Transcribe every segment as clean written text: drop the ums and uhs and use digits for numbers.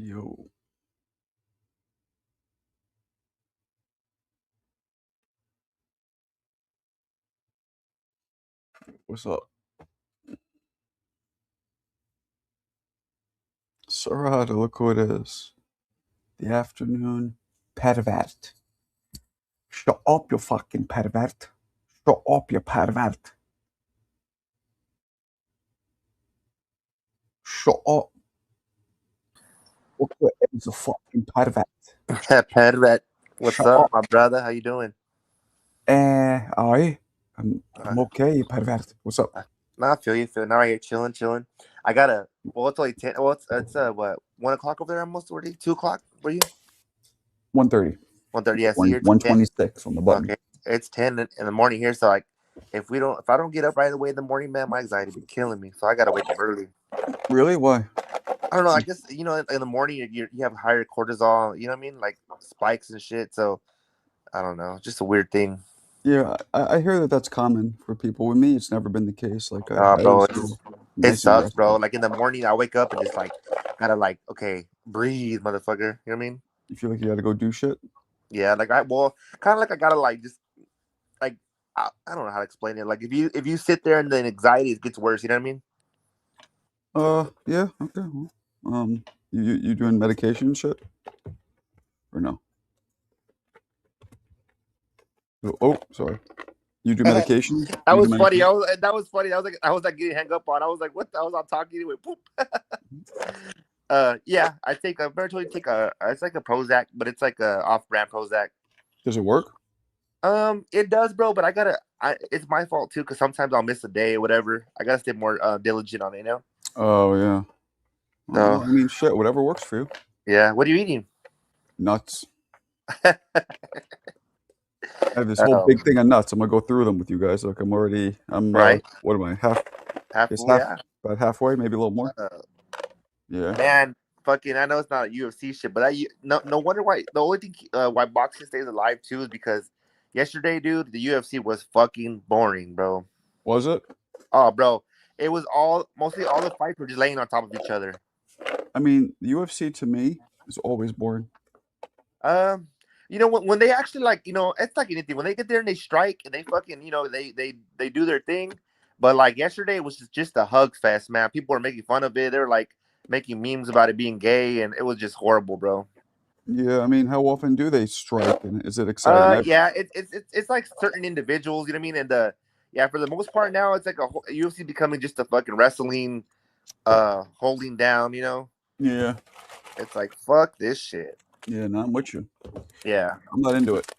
Yo. What's up? Sarada, look who it is. The afternoon pervert. Shut up, you fucking pervert. Shut up, you pervert. Shut up. Look who it is, a fucking pervert. Pervert, what's Shut up, up. my brother? How you doing? Aye. I'm okay, you pervert. What's up? Nah, I feel you. Now right here, chilling. I got it's only 10. Well, it's what 1 o'clock over there almost already. 2 o'clock for you. 1:30. 1:30. Yeah, so One you're 10. 126 on the button. Okay, it's 10 in the morning here. So like, if I don't get up right away in the morning, man, my anxiety be killing me. So I gotta wake up early. Really? Why? I don't know. I guess in the morning you have higher cortisol. You know what I mean? Like spikes and shit. So I don't know. Just a weird thing. Yeah, I hear that that's common for people. With me, it's never been the case. Like I Bro, always feel it nice and sucks, bro. rested. Like in the morning, I wake up and just like gotta like, okay, breathe, motherfucker. You know what I mean? You feel like you got to go do shit. Yeah, like kind of like I gotta like just like I don't know how to explain it. Like if you sit there and then anxiety it gets worse. You know what I mean? Yeah, okay. Well, you doing medication and shit or no? Oh, sorry. You do medication? That You do was funny. medication? That was funny. I was like getting hung up on. I was like, what? I was on talking to it. Poop. Yeah, I take a very take a. It's like a Prozac, but it's like a off-brand Prozac. Does it work? It does, bro. But it's my fault too, because sometimes I'll miss a day or whatever. I gotta stay more diligent on it, you know. Oh yeah. Well, So I mean, shit. Whatever works for you. yeah, what are you eating? Nuts. I have this whole Um, big thing of nuts. I'm gonna go through them with you guys. Like I'm right, what am I? Half? half, Guess yeah. about halfway, maybe a little more. Uh, Yeah. Man, fucking, I know it's not a UFC shit, but no wonder why the only thing why boxing stays alive too is because yesterday, dude, the UFC was fucking boring, bro. Was it? Oh, bro, it was mostly all the fights were just laying on top of each other. I mean, the UFC to me is always boring. Um, when they actually like, it's like anything. When they get there and they strike and they fucking, they do their thing. But like yesterday, it was just a hug fest, man. People were making fun of it. They were like making memes about it being gay, and it was just horrible, bro. Yeah. I mean, how often do they strike? And is it exciting? Yeah, it's like certain individuals, you know what I mean? And yeah, for the most part now, it's like a UFC becoming just a fucking wrestling, holding down. Yeah. It's like fuck this shit. Yeah. No, I'm with you. Yeah. I'm not into it.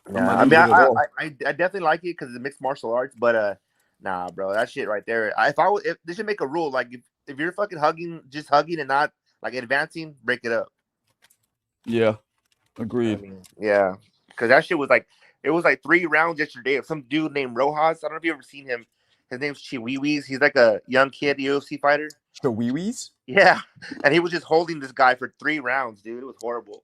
I'm Yeah, not I mean, into it at all. I definitely like it because it's mixed martial arts, but nah, bro, that shit right there. If they should make a rule, like if you're fucking just hugging and not like advancing, break it up. Yeah. I Agreed. mean, yeah, because that shit was like it was like 3 rounds yesterday of some dude named Rojas. I don't know if you ever seen him. His name's Chiwiwis. He's like a young kid UFC fighter. Chihuahuas? Yeah, and he was just holding this guy for 3 rounds, dude. It was horrible.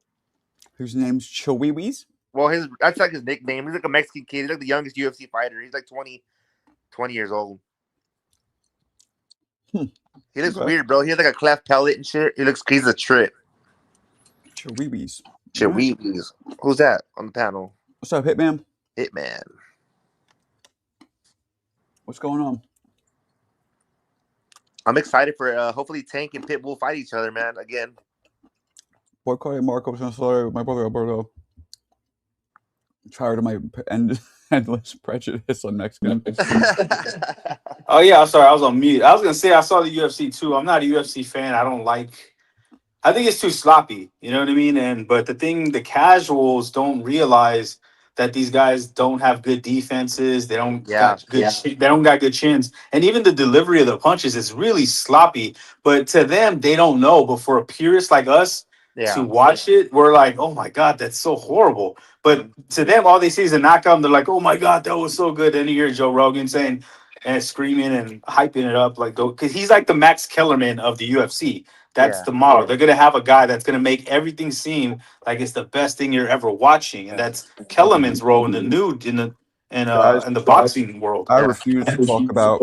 Whose name's Chihuahuas? Well, that's like his nickname. He's like a Mexican kid. He's like the youngest UFC fighter. He's like 20 years old. He looks Okay. weird, bro. He has like a cleft palate and shit. He's a trip. Chihuahuas. Shit, All right. who's that on the panel? What's up, Hitman? Hitman. What's going on? I'm excited for hopefully Tank and Pitbull fight each other, man. Again. Boycott Marco Chancellor, my brother Alberto. Tired of my endless prejudice on Mexican. Oh yeah, I'm sorry, I was on mute. I was gonna say I saw the UFC too. I'm not a UFC fan. I think it's too sloppy. You know what I mean? But the casuals don't realize that these guys don't have good defenses. They don't Yeah. got good. They don't got good chins, and even the delivery of the punches is really sloppy. But to them, they don't know. But for a purist like us to Yeah. watch it, we're like, oh my god, that's so horrible. But to them, all they see is a knockout, and they're like, oh my god, that was so good. Then you hear Joe Rogan saying and screaming and hyping it up like because he's like the Max Kellerman of the UFC. That's Yeah. the model. They're gonna have a guy that's gonna make everything seem like it's the best thing you're ever watching, and that's Kellerman's role in the Guys, in the boxing world. I refuse to talk about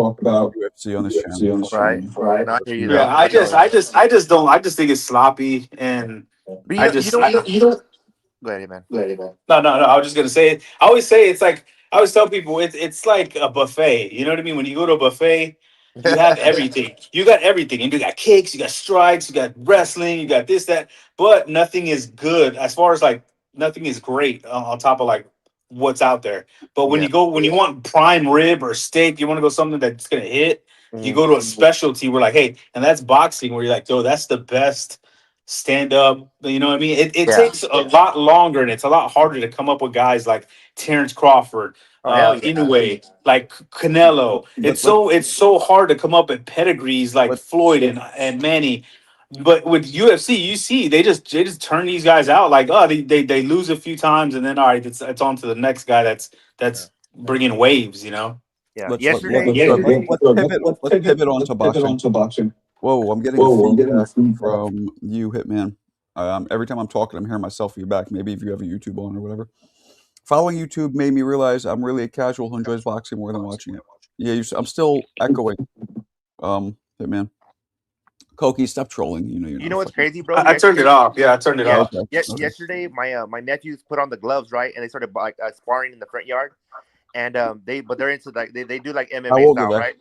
See you on this channel. Right. No, I hear you though. Yeah, I just don't. I just think it's sloppy, and But I just. you know, go ahead, man. No. I was just gonna say. I always say it's like I always tell people it's like a buffet. You know what I mean? When you go to a buffet, you have everything. You got everything, and you got cakes, you got strikes, you got wrestling, you got this, that, but nothing is good as far as like nothing is great on top of like what's out there. But when Yeah. you go, when you want prime rib or steak, you want to go something that's gonna hit. You Mhm. go to a specialty. We're like, hey, and that's boxing. Where you're like, yo, that's the best stand up. You know what I mean? It Yeah. takes a lot longer, and it's a lot harder to come up with guys like Terrence Crawford, Oh, hell yeah. Inoue, like Canelo. It's so hard to come up with pedigrees like But- Floyd and Manny. But with UFC, you see they just turn these guys out like, oh, they lose a few times, and then all right, it's on to the next guy that's bringing waves, you know. Yeah. Let's Yesterday, pivot onto boxing. Whoa, I'm getting feedback from you, Hitman. Every time I'm talking, I'm hearing myself feedback. Maybe if you have a YouTube on or whatever. Following YouTube made me realize I'm really a casual who enjoys boxing more than watching it. Yeah, I'm still echoing. Hitman. Koki, stop trolling. you know what's crazy, bro? I turned it off. Yeah, I turned it Yeah. off. Okay. Yesterday, my nephews put on the gloves, right, and they started like sparring in the front yard, and they're into like they do like How MMA old are style, they? right?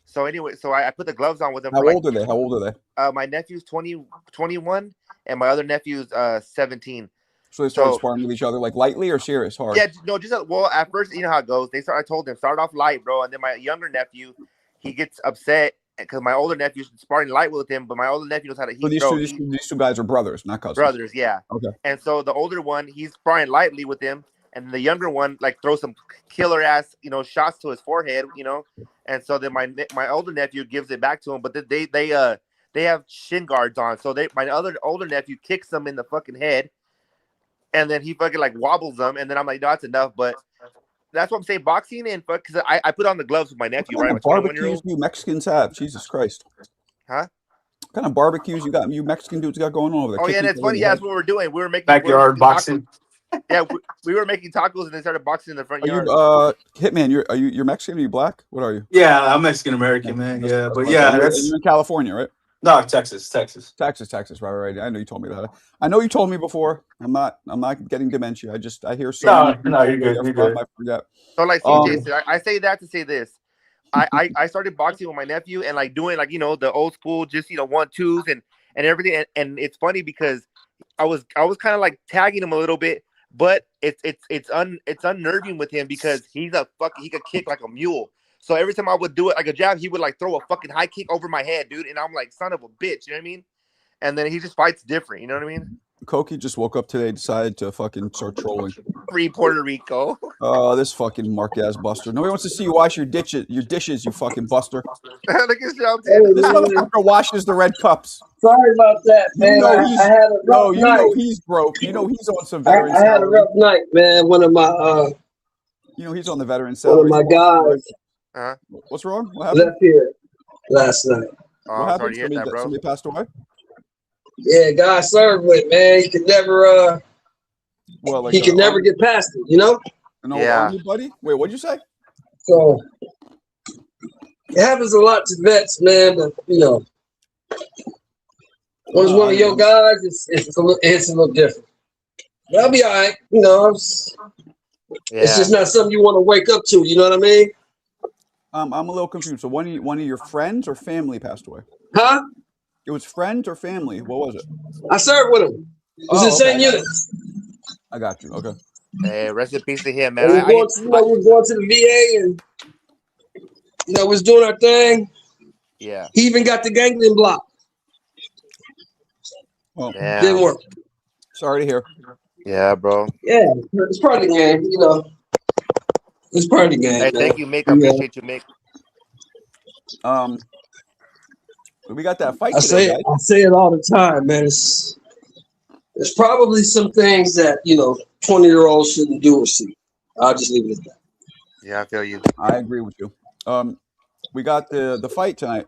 So anyway, so I put the gloves on with them. How for old are they? How old are they? My nephew's 21, and my other nephew's 17. So they started sparring with each other like lightly or serious, hard? Yeah, no, just well, at first, you know how it goes. I told them start off light, bro, and then my younger nephew, he gets upset because my older nephew's sparring light with him, but my older nephew knows how to. So these two guys are brothers, not cousins. Brothers, yeah. Okay. And so the older one, he's sparring lightly with him, and the younger one like throws some killer ass, shots to his forehead, And so then my older nephew gives it back to him, but they have shin guards on, so my older nephew kicks them in the fucking head. And then he fucking like wobbles them, and then I'm like, no, that's enough. But that's what I'm saying, boxing and fuck, because I put on the gloves with my nephew, What right? kind of barbecues you Mexicans have? Jesus Christ! Huh? What kind of barbecues you Mexican dudes got going on over there? Oh yeah, and it's funny. Yeah, that's what we're doing. We were making backyard boxing. Yeah, we were making tacos, and they started boxing in the front yard. Hitman, you're Mexican? Are you black? What are you? Yeah, I'm Mexican American, man. Yeah, but yeah, you're in California, right? No, Texas. Right. I know you told me that. I know you told me before. I'm not getting dementia. I hear so. No, you're good. You're good. I forget. So like CJ said, I say that to say this. I started boxing with my nephew and like doing like the old school, just 1-2s and everything. And it's funny because I was kind of like tagging him a little bit, but it's unnerving with him because he could kick like a mule. So every time I would do it like a jab, he would like throw a fucking high kick over my head, dude. And I'm like, son of a bitch, you know what I mean? And then he just fights different, you know what I mean? Koki just woke up today, decided to fucking start trolling. Free Puerto Rico. Oh, this fucking Marquez buster. Nobody wants to see you wash your dishes, you fucking buster. Look at you. This motherfucker washes the red cups. Sorry about that, man. I had a rough night. know he's broke. You know he's on some veteran I had a rough night, man. One of my he's on the veteran salary. one of my guys What's wrong? What happened? left here last night. Oh, what happened? sorry to hear that, bro. Somebody passed away? Yeah, guy I served with, man. He could never he could never get past it, An old army buddy? Wait, what'd you say? So it happens a lot to vets, man, but when it's one of your guys, it's a little different. But I'll be all right, It's just not something you want to wake up to, you know what I mean? I'm a little confused. So one of your friends or family passed away? Huh? It was friends or family? What was it? I served with him. It was the same unit. I got you. Okay. Hey, rest in peace to him, man. We were going to the VA and was doing our thing. Yeah. He even got the ganglion block. Well, didn't work. Sorry to hear. Yeah, bro. Yeah, it's part of the game, It's part of the game. Hey, thank you, Mick. I appreciate you, Mick. We got that fight. I say it all the time, man. There's probably some things that 20-year-olds shouldn't do or see. I'll just leave it at that. Yeah, I feel you. I agree with you. We got the fight tonight.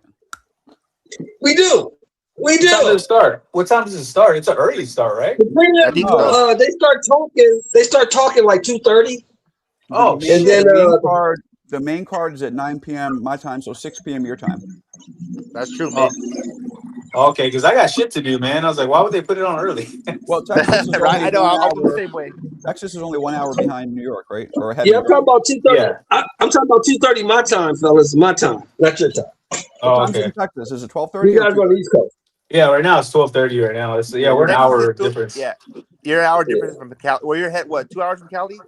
We do. What time does it start? What time does it start? It's an early start, right? I think they start talking like 2:30. Oh, and then the the main card is at 9 p.m. my time, so 6 p.m. your time. That's true, man. Okay, because I got shit to do, man. I was like, why would they put it on early? Well, Texas is Right? only I know. 1 I'm the hour. same way. Texas is only 1 hour behind New York, right? Or ahead. Yeah, I'm of New talking York. about 2:30. Yeah. I'm talking about 2:30 my time, fellas. My time, not your time. Oh, What time's okay. in Texas? Is it You 12:30? guys on the East Coast. Yeah, right now it's 12:30 right now. It's, yeah, we're an Texas hour is two- difference. Yeah, you're an hour difference from Cali. Well, you're ahead. What? 2 hours from Cali?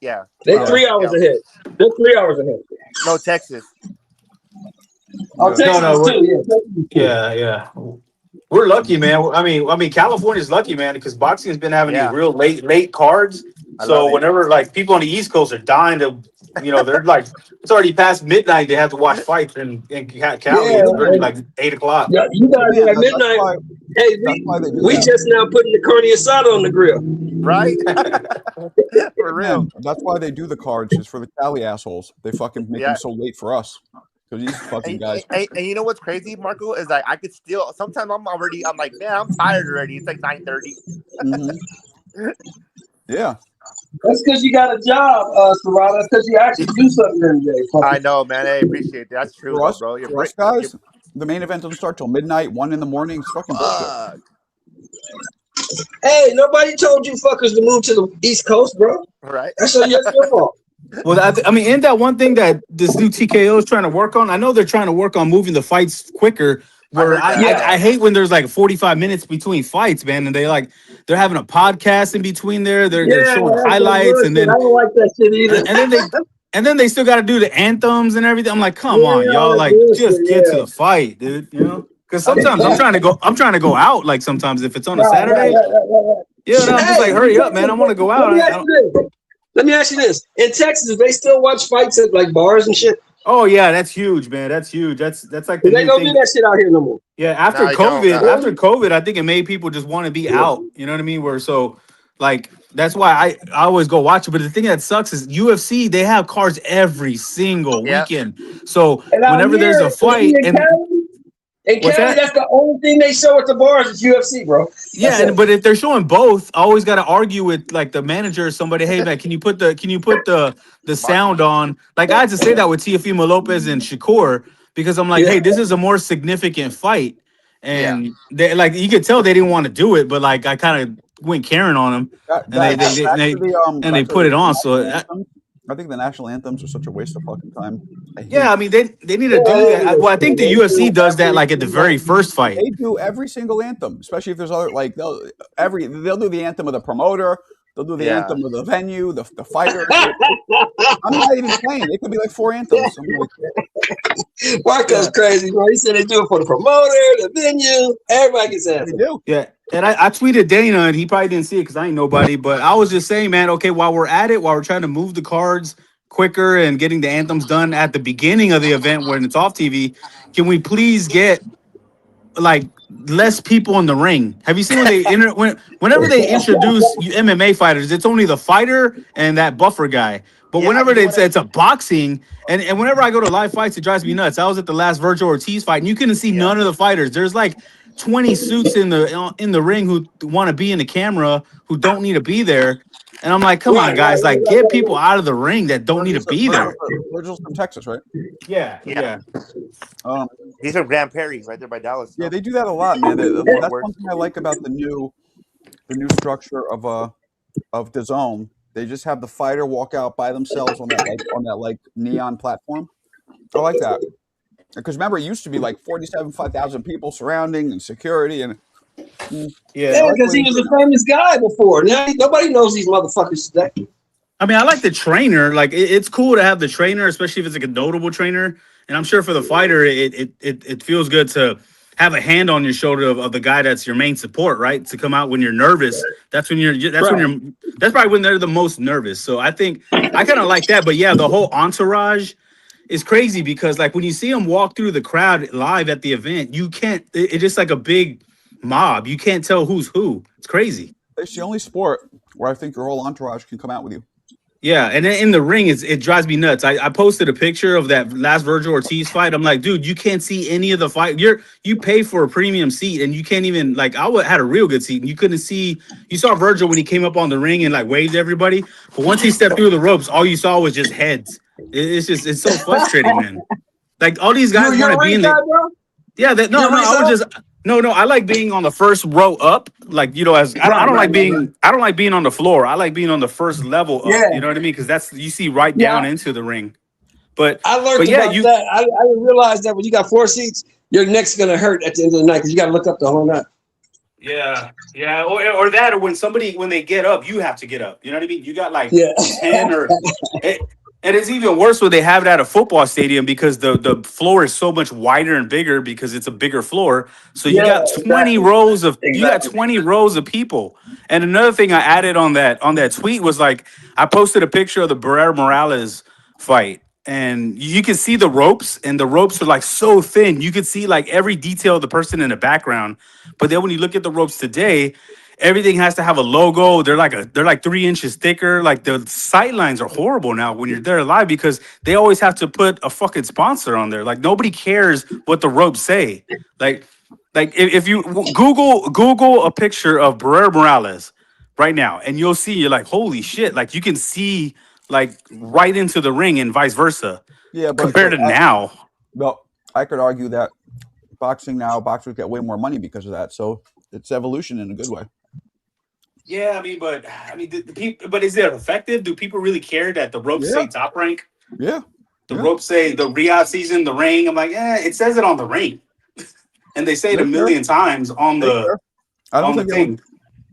Yeah. They're Yeah. 3 hours ahead. They're 3 hours ahead. No, Texas. Oh, Yeah. Texas No, is too. Yeah. Texas is too. Yeah. We're lucky, man. I mean, California's lucky, man, because boxing has been having Yeah. these real late cards. I So love it. whenever like people on the East Coast are dying to, they're like, it's already past midnight. They have to watch fights in Cali. Yeah, It's already like 8 o'clock. Yeah, you guys Man, are at that's midnight. why, Hey, that's why they do we that. just now putting the carne asada on the grill. Right? For real. Man, that's why they do the cards, is for the Cali assholes. They fucking make Yeah. them so late for us. Because these fucking guys. And you know what's crazy, Marco, is like I could still. Sometimes I'm like, man, I'm tired already. It's like 9:30. Mhm. Yeah. That's because you got a job, Serrano. That's because you actually do something during the day. I know, man. I appreciate that. That's true, For though, us, bro. for us guys, the main event doesn't start till midnight, 1 in the morning. It's fucking bullshit. Hey, nobody told you fuckers to move to the East Coast, bro. Right? That's your fault. Well, I mean, isn't that one thing that this new TKO is trying to work on? I know they're trying to work on moving the fights quicker. Where I heard that. I hate when there's like 45 minutes between fights, man, and they're having a podcast in between there. They're showing that's highlights, and then I don't like that shit either. and then they still got to do the anthems and everything. I'm like, come Yeah, on, y'all, that's like bullshit, just get to yeah. the fight, dude. Because sometimes I'm trying to go out. Like sometimes if it's on a Saturday, Right. yeah, no, I'm just like, hurry up, man. I want to go out. Let me ask you this. In Texas, they still watch fights at like bars and shit? Oh yeah, that's huge, man. That's huge. That's like the They new don't thing. do that shit out here no more. Yeah, after No, I don't. COVID, I think it made people just want to be out. You know what I mean? Like that's why I always go watch it. But the thing that sucks is UFC, they have cards every single weekend. So And out whenever there's here, a fight in What's Cali, that? that's the only thing they show at the bars is UFC, bro. but if they're showing both, I always got to argue with like the manager or somebody. Hey man, can you put the sound on? Like I had to say that with Teofimo Lopez and Shakur because I'm like, hey, this is a more significant fight, and they like you could tell they didn't want to do it, but like I kind of went Karen on them, and they put it on. So I think the national anthems are such a waste of fucking time. I mean they need to do that. Well, I think the UFC does that like at the very first fight. They do every single anthem, especially if there's other like they'll do the anthem of the promoter, they'll do the anthem of the venue, the fighter. I'm not even saying it could be like 4 anthems. I'm like, Marco's crazy, bro. He said they do it for the promoter, the venue, everybody gets they anthem. do. Yeah, and I tweeted Dana, and he probably didn't see it because I ain't nobody. But I was just saying, man, okay, while we're at it, while we're trying to move the cards quicker and getting the anthems done at the beginning of the event when it's off TV, can we please get like less people in the ring? Have you seen when they whenever they introduce MMA fighters, it's only the fighter and that buffer guy. But whenever it's a boxing, and whenever I go to live fights, it drives me nuts. I was at the last Virgil Ortiz fight, and you couldn't see none of the fighters. There's like 20 suits in the ring who want to be in the camera who don't need to be there. And I'm like, come on, guys, like get people out of the ring that don't need to be there. Virgil's from Texas, right? Yeah. He's from Grand Prairie, right there by Dallas. Yeah, they do that a lot, man. That's one thing I like about the new structure of DAZN. They just have the fighter walk out by themselves on that neon platform. I like that because remember, it used to be like 5,000 people surrounding and security and. Yeah, because he was a famous guy before. Now nobody knows these motherfuckers today. I mean, I like the trainer. Like, it's cool to have the trainer, especially if it's like a notable trainer. And I'm sure for the fighter, it feels good to have a hand on your shoulder of the guy that's your main support, right? To come out when you're nervous. That's probably when they're the most nervous. So I think I kind of like that. But yeah, the whole entourage is crazy because like when you see them walk through the crowd live at the event, you can't. It's just like a big mob. You can't tell who's who. It's crazy. It's the only sport where I think your whole entourage can come out with you. Yeah, and then in the ring, it drives me nuts. I posted a picture of that last Virgil Ortiz fight. I'm like, dude, you can't see any of the fight. You pay for a premium seat, and you can't even like. Had a real good seat, and you couldn't see. You saw Virgil when he came up on the ring and like waved to everybody, but once he stepped through the ropes, all you saw was just heads. It's so frustrating, man. Like all these guys You're want to be in ringside, the bro? yeah. That no, You're no. I would ringside? just no. I like being on the first row up. Like as I don't like being I don't like being on the floor. I like being on the first level up. Yeah. You know what I mean? Because that's you see right Yeah. down into the ring. But I learned But yeah, about you- that. I didn't realize that when you got 4 seats, your neck's gonna hurt at the end of the night because you got to look up the whole night. yeah, or that, or when they get up, you have to get up. You know what I mean? You got like Yeah. 10 or. And it's even worse when they have it at a football stadium because the floor is so much wider and bigger because it's a bigger floor. So you Yeah, got 20 exactly. rows of you got Exactly. 20 rows of people. And another thing I added on that tweet was like I posted a picture of the Barrera Morales fight. And you can see the ropes, and the ropes are like so thin. You can see like every detail of the person in the background. But then when you look at the ropes today, everything has to have a logo. They're like 3 inches thicker. Like the sight lines are horrible now when you're there live because they always have to put a fucking sponsor on there. Like nobody cares what the ropes say. Like if you Google a picture of Barrera Morales right now, and you're like, holy shit! Like you can see like right into the ring and vice versa. Yeah, but Compared to now. well, I could argue that boxers get way more money because of that. So it's evolution in a good way. Yeah, but the people. But is it effective? Do people really care that the ropes say Top Rank? Yeah. The ropes say the Riyadh season, the ring. I'm like, it says it on the ring, and they say it a million times on the I don't think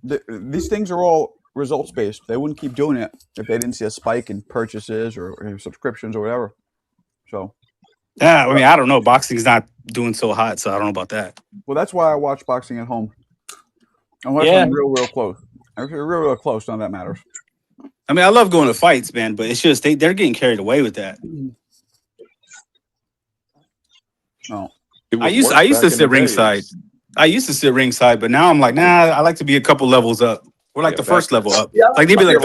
thing. these things are all results based. They wouldn't keep doing it if they didn't see a spike in purchases or subscriptions or whatever. So yeah, I don't know. Boxing's not doing so hot, so I don't know about that. Well, that's why I watch boxing at home. Unless I'm real close. If you're real close, none of that matters. I love going to fights, man, but it's just they're getting carried away with that. No. I used to sit ringside. I used to sit ringside, but now I'm like, nah, I like to be a couple levels up. We're like the first level up. Yeah, like they'd be like,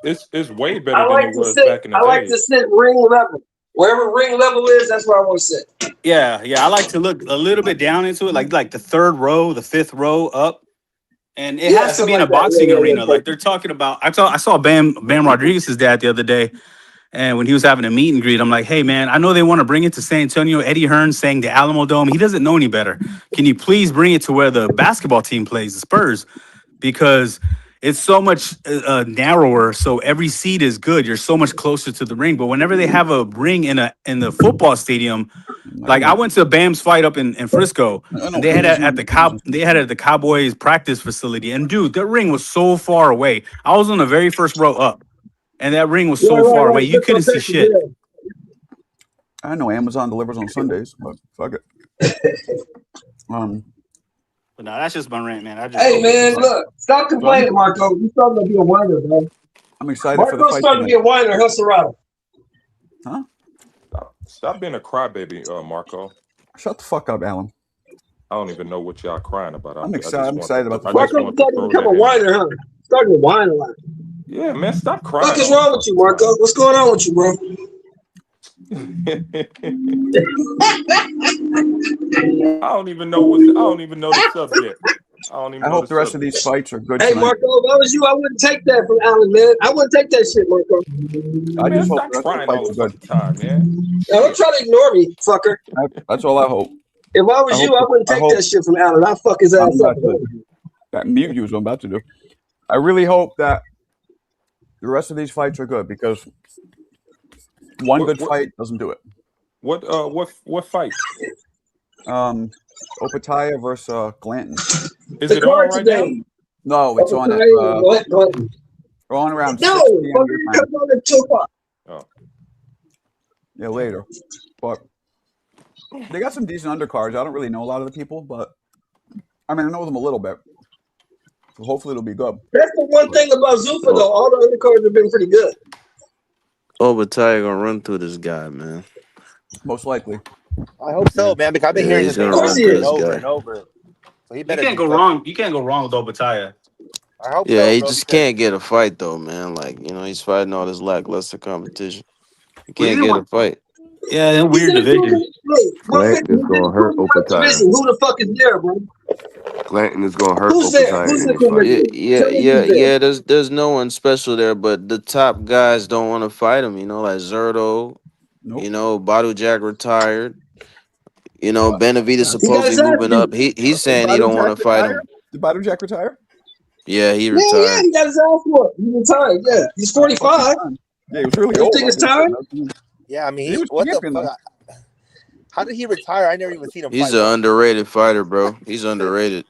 it's way better than it was back in the day. I like to sit ring level. Wherever ring level is, that's where I want to sit. Yeah. I like to look a little bit down into it, like the third row, the fifth row up. And it has to be in a boxing arena. Like they're talking about. I saw Bam Rodriguez's dad the other day, and when he was having a meet and greet, I'm like, hey man, I know they want to bring it to San Antonio. Eddie Hearn saying the Alamo Dome. He doesn't know any better. Can you please bring it to where the basketball team plays, the Spurs? Because it's so much narrower, so every seat is good. You're so much closer to the ring. But whenever they have a ring in the football stadium, like I went to Bam's fight up in Frisco, and they had it at the Cowboys practice facility. And dude, that ring was so far away. I was on the very first row up, and that ring was so far away you couldn't see shit. I know Amazon delivers on Sundays, but fuck it. But no, that's just my rant, man. Hey man, look, stop complaining, Marco. You're starting to be a whiner, bro. I'm excited for the Marco's fight. starting to be a whiner, Husserado. Huh? Stop being a crybaby, Marco. Shut the fuck up, Alan. I don't even know what y'all crying about. I'm excited about the Marco's starting to become a whiner, huh? Starting to whine a lot. Yeah, man, stop crying. What is wrong with you, Marco? What's going on with you, bro? I don't even know the subject. I hope the rest of these fights are good. Hey, tonight. Marco, if I was you, I wouldn't take that from Alan, man. I wouldn't take that shit, Marco. I Man, just hope stop the rest of crying the all fights the are good. fucking time, man. Now, don't try to ignore me, fucker. That's all I hope. If I was you, I wouldn't take that shit from Alan. I'd fuck his ass up. That mute you is what I'm about to do. I really hope that the rest of these fights are good because one good fight doesn't do it. What fight? Opataya versus Glanton. Is it on right now? No, it's on at we're on around 6 p.m. your time. Oh. Yeah, later. But they got some decent undercards. I don't really know a lot of the people, but I know them a little bit. So hopefully it'll be good. That's the one thing about Zuffa, though. All the undercards have been pretty good. Obatiah gonna run through this guy, man. Most likely. I hope so, man. Because I've been hearing he's his name gonna over run through and this over guy. and over. So he You better can't go wrong. You can't go wrong with Obatiah. I hope Yeah, so, he bro, just because- can't get a fight though, man. Like, he's fighting all this lackluster competition. He Well, can't you know get a fight. Yeah, in weird division. Glanton's gonna hurt Opatiah. Who the fuck is there, bro? Clanton is gonna hurt Who's there? Okazai Who's in there any for fight. Yeah, Tell me who's there. There's no one special there, but the top guys don't want to fight him. You know, like Zerto. You Nope. know, Badu Jack retired. You know, What? Benavidez He got his supposedly ass moving beat. up. He's Did saying he Badu don't want Jack to fight retire? him. Did Badu Jack retire? Yeah, he Yeah, retired. he got his ass whooped. He retired. Yeah, he's 45. Yeah, he was really You old. think I it's was time? gonna say. Yeah, I mean, He was what the champion, though. fuck? How did he retire? I never even seen him He's fight an once. underrated fighter, bro. He's underrated.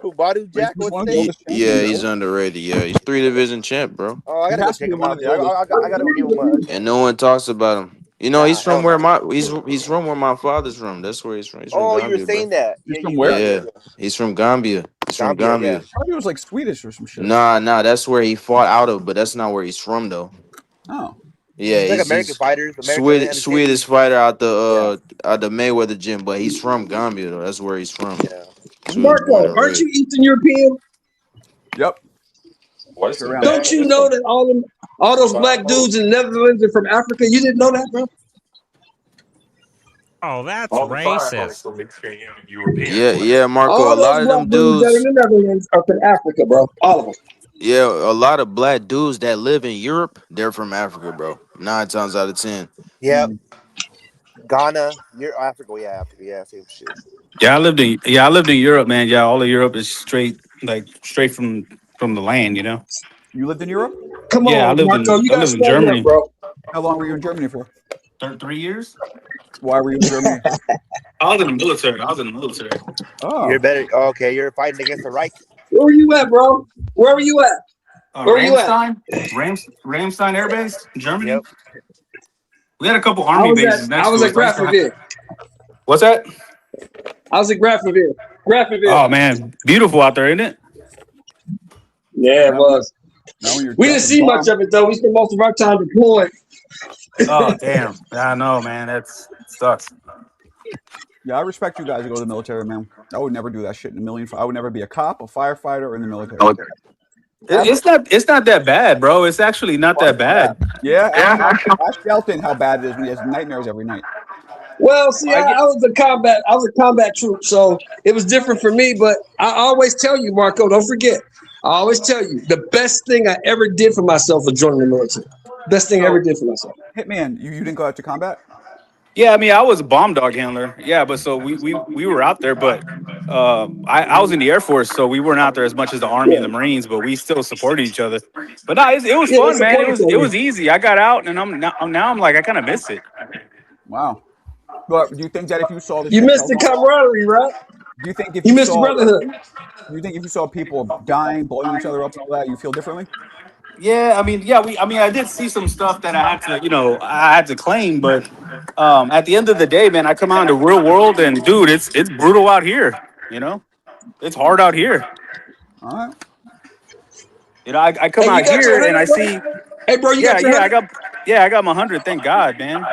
Who, Badu But Jack? he's What's one his of the name? oldest Yeah, champions. he's underrated. Yeah, he's 3 division champ, bro. Oh, I He gotta go has to check be him one out of the too. oldest. I gotta go give him a And no one talks about him. You know, nah. he's from Hell where no. he's from where my father's from. That's where he's from. He's from Oh, you were Gambia, bro. saying that? He's Yeah, from you where? Yeah, he's from Gambia. He's from Gambia. Yeah. Gambia. I thought he was like Swedish or some shit. Nah, that's where he fought out of, but that's not where he's from though. Oh, Yeah, He's like American he's fighters. American Swedish Swedish fighter out Yeah. the Mayweather gym, but he's from Gambia though. That's where he's from. Yeah. So he was born Marco, and aren't you raised. Eastern European? yep. What's Sure the am. bad? Don't you know that all those black dudes in the Netherlands are from Africa? You didn't know that, bro? Oh, that's All the racist. firefights will mix in European. Yeah, Marco. All A lot those of black them dudes that are dudes. in the Netherlands are from Africa, bro. All of them. Yeah, a lot of black dudes that live in Europe, they're from Africa, bro. 9 times out of 10. Yeah. Mm. Ghana. You're Africa. Yeah, Africa. Yeah, same shit. Yeah, I lived in Europe, man. Yeah, all of Europe is straight from the land, you know. You lived in Europe? Come Yeah, on, Marco. You I gotta lived in stand Germany. up, bro. How long were you in Germany for? 3 years. Why were you in Germany? I was in the military. Oh, You're better. Okay, you're fighting against the Reich. Where were you at, bro? Where were you at? Where were you at? Ramstein Air Base, Germany. Yep. We had a couple I army was bases at next I was to at us. I used to have- Grafenville. What's that? I was at Grafenville. Grafenville. Oh man, beautiful out there, isn't it? Yeah, it was. now when you're We didn't see much of it though. We spent most of our time deployed. Oh damn, I know, man. That sucks. Yeah, I respect you guys who go to the military, man. I would never do that shit in a million. I would never be a cop, a firefighter, or in the military. It's not that bad, bro. It's actually not that bad. Yeah, ask Shelton how bad it is when he has nightmares every night. Well, see, I was a combat troop, so it was different for me. But I always tell you, Marco, don't forget. I always tell you, the best thing I ever did for myself was joining the military. Best thing I ever did for myself. Hitman, you didn't go out to combat? Yeah, I mean, I was a bomb dog handler. Yeah, but so we were out there, but I was in the Air Force, so we weren't out there as much as the Army and the Marines, but we still supported each other. But no, it was fun, man. It was easy. I got out, and I'm like, I kind of miss it. Wow. But do you think that if you saw this, You missed the camaraderie, right? Do you think if You missed the brotherhood. Do you think if you saw people dying, blowing each other up, and all that, you feel differently? Yeah, I mean, I did see some stuff that I had to claim, but at the end of the day, man, I come out into real world, and dude, it's brutal out here. You know, it's hard out here. All right. You know, I come Hey, you out got your here and I 100, bro? see. Hey, bro, you got your 100? I got my 100. Thank God, man.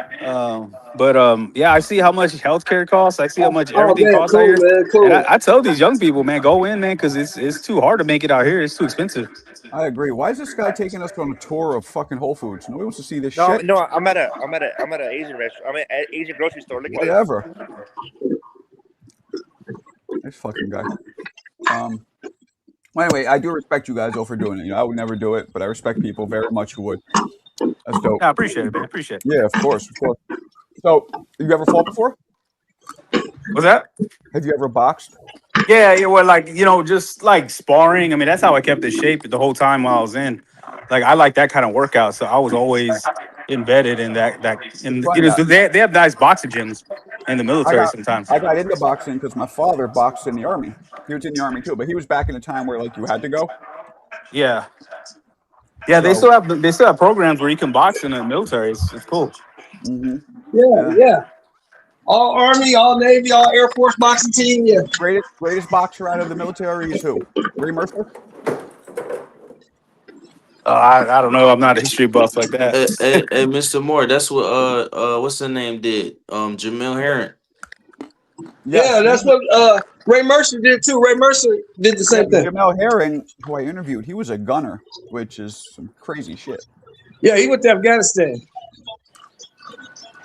But I see how much healthcare costs. I see how much everything man, costs cool, out here. man, cool. And I tell these young people, man, go in, man, because it's too hard to make it out here. It's too expensive. I agree. Why is this guy taking us on a tour of fucking Whole Foods? Nobody wants to see this No, shit. no, I'm at an Asian restaurant. I'm at an Asian grocery store. Look at Whatever. This fucking guy. Well, anyway, I do respect you guys though for doing it. You know, I would never do it, but I respect people very much who would. That's dope. I appreciate it, man. Appreciate it. Yeah, of course, of course. So, have you ever fought before? What's that? Have you ever boxed? Yeah, well, like, just like sparring. I mean, that's how I kept in shape the whole time while I was in. Like, I like that kind of workout, so I was always embedded in that. They have nice boxing gyms in the military sometimes. I got into boxing because my father boxed in the Army. He was in the Army too, but he was back in a time where like you had to go. Yeah. Yeah, they still have programs where you can box in the military. It's cool. Mm-hmm. Yeah. All Army, all Navy, all Air Force boxing team. Yeah. Greatest boxer out of the military is who? Ray Mercer? I don't know. I'm not a history buff like that. Hey, Mr. Moore, that's what what's the name did? Jamil Herring. Yeah, that's what Ray Mercer did too. Ray Mercer did the same thing. Jamel Herring, who I interviewed, he was a gunner, which is some crazy shit. Yeah, he went to Afghanistan.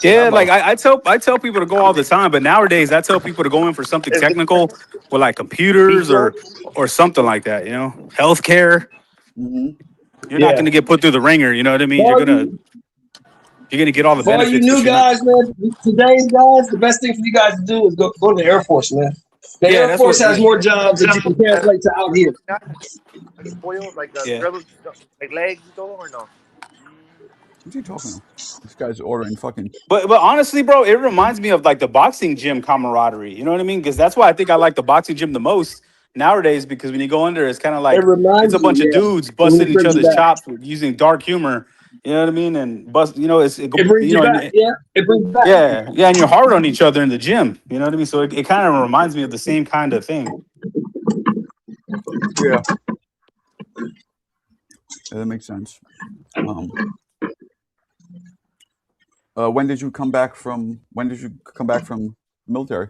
Yeah, like I tell people to go all the time, but nowadays I tell people to go in for something technical with like computers or something like that. You know, healthcare. Mm-hmm. You're not going to get put through the ringer. You know what I mean? You're gonna get all the For all you benefits. new guys, man, today's guys, the best thing for you guys to do is go to the Air Force, man. The Yeah, Air that's Force what- has yeah. more jobs that you can translate to out here. Like spoiled, like Yeah. like legs and todo, or no? What's he talking about? This guy's ordering fucking. But honestly, bro, it reminds me of like the boxing gym camaraderie. You know what I mean? Because that's why I think I like the boxing gym the most nowadays. Because when you go under, it's kind of like It reminds it's a bunch you, of yeah. dudes busting each brings you other's back. chops using dark humor. You know what I mean? And bust. You know, it brings you back. Yeah, it brings back. Yeah, and you're hard on each other in the gym. You know what I mean? So it kind of reminds me of the same kind of thing. Yeah. Yeah, that makes sense. When did you come back from the military?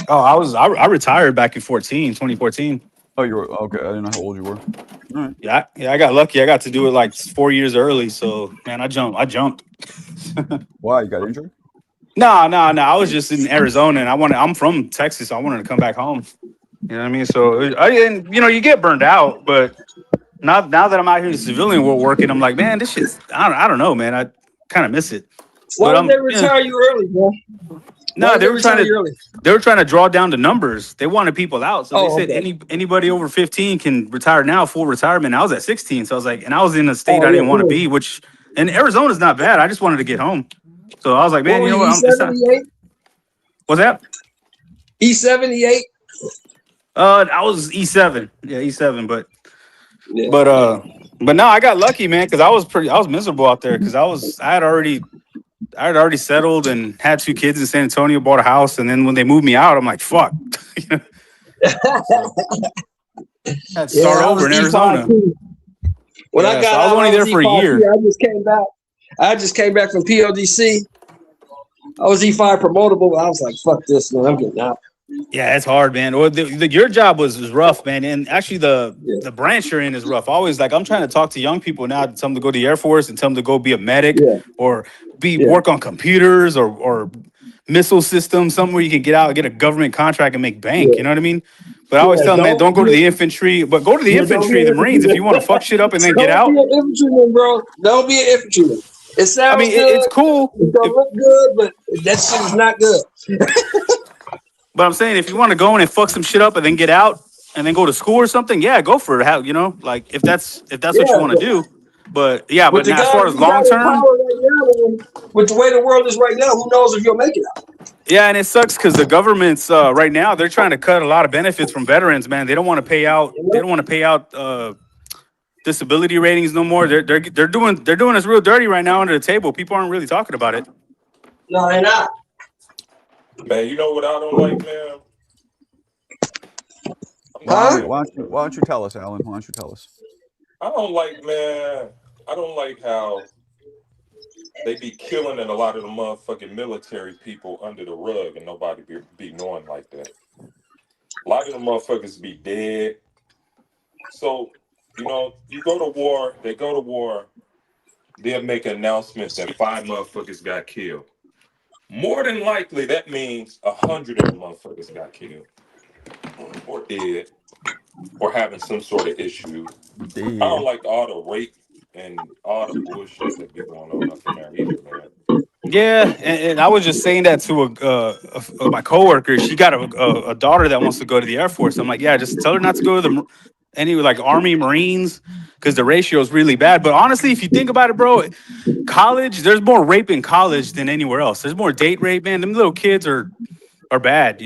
Oh, I retired back in 2014. Oh, you were okay. I didn't know how old you were. All right. Yeah, I got lucky. I got to do it like 4 years early. So man, I jumped. Why? You got injured? No. I was just in Arizona, and I'm from Texas. So I wanted to come back home. You know what I mean? So you get burned out, but now that I'm out here in the civilian world working, I'm like, man, this shit's I don't know, man. I kind of miss it. Why But did they retire you early, bro? No, Why they did were trying retire you to. early? They were trying to draw down the numbers. They wanted people out, so Oh, they said okay. anybody over 15 can retire now, full retirement. I was at 16, so I was like, and I was in a state I Oh, didn't yeah, want to cool. be, which and Arizona's not bad. I just wanted to get home, so I was like, man, What you know were what? you, It's not, E78? what's that? E78? I was E7, yeah, E7, but Yeah. but no, I got lucky, man, because I was miserable out there because I had already settled and had 2 kids in San Antonio, bought a house, and then when they moved me out, I'm like, fuck. Had to start I over was in E5 Arizona. too. When I Yeah, got so I was out, only there for a E5 year. too. I just came back from PLDC. I was E5 promotable, but I was like, fuck this, man. I'm getting out. Yeah, it's hard, man. Well, your job was rough, man, and actually the branch you're in is rough. Always like I'm trying to talk to young people now, to tell them to go to the Air Force and tell them to go be a medic Yeah. or work on computers or missile systems, somewhere you can get out, get a government contract, and make bank. Yeah. You know what I mean? But I always tell them, man, don't go to the infantry, but go to the infantry, the Marines, if you want to fuck shit up and then get out. Don't be an infantryman, bro. Don't be an infantryman. It sounds I mean, good. it's cool. It's gonna look good, but that shit is not good. But I'm saying if you want to go in and fuck some shit up and then get out and then go to school or something, yeah, go for it. How like if that's what you want to do. But yeah, but the now, as far as guys you got long in term, power right now, man, with the way the world is right now, who knows if you'll make it out? yeah, and it sucks because the government's right now they're trying to cut a lot of benefits from veterans. Man, they don't want to pay out. They don't want to pay out disability ratings no more. They're doing us real dirty right now under the table. People aren't really talking about it. No, they're not. Man, you know what I don't like, man? Huh? Why don't you tell us, Alan? Why don't you tell us? I don't like how they be killing and a lot of the motherfucking military people under the rug and nobody be knowing like that. A lot of the motherfuckers be dead. So, you go to war, they go to war, they'll make announcements that 5 motherfuckers got killed. More than likely, that means 100 of the motherfuckers got killed or dead or having some sort of issue. I don't like all the rape and all the bullshit that be going on up in there either, man. Yeah, and I was just saying that to my coworker. She got a daughter that wants to go to the Air Force. I'm like, yeah, just tell her not to go to any like Army, Marines, because the ratio is really bad. But honestly, if you think about it, bro, college, there's more rape in college than anywhere else. There's more date rape, man. Them little kids are bad,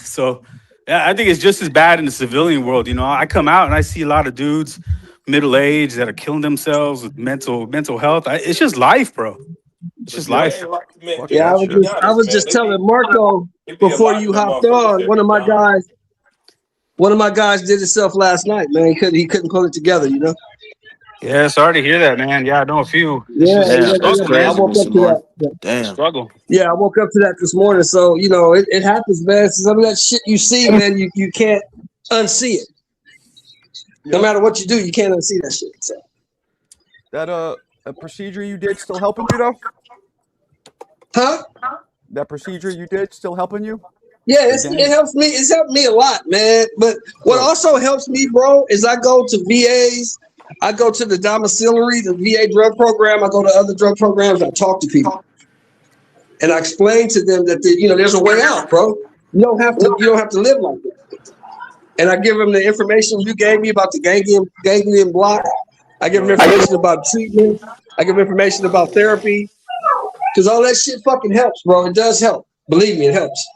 So yeah, I think it's just as bad in the civilian world. I come out and I see a lot of dudes middle age that are killing themselves with mental health. It's just life, bro. It's just life. Yeah, I was just telling Marco before you hopped on. One of my guys did himself last night, man. He couldn't pull it together, Yeah, sorry to hear that, man. Yeah, I know a few. Yeah, That's I crazy, woke up Mr. to Lord. that. Damn. Struggle. Yeah, I woke up to that this morning. So, it happens, man. Some of that shit you see, man, you can't unsee it. No matter what you do, you can't unsee that shit. So. That a procedure you did still helping you though? Huh? That procedure you did still helping you? Yeah, it helps me. It's helped me a lot, man. But what also helps me, bro, is I go to VAs. I go to the domiciliary, the VA drug program. I go to other drug programs. I talk to people, and I explain to them that there's a way out, bro. You don't have to live like that. And I give them the information you gave me about the ganglion block. I give them information about treatment. I give them information about therapy, because all that shit fucking helps, bro. It does help. Believe me, it helps.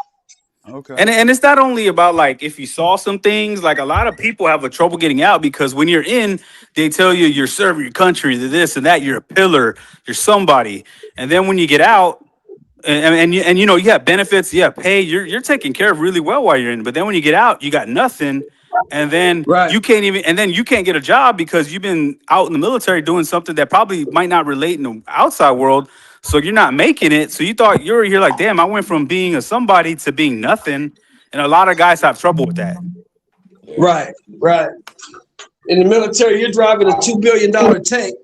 Okay. And it's not only about like if you saw some things, like a lot of people have a trouble getting out because when you're in, they tell you you're serving your country, this and that, you're a pillar, you're somebody. And then when you get out and you have benefits, you have pay, you're taken care of really well while you're in. But then when you get out, you got nothing. And then you can't get a job because you've been out in the military doing something that probably might not relate in the outside world. So you're not making it. So you thought you're like, damn, I went from being a somebody to being nothing. And a lot of guys have trouble with that. Right. In the military, you're driving a $2 billion tank,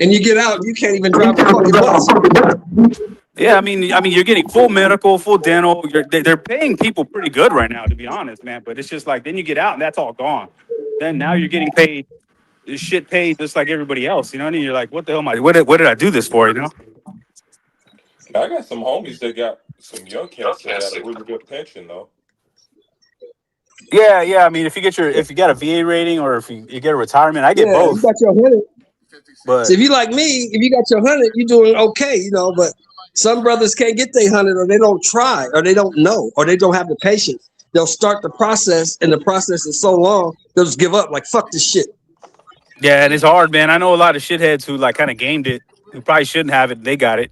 and you get out, you can't even drive a fucking bus. Yeah, I mean, you're getting full medical, full dental. They're paying people pretty good right now, to be honest, man. But it's just like then you get out and that's all gone. Then now you're getting paid, shit paid just like everybody else. You know what I mean? You're like, what the hell am I? What did I do this for? You know? I got some homies that got some young cats that got a really good pension though. Yeah. I mean, if you got a VA rating or if you get a retirement, I get both. You got your 100. But So if you like me, if you got your 100, you're doing okay, But some brothers can't get their 100, or they don't try, or they don't know, or they don't have the patience. They'll start the process, and the process is so long, they'll just give up. Like fuck this shit. yeah, and it's hard, man. I know a lot of shitheads who like kind of gamed it, who probably shouldn't have it. They got it,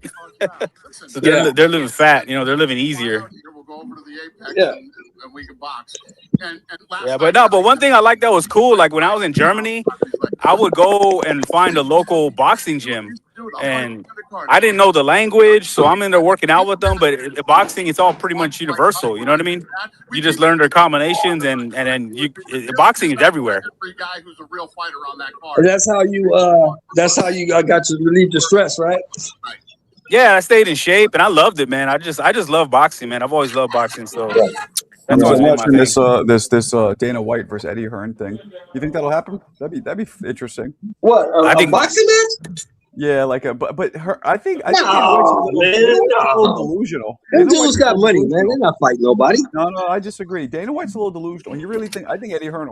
so they're living fat. They're living easier. Yeah. Yeah, but one thing I like that was cool. Like when I was in Germany, I would go and find a local boxing gym, and I didn't know the language, so I'm in there working out with them. But boxing, it's all pretty much universal. You know what I mean? You just learn their combinations, and then boxing is everywhere. And that's how you got to relieve the stress, right? Yeah, I stayed in shape, and I loved it, man. I just love boxing, man. I've always loved boxing, so that's always been my watching thing. this Dana White versus Eddie Hearn thing. You think that'll happen? That'd be interesting. What? I A think- boxing match? Yeah, like but her. I think No, Dana White's man, a little no. delusional. Them Dana dudes White's got a little money, man. delusional. They're not fighting nobody. No, I disagree. Dana White's a little delusional. You really think? I think Eddie Hearn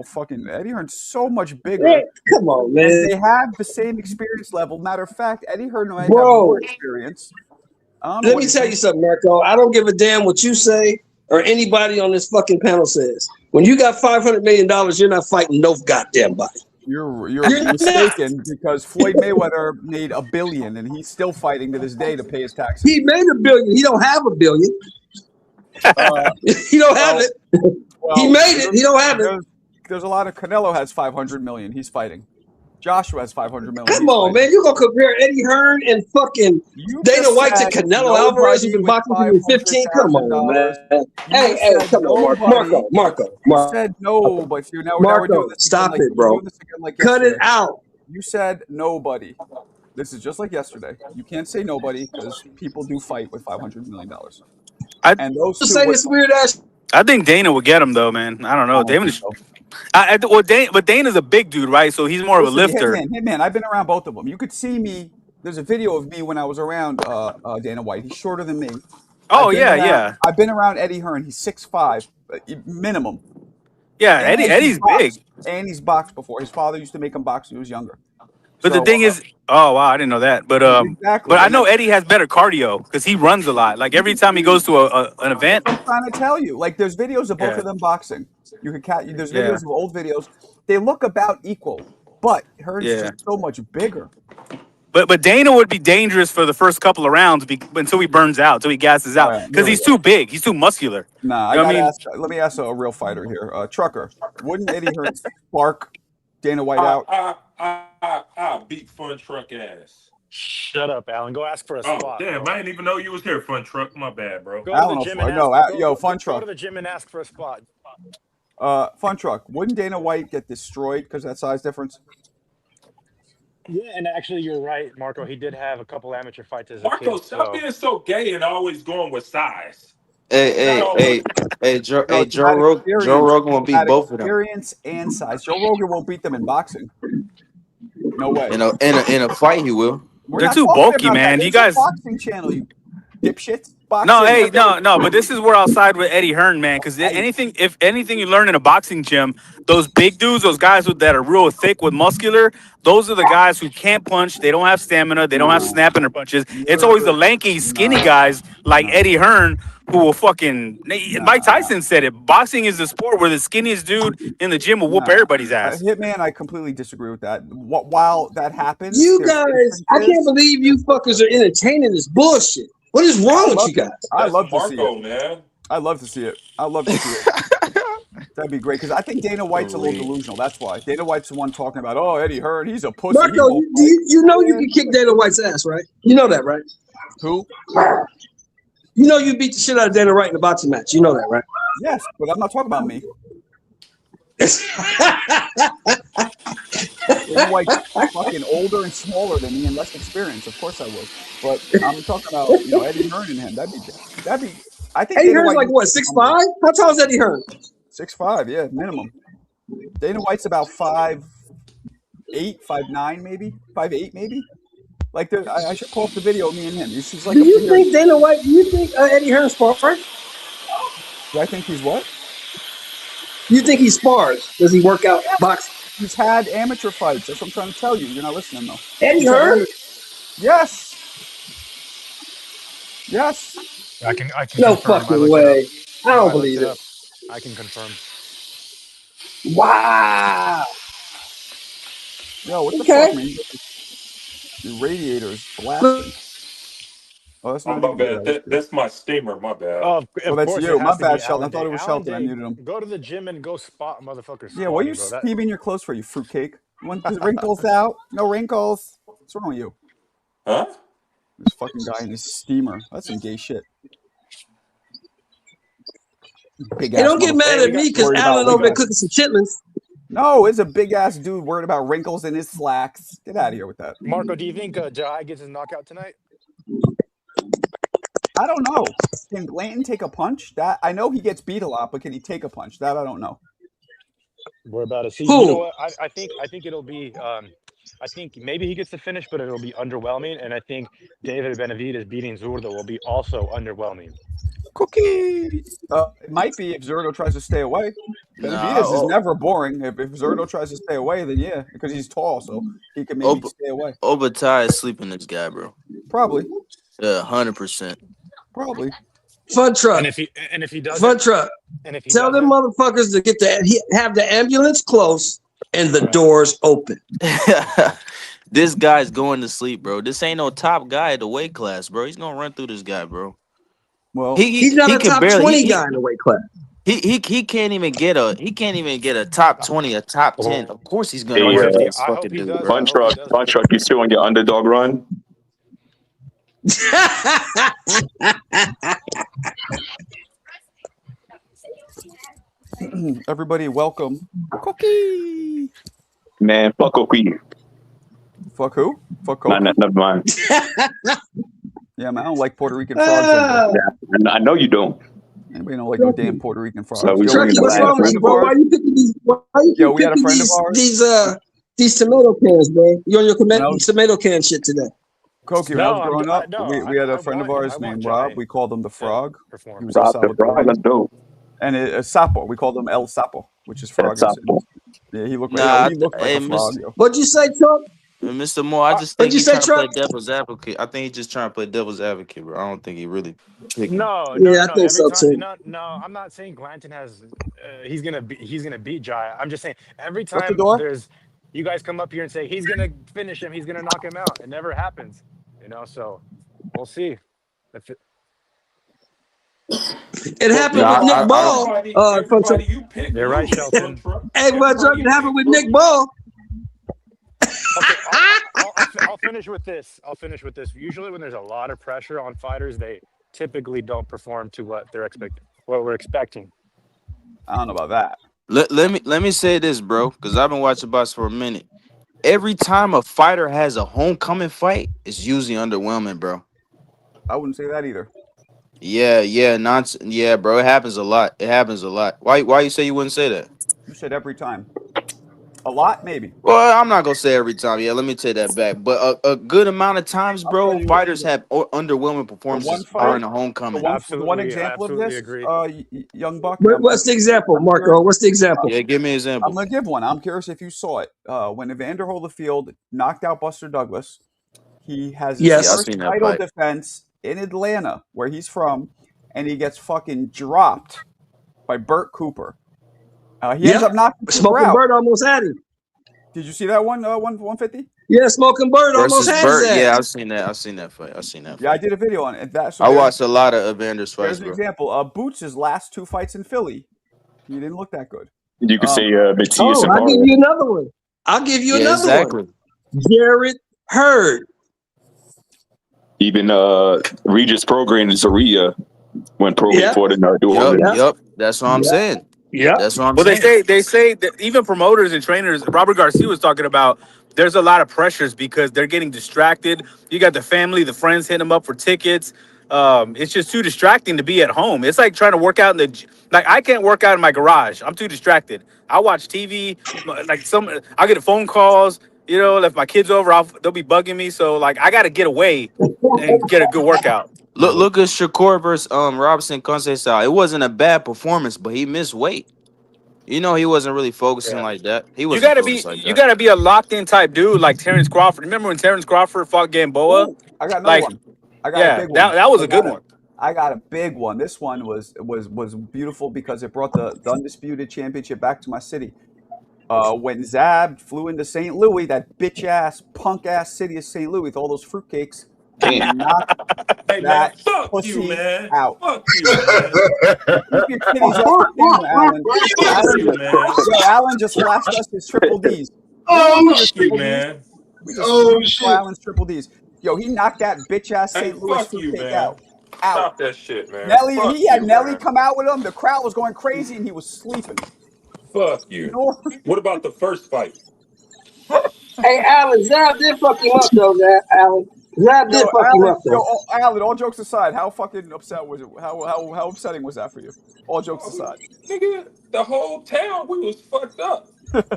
Eddie Hearn's so much bigger. Man, come on, And man. they have the same experience level. Matter of fact, Eddie Hearn might have Bro. more experience. I don't know Let what me you tell think. you something, Marco. I don't give a damn what you say or anybody on this fucking panel says. When you got $500 million, you're not fighting no goddamn body. You're You're not. mistaken because Floyd Mayweather made $1 billion and he's still fighting to this day to pay his taxes. He made $1 billion. He don't have $1 billion. He don't have it. He made it. He don't have it. There's a lot of Canelo has 500 million. He's fighting. Joshua has 500 million. Come he's on, fighting. man. You gonna compare Eddie Hearn and fucking You Dana just White to said Canelo Alvarez, who's been boxing since he was 15? Come on, man. Hey, come on, Marco. You said no, but now we're doing this. Stop again it, bro. We're doing this again like Cut it yesterday. out. You said nobody. This is just like yesterday. You can't say nobody because people do fight with $500 million. And those two. Just say this weird ass. I think Dana would get him though, man. I don't know. But Dana's a big dude, right? So he's more of a lifter. Hitman, I've been around both of them. You could see me. There's a video of me when I was around Dana White. He's shorter than me. Oh yeah. I've been around Eddie Hearn. He's 6'5", minimum. Yeah, And Eddie's big. And he's boxed before. His father used to make him box when he was younger. But the thing is, oh wow, I didn't know that. But exactly. But I know Eddie has better cardio because he runs a lot. Like every time he goes to an event. I'm trying to tell you, like there's videos of both of them boxing. You could there's videos of old videos. They look about equal, but Hearn's just so much bigger. But Dana would be dangerous for the first couple of rounds until he burns out, until he gasses out, because he's too big, he's too muscular. Nah, let me ask a real fighter here, Trucker. Wouldn't Eddie Hearn spark Dana White out? I beat Fun Truck ass. Shut up, Alan. Go ask for a spot. Damn, bro. I didn't even know you was here, Fun Truck. My bad, bro. Go to the gym and Fun Truck. Go to the gym and ask for a spot. Fun Truck. Wouldn't Dana White get destroyed because of that size difference? Yeah, and actually, you're right, Marco. He did have a couple amateur fights as a Marco, kid. stop So being so gay and always going with size. Hey, It's not hey, always. hey, hey, Joe, No, hey, it's about Joe experience. Rogan will It's beat about both of them experience and size. Joe Rogan won't beat them in boxing. No way. in a fight. He will. We're They're not too talking bulky, about that. man. You There's a guys. boxing channel, you dipshits. No, Boxing. hey, Every day. no, but this is where I'll side with Eddie Hearn, man. Because if anything you learn in a boxing gym, those big dudes, those guys that are real thick with muscular, those are the guys who can't punch. They don't have stamina. They don't have No. snap in their punches. It's always the lanky, skinny guys like Eddie Hearn who will fucking. Mike Tyson said it. Boxing is the sport where the skinniest dude in the gym will whoop everybody's ass. Hitman, I completely disagree with that. While that happens, You there's guys, I can't believe you fuckers are entertaining this bullshit. What is wrong with you guys? I That's love to see Marco, it. man. I love to see it. I love to see it. That'd be great because I think Dana White's a little delusional. That's why Dana White's the one talking about, oh, Eddie Hearn, he's a pussy. Marco, you know you can kick Dana White's ass, right? You know that, right? Who? You know you beat the shit out of Dana White in a boxing match. You know that, right? Yes, but I'm not talking about me. Dana White's fucking older and smaller than me and less experienced. Of course I would. But I'm talking about, Eddie Hearn and him. That'd be. I think Eddie Hearn's like what, 6'5"? How tall is Eddie Hearn? 6'5", yeah, minimum. Dana White's about 5'8", 5'9", maybe 5'8", maybe. Like, I should pull up the video of me and him. He's like. Do you think Dana White? Do you think Eddie Hearn spars? Do I think he's what? You think he spars? Does he work out boxing? He's had amateur fights. That's what I'm trying to tell you. You're not listening though. Eddie Hearn? Yes. Yes. I can No confirm. fucking way. I don't believe it. I can confirm. Wow. Yo, what the fuck, man? The radiator's blasting. Oh, that's not My bad. That's my steamer. My bad. Oh, that's you. My bad, Sheldon. I thought it was Shelton. I muted him. Go to the gym and go spot motherfuckers. Yeah, what are you steaming your clothes for, you fruitcake? You want the wrinkles out? No wrinkles. What's wrong with you? Huh? This fucking guy in his steamer. That's some gay shit. Hey, don't get mad at me because Alan over there cooking some chitlins. No, it's a big ass dude worried about wrinkles in his slacks. Get out of here with that. Marco, do you think Jai gets his knockout tonight? I don't know. Can Blanton take a punch? That I know he gets beat a lot, but can he take a punch? That I don't know. We're about to see. You know what? I think it'll be. I think maybe he gets the finish, but it'll be underwhelming. And I think David Benavidez beating Zurdo will be also underwhelming. Cookie. It might be if Zurdo tries to stay away. Benavidez is never boring. If Zurdo tries to stay away, then yeah, because he's tall, so he can maybe stay away. Obatai is sleeping this guy, bro. Probably. Yeah, 100%. Probably. Fun truck. And if he does fun truck. And if he tell them motherfuckers to have the ambulance close and the doors open. This guy's going to sleep, bro. This ain't no top guy at the weight class, bro. He's gonna run through this guy, bro. Well, he's not a top 20 guy in the weight class. He can't even get a top 20, a top 10. Of course he's gonna run through this fucking dude. Fun truck, you still on your underdog run? Everybody, welcome. Cookie. Man, fuck Cookie. Fuck who? Fuck Cookie. Nah, never mind. Yeah, man, I don't like Puerto Rican frogs. I know you don't. Anybody don't like no damn Puerto Rican frogs? So what's wrong with you, bro? Why you picking these? We had a friend of ours. These tomato cans, bro. You on your tomato can shit today? Koki, when I was growing up, we had a friend of ours named Rob. We called him the Frog. He was El Salvador. That's dope. And Sapo, we called him El Sapo, which is frog. Yeah, he looked like a frog. What'd you say, Trump? Mr. Moore, I just think he's trying to play devil's advocate. I think he's just trying to play devil's advocate, bro. I don't think he really. No, I think so too. No, I'm not saying Glanton has. He's gonna beat Jai. I'm just saying every time you guys come up here and say he's gonna finish him, he's gonna knock him out. It never happens, So we'll see. It happened with Nick Ball. You're right, Shelton. Hey, it happened with Nick Ball. Okay, I'll finish with this. Usually, when there's a lot of pressure on fighters, they typically don't perform to what we're expecting. I don't know about that. Let me say this, bro, because I've been watching box for a minute. every time a fighter has a homecoming fight, it's usually underwhelming, bro. I wouldn't say that either. Yeah, yeah, bro. It happens a lot. It happens a lot. Why you say you wouldn't say that? You said every time. A lot, maybe. Well, I'm not gonna say every time. Yeah, let me take that back. But a good amount of times, I'll tell bro, you fighters have underwhelming the one performances fight, during the the homecoming. one Absolutely, I example of absolutely this, agree. Young Buck. And What's the example, Marco? What's the example? Yeah, give me an I'm example. gonna give one. I'm curious if you saw it. When Evander Holyfield knocked out Buster Douglas, he has his Yeah, I Yes. first seen that title fight. defense in Atlanta, where he's from, and he gets fucking dropped by Burt Cooper. He ends up knocking Cooper Smoking out. Bird almost had him. Did you see that one? 150? Yeah, Smoking Bird almost Versus had his Burt. ass. Yeah, I've seen that. I've seen that fight. I've seen that Yeah, I fight. did a video on it. So I there's watched a lot of Evander's fights, an bro. example. Boots' last 2 fights in Philly, he didn't look that good. You could say Matias Oh, and I'll give Barrow. you another one. I'll give you Yeah, another exactly. one. Jared Hurd. Even Regis Prograis and Zaria when Prograis Yeah. fought in New Orleans. Yep. That's what I'm saying. Yeah. That's what I'm Well, saying. they say that even promoters and trainers, Robert Garcia was talking about, there's a lot of pressures because they're getting distracted. You got the family, the friends hitting them up for tickets. It's just too distracting to be at home. It's like trying to work out like I can't work out in my garage. I'm too distracted. I watch TV, I get phone calls. You know, if my kids over, they'll be bugging me. So like, I got to get away and get a good workout. Look at Shakur versus Robinson Conceição. It wasn't a bad performance, but he missed weight. You know, he wasn't really focusing Yeah. like that. He You wasn't gotta focused be, like you that. gotta be a locked in type dude like Terrence Crawford. Remember when Terrence Crawford fought Gamboa? Ooh, I got another Like, one. I got a yeah, big one. that was a good one. I got a big one. This one was beautiful because it brought the undisputed championship back to my city. When Zab flew into St. Louis, that bitch ass, punk ass city of St. Louis with all those fruitcakes, and he knocked Hey man, that fuck pussy you, man. out. Fuck you, man. Keep your titties off the camera, Alan. Fuck you, man. Alan just flashed us his triple Ds. Fuck you, man. We just saw Alan's triple Ds. Yo, he knocked that bitch ass Hey, St. Louis fuck you, fruitcake man. out. Stop that shit, man. Nelly, Fuck he had you, Nelly man. come out with him. The crowd was going crazy, and he was sleeping. Fuck you. What about the first fight? Hey, Alan, Zab did fuck him up, though, Alan. Zab did fuck him up, though. Alan, all jokes aside, how fucking upset was it? How upsetting was that for you? All jokes aside. Nigga, the whole town, we was fucked up. Fucked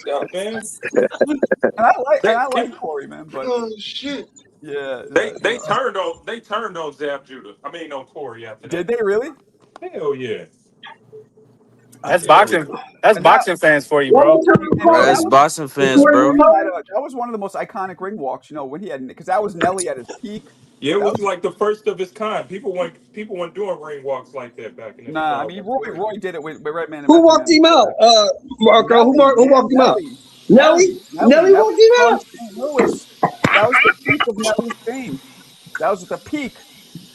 up, man. And I like Corey, man. But shit. Yeah. They turned on Zab Judah. I mean on Corey after that. Did they really? Hell yeah. That's boxing. That's boxing fans for you, bro. That's boxing fans, bro. That was one of the most iconic ring walks, you know, when he had, because that was Nelly at his peak. Yeah, it was like the first of its kind. People weren't doing ring walks like that back in the day. Nah, I mean Roy did it with Redman. Who walked him out? Marco. Who walked him out? Nelly walked him out. That was the peak of Nelly's fame. That was the peak.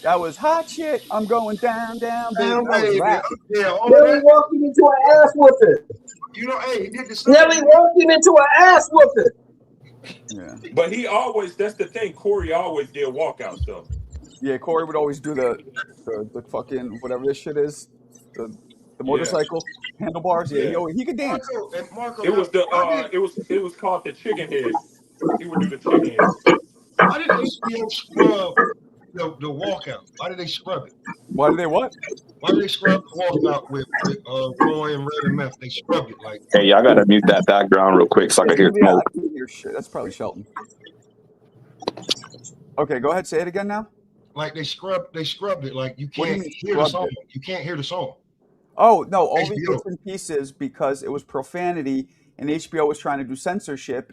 That was hot shit. I'm going down, baby. Nelly walked him into an ass whooping. You know, hey, he did the same. Nelly walked him into an ass whooping. Yeah. But that's the thing. Corey always did walkouts though. Yeah, Corey would always do the fucking whatever this shit is, the motorcycle handlebars. Yeah, he could dance. Marco, It was it was called the chicken head. He would do the chicken head. Why did HBO scrub the walkout? Why did they scrub it? Why did they what? Why did they scrub the walkout with Roy and Red and Meth? They scrubbed it like. Hey, y'all gotta mute that background real quick so I can hear smoke. I can hear shit. That's probably Shelton. Okay, go ahead. Say it again now. Like they scrubbed it. Like you can't hear the song. You can't hear the song. Oh no, only bits and pieces because it was profanity and HBO was trying to do censorship.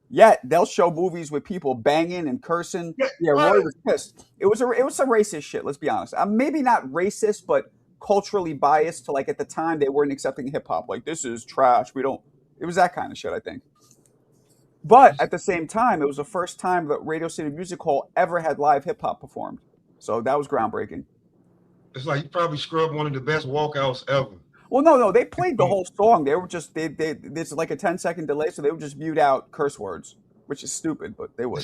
Yet they'll show movies with people banging and cursing. Yeah, Roy was pissed. It was some racist shit. Let's be honest. Maybe not racist, but culturally biased to, like, at the time they weren't accepting hip hop. Like, this is trash. It was that kind of shit, I think. But at the same time, it was the first time that Radio City Music Hall ever had live hip hop performed. So that was groundbreaking. It's like you probably scrubbed one of the best walkouts ever. Well, no, they played the whole song. They were just there's like a 10-second delay, so they would just mute out curse words, which is stupid, but they would.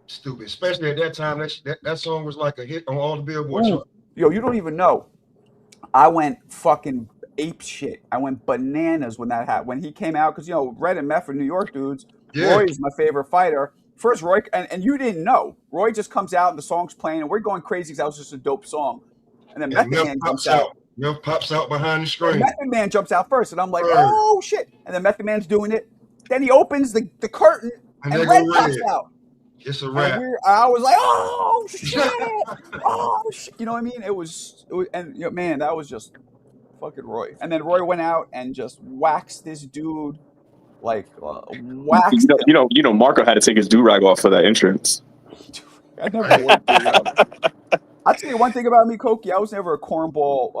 Stupid, especially at that time. That song was like a hit on all the Billboard charts. Yo, you don't even know. I went fucking ape shit. I went bananas when that happened. When he came out, because Red and Meth are New York dudes. Yeah. Roy is my favorite fighter. First, Roy, and you didn't know. Roy just comes out and the song's playing, and we're going crazy because that was just a dope song. And then Method Man jumps out. Meth pops out behind the screen. Method Man jumps out first, and I'm like, oh shit! And then Method Man's doing it. Then he opens the curtain, and Red pops out. It's a wrap. I was like, oh shit! Oh shit! You know what I mean? It was, and man, that was just fucking Roy. And then Roy went out and just waxed this dude, like waxed. Marco had to take his do-rag off for that entrance. I never worked I'll tell you one thing about me, Koki. I was never a cornball,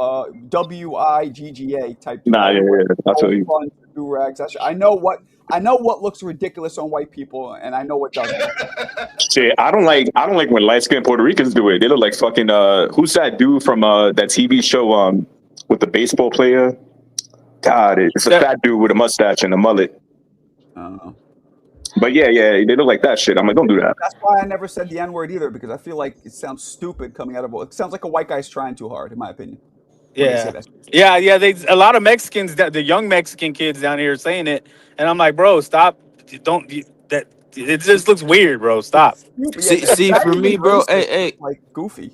WIGGA type. Nah, yeah, I'll tell you. Do-rags. I know what looks ridiculous on white people, and I know what doesn't. Shit, I don't like when light-skinned Puerto Ricans do it. They look like fucking who's that dude from that TV show with the baseball player? God, it's a fat dude with a mustache and a mullet. I don't know. But yeah, they look like that shit. I'm like, don't do that. That's why I never said the N-word either, because I feel like it sounds stupid coming out of it. Sounds like a white guy's trying too hard, in my opinion. Yeah. A lot of Mexicans, the young Mexican kids down here are saying it, and I'm like, bro, stop! That it just looks weird, bro. Stop. See, for me, bro, hey, like goofy.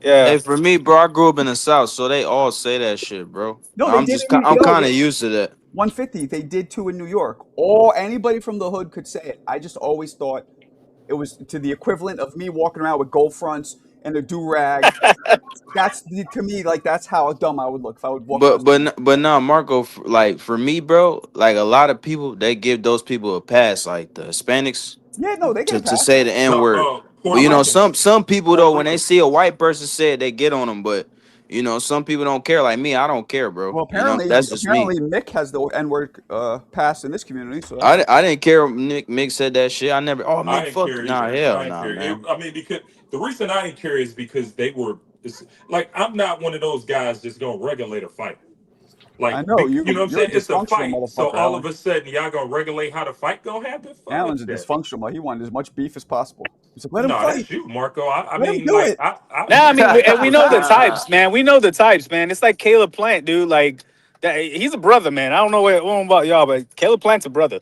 Yeah. Hey, for me, bro, I grew up in the South, so they all say that shit, bro. No, I'm kind of used to that. 150. They did too in New York. Anybody from the hood could say it. I just always thought it was to the equivalent of me walking around with gold fronts and a do-rag. To me, like, that's how dumb I would look if I would walk. But no, Marco, like, for me, bro, like, a lot of people, they give those people a pass, like the Hispanics. Yeah, no, they get to say the N-word. But some people though, when they see a white person say it, they get on them. But some people don't care. Like me, I don't care, bro. Well, apparently, that's just me. Mick has the N-word pass in this community. So I didn't care. Mick said that shit. I never. Oh, Mick, fuck. Nah, hell, nah, man. I mean, because the reason I didn't care is because they were like, I'm not one of those guys just gonna regulate a fight. Like, I know you know what I'm saying? It's a fight. So all Alan. of a sudden, y'all gonna regulate how the fight gonna happen? Alan's a dysfunctional. He wanted as much beef as possible. He's like, let him fight. That's you, Marco. I Let mean, him do like, it. we know the types, man. We know the types, man. It's like Caleb Plant, dude. Like, he's a brother, man. I don't know about y'all, but Caleb Plant's a brother.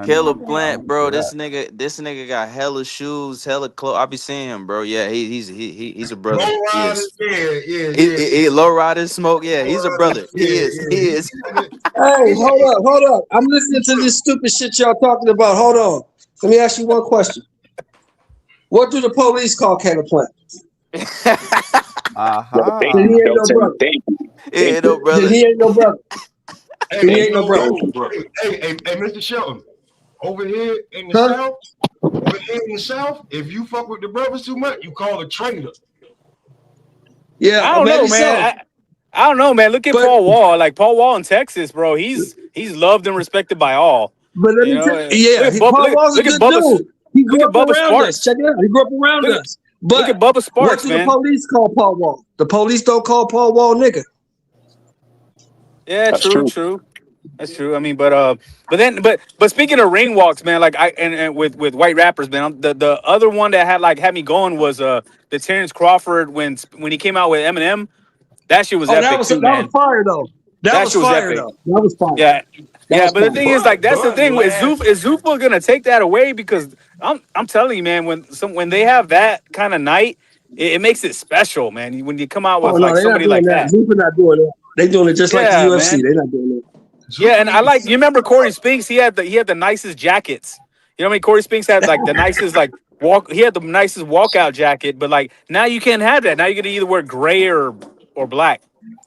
Caleb Plant, bro. This nigga got hella shoes, hella clothes. I be seeing him, bro. Yeah, he's a brother. Low riders, yeah. He low riders smoke. Yeah, he's a brother. He is. Hey, hold up. I'm listening to this stupid shit y'all talking about. Hold on. Let me ask you one question. What do the police call Caleb Plant? Uh-huh. He ain't no brother. He ain't no brother. He ain't no brother. He ain't no brother. Hey, Mr. Shelton. Over here in the South, if you fuck with the brothers too much, you call a traitor. Yeah, I don't know, man. I don't know, man. Look at Paul Wall. Like Paul Wall in Texas, bro. He's loved and respected by all. But let me tell you, Paul Wall's a good dude. He grew up around us. Check it out. He grew up around us. But look at Bubba Sparks, what do the police call Paul Wall? The police don't call Paul Wall nigga. Yeah, true. That's true. I mean, but speaking of ring walks, man, like and with white rappers, man, the other one that had me going was the Terrence Crawford when he came out with Eminem. That shit was epic that was fire though. That was fire though. That was fire. Yeah. But the thing is, like, that's the thing. Is Zuffa gonna take that away? Because I'm telling you, man, when they have that kind of night, it makes it special, man. When you come out with somebody like that. Zuffa not doing that. They doing it just like the UFC. Man. They're not doing it. Yeah, and you remember Corey Spinks? He had the nicest jackets. You know what I mean? Corey Spinks had like the nicest he had the nicest walkout jacket, but like now you can't have that. Now you're gonna either wear gray or black.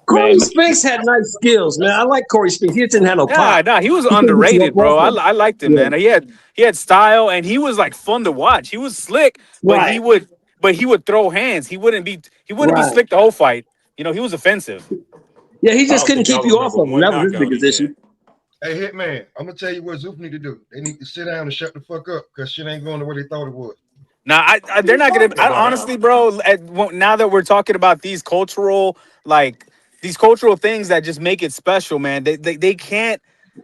Corey Spinks had nice skills, man. I like Corey Spinks. He didn't have no pop. Nah, he was underrated, bro. I liked him, man. He had style, and he was like fun to watch. He was slick, but he would throw hands. He wouldn't be slick the whole fight. You know, he was offensive. Yeah, he just couldn't keep you off of him. That was his biggest issue. Hey, Hitman, I'm gonna tell you what Zoop need to do. They need to sit down and shut the fuck up because shit ain't going the way they thought it would. Nah, they're not gonna. Honestly, bro. Now that we're talking about these cultural things that just make it special, man. They can't.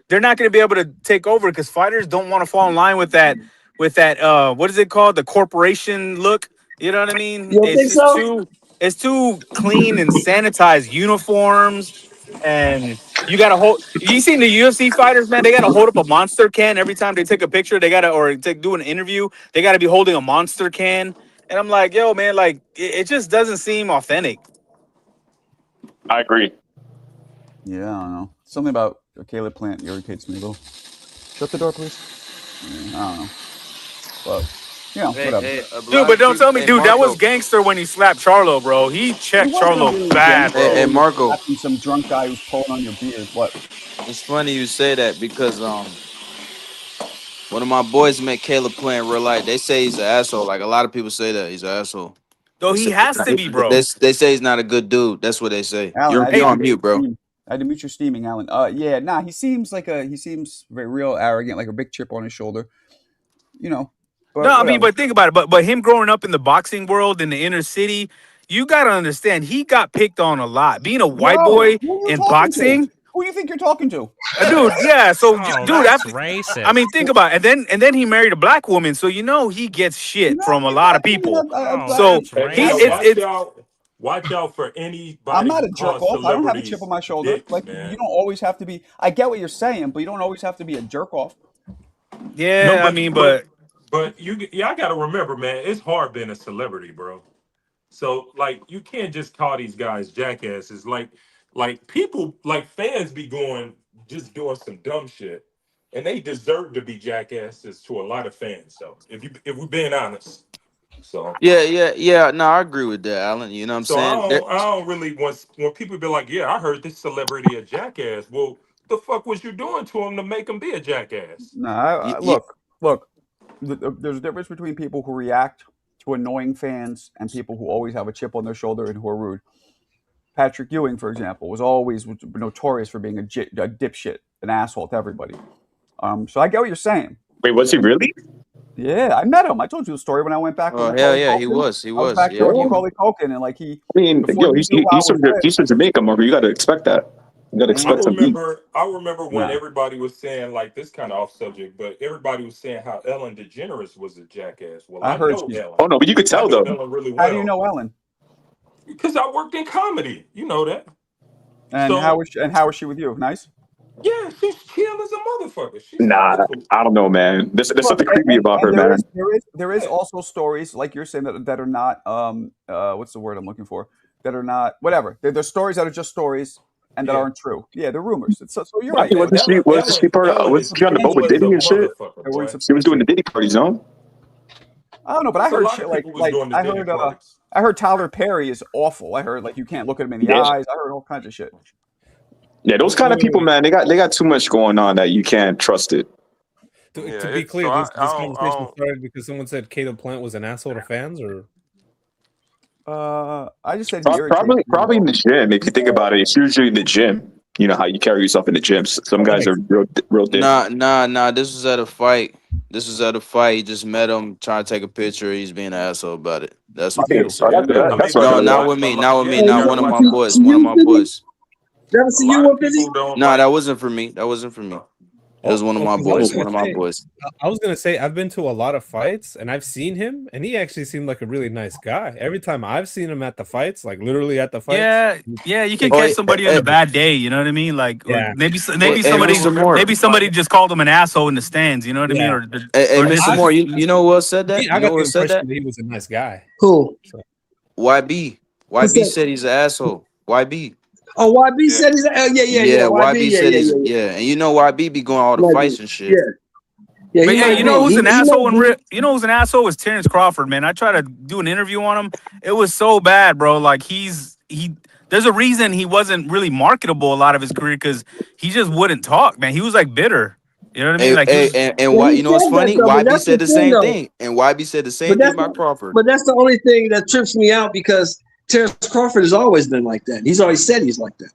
They're not gonna be able to take over because fighters don't want to fall in line with that. What is it called? The corporation look. You know what I mean? You don't think so? It's too clean and sanitized uniforms. and you gotta hold. You seen the UFC fighters, man? They gotta hold up a Monster can every time they take a picture. They gotta do an interview. They gotta be holding a Monster can, and I'm like, yo, man, like it just doesn't seem authentic. I agree. Yeah, I don't know. Something about Caleb Plant irritates me, though. Shut the door, please. Yeah, I don't know. But, you know, whatever. Dude, but don't tell me, dude, that was gangster when he slapped Charlo, bro. He checked Charlo really bad, bro. Hey, Marco. Slapping some drunk guy who's pulling on your beard. What? It's funny you say that because one of my boys met Caleb Plant in real life. They say he's an asshole. Like a lot of people say that he's an asshole. Though he has to be, bro. They say he's not a good dude. That's what they say. Alan, You're on mute, bro. I had to mute your steaming, Alan. Yeah, nah, he seems very real arrogant, like a big chip on his shoulder. You know. But no, I mean, but think about it. But him growing up in the boxing world in the inner city, you gotta understand he got picked on a lot. Being a white boy in boxing. Who do you think you're talking to? Dude, yeah. So, dude, that's racist. I mean, think about it. And then he married a black woman, so he gets shit from a lot of people. So watch out for anybody. I'm not a jerk off. I don't have a chip on my shoulder. Dicks, like man. You don't always have to be. I get what you're saying, but you don't always have to be a jerk off. Yeah, no, but I gotta remember, man, it's hard being a celebrity, bro. So like, you can't just call these guys jackasses. Like people, like fans be doing some dumb shit, and they deserve to be jackasses to a lot of fans. So if we're being honest, so yeah. No, I agree with that, Alan. You know what I'm saying? I don't really when people be like, yeah, I heard this celebrity a jackass. Well, the fuck was you doing to him to make him be a jackass? Nah, look. There's a difference between people who react to annoying fans and people who always have a chip on their shoulder and who are rude. Patrick Ewing, for example, was always notorious for being a dipshit, an asshole to everybody. So I get what you're saying. Wait, was he really? Yeah, I met him. I told you the story when I went back. Oh hell yeah, he was. I was back there with Macaulay Culkin, and like he. I mean, he's from Jamaica, Marco. You got to expect that. You got to expect some heat. I remember when everybody was saying, like, this kind of off subject, but everybody was saying how Ellen DeGeneres was a jackass. Well, I heard know Ellen. Oh no, but you could tell though. Ellen really well. How do you know Ellen? Because I worked in comedy. You know that. And how was she with you? Nice. Yeah, she's chill as a motherfucker. Nah, I don't know, man. There's something creepy about her, man. There is also stories like you're saying that are not what's the word I'm looking for? That are not whatever. There's stories that are just stories and that aren't true. Yeah, they're rumors. So you're right. Was she on the boat with Diddy and shit? She was doing the Diddy parties, no? I don't know, but I heard shit like I heard Tyler Perry is awful. I heard like you can't look at him in the eyes. I heard all kinds of shit. Yeah, those kind of people, man, they got too much going on that you can't trust it. To be clear, this conversation started because someone said Caleb Plant was an asshole to fans, or I just said probably in the gym. If you think about it, it's usually in the gym. You know how you carry yourself in the gym. Some guys are real different. Nah. This was at a fight. He just met him, trying to take a picture. He's being an asshole about it. That's what he said. No, not with me. Not one of my boys. One of my boys. Never see you on busy? No, that wasn't for me. It was one of my boys. I was gonna say I've been to a lot of fights and I've seen him, and he actually seemed like a really nice guy. Every time I've seen him at the fights, like literally at the fights. Yeah, you can catch somebody on a bad day. You know what I mean? Like maybe somebody just called him an asshole in the stands. You know what I mean? Or Mr. Moore, you know what said that? I got the impression that he was a nice guy. Who? YB. YB said he's an asshole. YB. Oh, YB said he's yeah. YB said he's and you know YB be going all the fights and shit. But you know who's an asshole who's an asshole is Terrence Crawford, man. I tried to do an interview on him. It was so bad, bro. Like there's a reason he wasn't really marketable a lot of his career because he just wouldn't talk, man. He was like bitter. You know what I mean? And why? You know what's funny? YB said the same thing, and YB said the same thing about Crawford. But that's the only thing that trips me out because Terrence Crawford has always been like that. He's always said he's like that.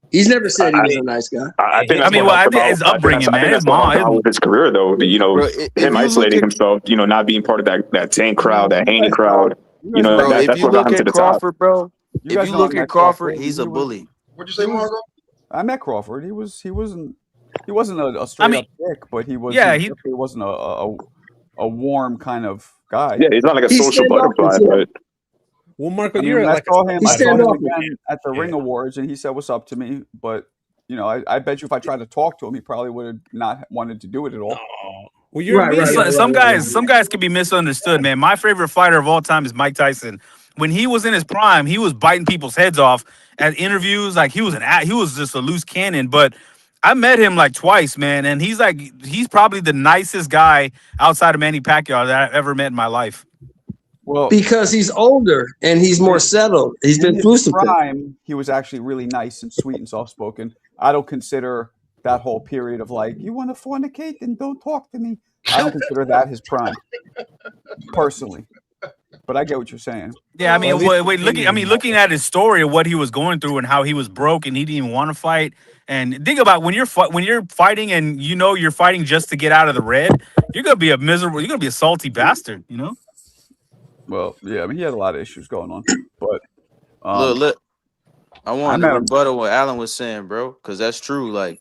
He's never said he was a nice guy. I think his upbringing, man. His mom, with his career, though, you know, him isolating himself, you know, not being part of that Tank crowd, that Haney crowd. You know, bro, that's what got him to the Crawford, top. Bro, if you look at Crawford, he's a bully. What'd you say, Margo? I met Crawford. He wasn't a straight up dick, but he wasn't a warm kind of guy. Yeah, he's not like a social butterfly, but. Well, Marco, I saw him again at the Ring Awards, and he said what's up to me. But you know, I bet you if I tried to talk to him, he probably would have not wanted to do it at all. Well, you're Some guys can be misunderstood, man. My favorite fighter of all time is Mike Tyson. When he was in his prime, he was biting people's heads off at interviews. Like he was just a loose cannon. But I met him like twice, man, and he's probably the nicest guy outside of Manny Pacquiao that I've ever met in my life. Well, because he's older and he's more settled. He's been through some prime. He was actually really nice and sweet and soft spoken. I don't consider that whole period of like, you want to fornicate and don't talk to me. I don't consider that his prime, personally. But I get what you're saying. Yeah, I mean, looking at his story of what he was going through and how he was broke and he didn't even want to fight. And think about when you're fighting and you know you're fighting just to get out of the red, you're gonna be a salty bastard, you know. Well, yeah, I mean, he had a lot of issues going on, but look, I want to rebuttal what Alan was saying, bro, because that's true. Like,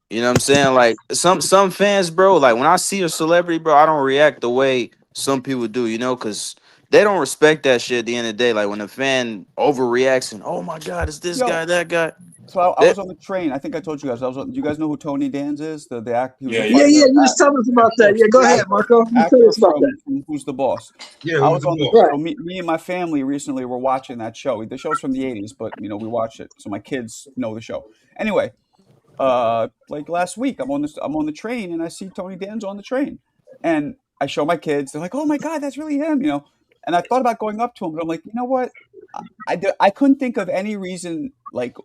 you know what I'm saying? Like some fans, bro, like when I see a celebrity, bro, I don't react the way some people do, you know, because they don't respect that shit at the end of the day. Like when a fan overreacts and, oh my God, it's this guy, that guy. So I was on the train. I think I told you guys. Do you guys know who Tony Danza is? The actor. Yeah. You just tell us about that. Yeah, go ahead, Marco. Tell us about that. Who's the Boss? Yeah, I was on the. So me and my family recently were watching that show. The show's from the '80s, but you know we watch it, so my kids know the show. Anyway, like last week, I'm on the train and I see Tony Danza on the train, and I show my kids. They're like, "Oh my God, that's really him," you know. And I thought about going up to him, but I'm like, you know what? I couldn't think of any reason like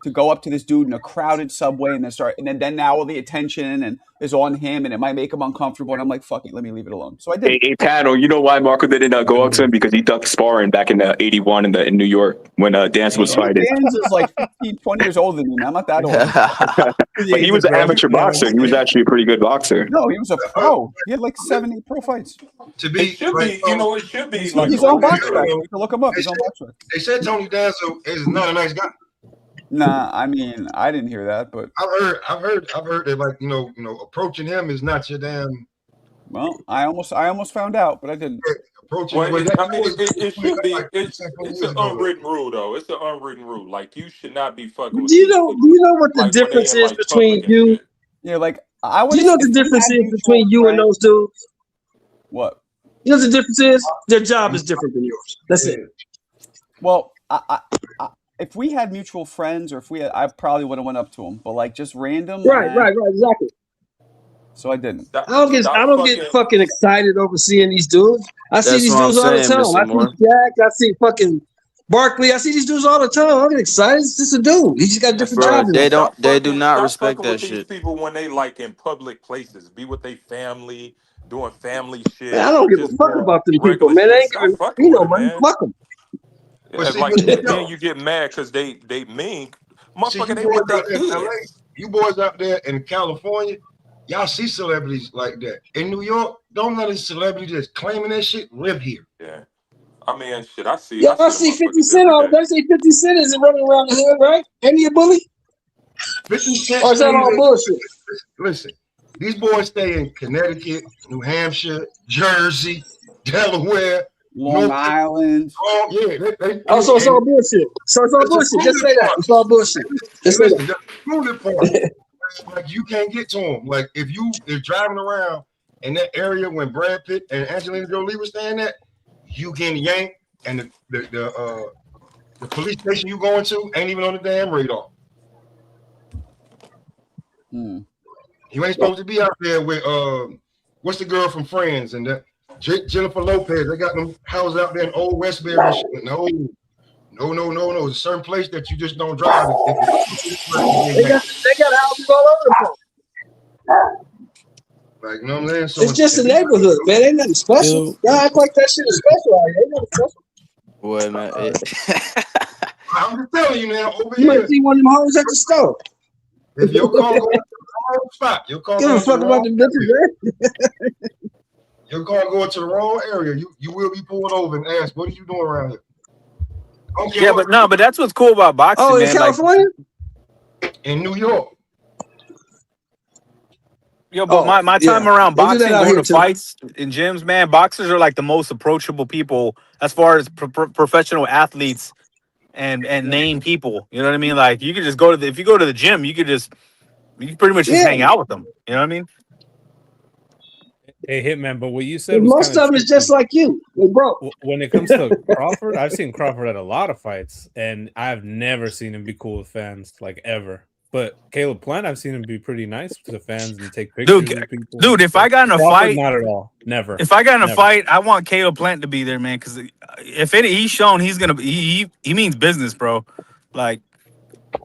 to go up to this dude in a crowded subway and then now all the attention is on him and it might make him uncomfortable. And I'm like, fuck it, let me leave it alone. So I did. Hey, Panel, you know why Marco didn't go up to him? Because he ducked sparring back in '81 in New York when Danza was fighting. Danza is like 15, 20 years older than me, man. I'm not that old. But he was an amateur boxer. He was actually a pretty good boxer. No, he was a pro. He had like 7, 8 pro fights. It should be. Like He's on Boxrec. You can look him up. He's on Boxrec. They said Tony Danza is not a nice guy. Nah, I mean, I didn't hear that, but I've heard that like you know approaching him is not your damn. Well, I almost found out, but I didn't. Approaching. Well, it should be. It's an unwritten rule, though. It's an unwritten rule. Like you should not be fucking with. Do you know what the difference is between you? Yeah, like I would. Do you know what the difference is between you and those dudes? What? You know what the difference is? Their job is different than yours. That's it. Well, I if we had mutual friends, or I probably would have went up to him. But like just random. Right, exactly. So I didn't. I don't get fucking excited over seeing these dudes. I see these dudes all the time. I see Jack. I see fucking Barkley. I see these dudes all the time. I don't get excited. It's just a dude. He just got a different job. They do not respect that shit. These people when they like in public places, be with their family, doing family shit. Man, I don't give a fuck about them people, man. They ain't giving money. Fuck them. Like then you get mad because they mean, motherfucker. They want their kids. You boys out there in California, y'all see celebrities like that. In New York, don't let a celebrity just claiming that shit live here. Yeah, I mean, shit. I see. Yeah, I see 50 Cent all. They say 50 Cent isn't running around the hood, right? Ain't he a bully? 50 Cent. Or is that all bullshit? Listen, these boys stay in Connecticut, New Hampshire, Jersey, Delaware. Long Island. Oh yeah. So it's all bullshit. So it's all bullshit. Just say that. It's all bullshit. Just say that. Like you can't get to them. Like if driving around in that area when Brad Pitt and Angelina Jolie were staying at, you getting yanked, and the police station you going to ain't even on the damn radar. You ain't supposed to be out there with what's the girl from Friends and that. Jennifer Lopez, they got them houses out there in Old Westbury. No. It's a certain place that you just don't drive. They got houses all over the place. Like, you know what I'm saying? So it's just a neighborhood, man. Ain't nothing special. Y'all act like that shit is special out here. Ain't nothing special. Boy, man. I'm just telling you now, over you here. might see one of them hoes at the store. If your car goes to the wrong spot, your car give a fuck about the bitches, man. Your car going to the wrong area, you will be pulled over and asked, what are you doing around here? Okay, yeah, but that's what's cool about boxing, man. In California? Like, in New York. Yo, but my time around boxing, going to fights in gyms, man, boxers are like the most approachable people as far as professional athletes and name people. You know what I mean? Like you could just go to if you go to the gym, you pretty much just hang out with them. You know what I mean? Hey, Hitman, but what you said was most of them is just like you. They broke. When it comes to Crawford, I've seen Crawford at a lot of fights, and I've never seen him be cool with fans, like ever. But Caleb Plant, I've seen him be pretty nice to the fans and take pictures with people. Dude, if I got in a Crawford, fight, not at all, never. If I got in a Never. fight, I want Caleb Plant to be there, man. Because he's shown he's gonna he means business, bro. Like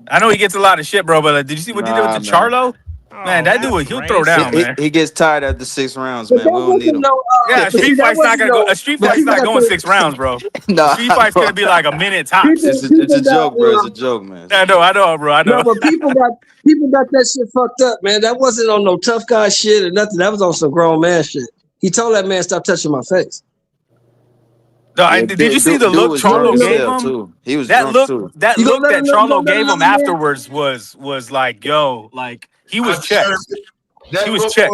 I know he gets a lot of shit, bro. But did you see what he did with the Charlo? Man, that dude, he'll throw down, man. He gets tired after 6 rounds, man. We don't need him. Yeah, a street fight's not gonna go. A street fight's not going 6 rounds, bro. Nah, Street fight's gonna be like a minute tops. It's a joke, bro. It's a joke, man. I know, bro. I know. No, but people got that shit fucked up, man. That wasn't on no tough guy shit or nothing. That was on some grown man shit. He told that man stop touching my face. No, did you see the look Charlo gave him? Too. He was that drunk look. too. That look that Charlo gave him afterwards was like, yo, like he was checked. He was checked.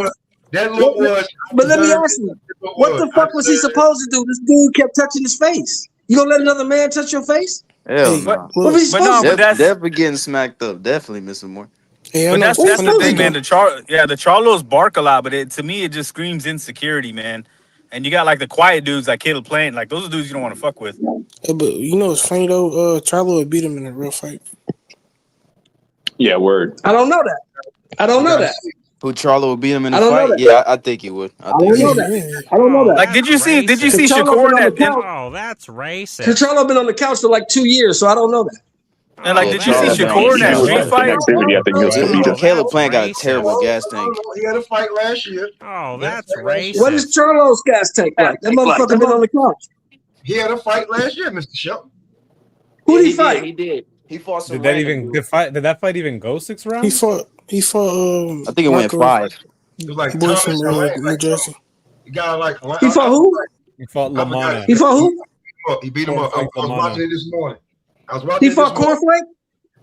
That look was. But let me ask you, what the fuck was he supposed to do? This dude kept touching his face. You gonna let another man touch your face? Hell no. What was he supposed to do? Definitely getting smacked up. Definitely missing more. But that's the thing, man. The Charlos bark a lot, but to me it just screams insecurity, man. And you got like the quiet dudes like Caleb Plant, like those are dudes you don't want to fuck with. Yeah, but you know it's funny though. Charlo would beat him in a real fight. Yeah, word. I don't know that. Who Charlo would beat him in a I don't know fight? that. Yeah, I think he would. I don't know that. I don't know that. Like, did you see Charlo Shakur been on the couch. Oh, that's racist. Charlo been on the couch for like 2 years, so I don't know that. And like, did you see Shakur in that street fight? I think he'll still beat him. Caleb Plant got a terrible gas tank. He had a fight last year. Oh, that's racist. What is Charlo's gas tank like? That motherfucker been on the couch. He had a fight last year, Mr. Shelton. Who did he fight? He did. He fought some. Did that fight even go 6 rounds? He fought. I think it went 5. It was like Boy from Thomas, New Jersey. The guy like He fought who? He fought Lamana. He fought who? He beat him up. I was watching it this morning. He fought Cornflake?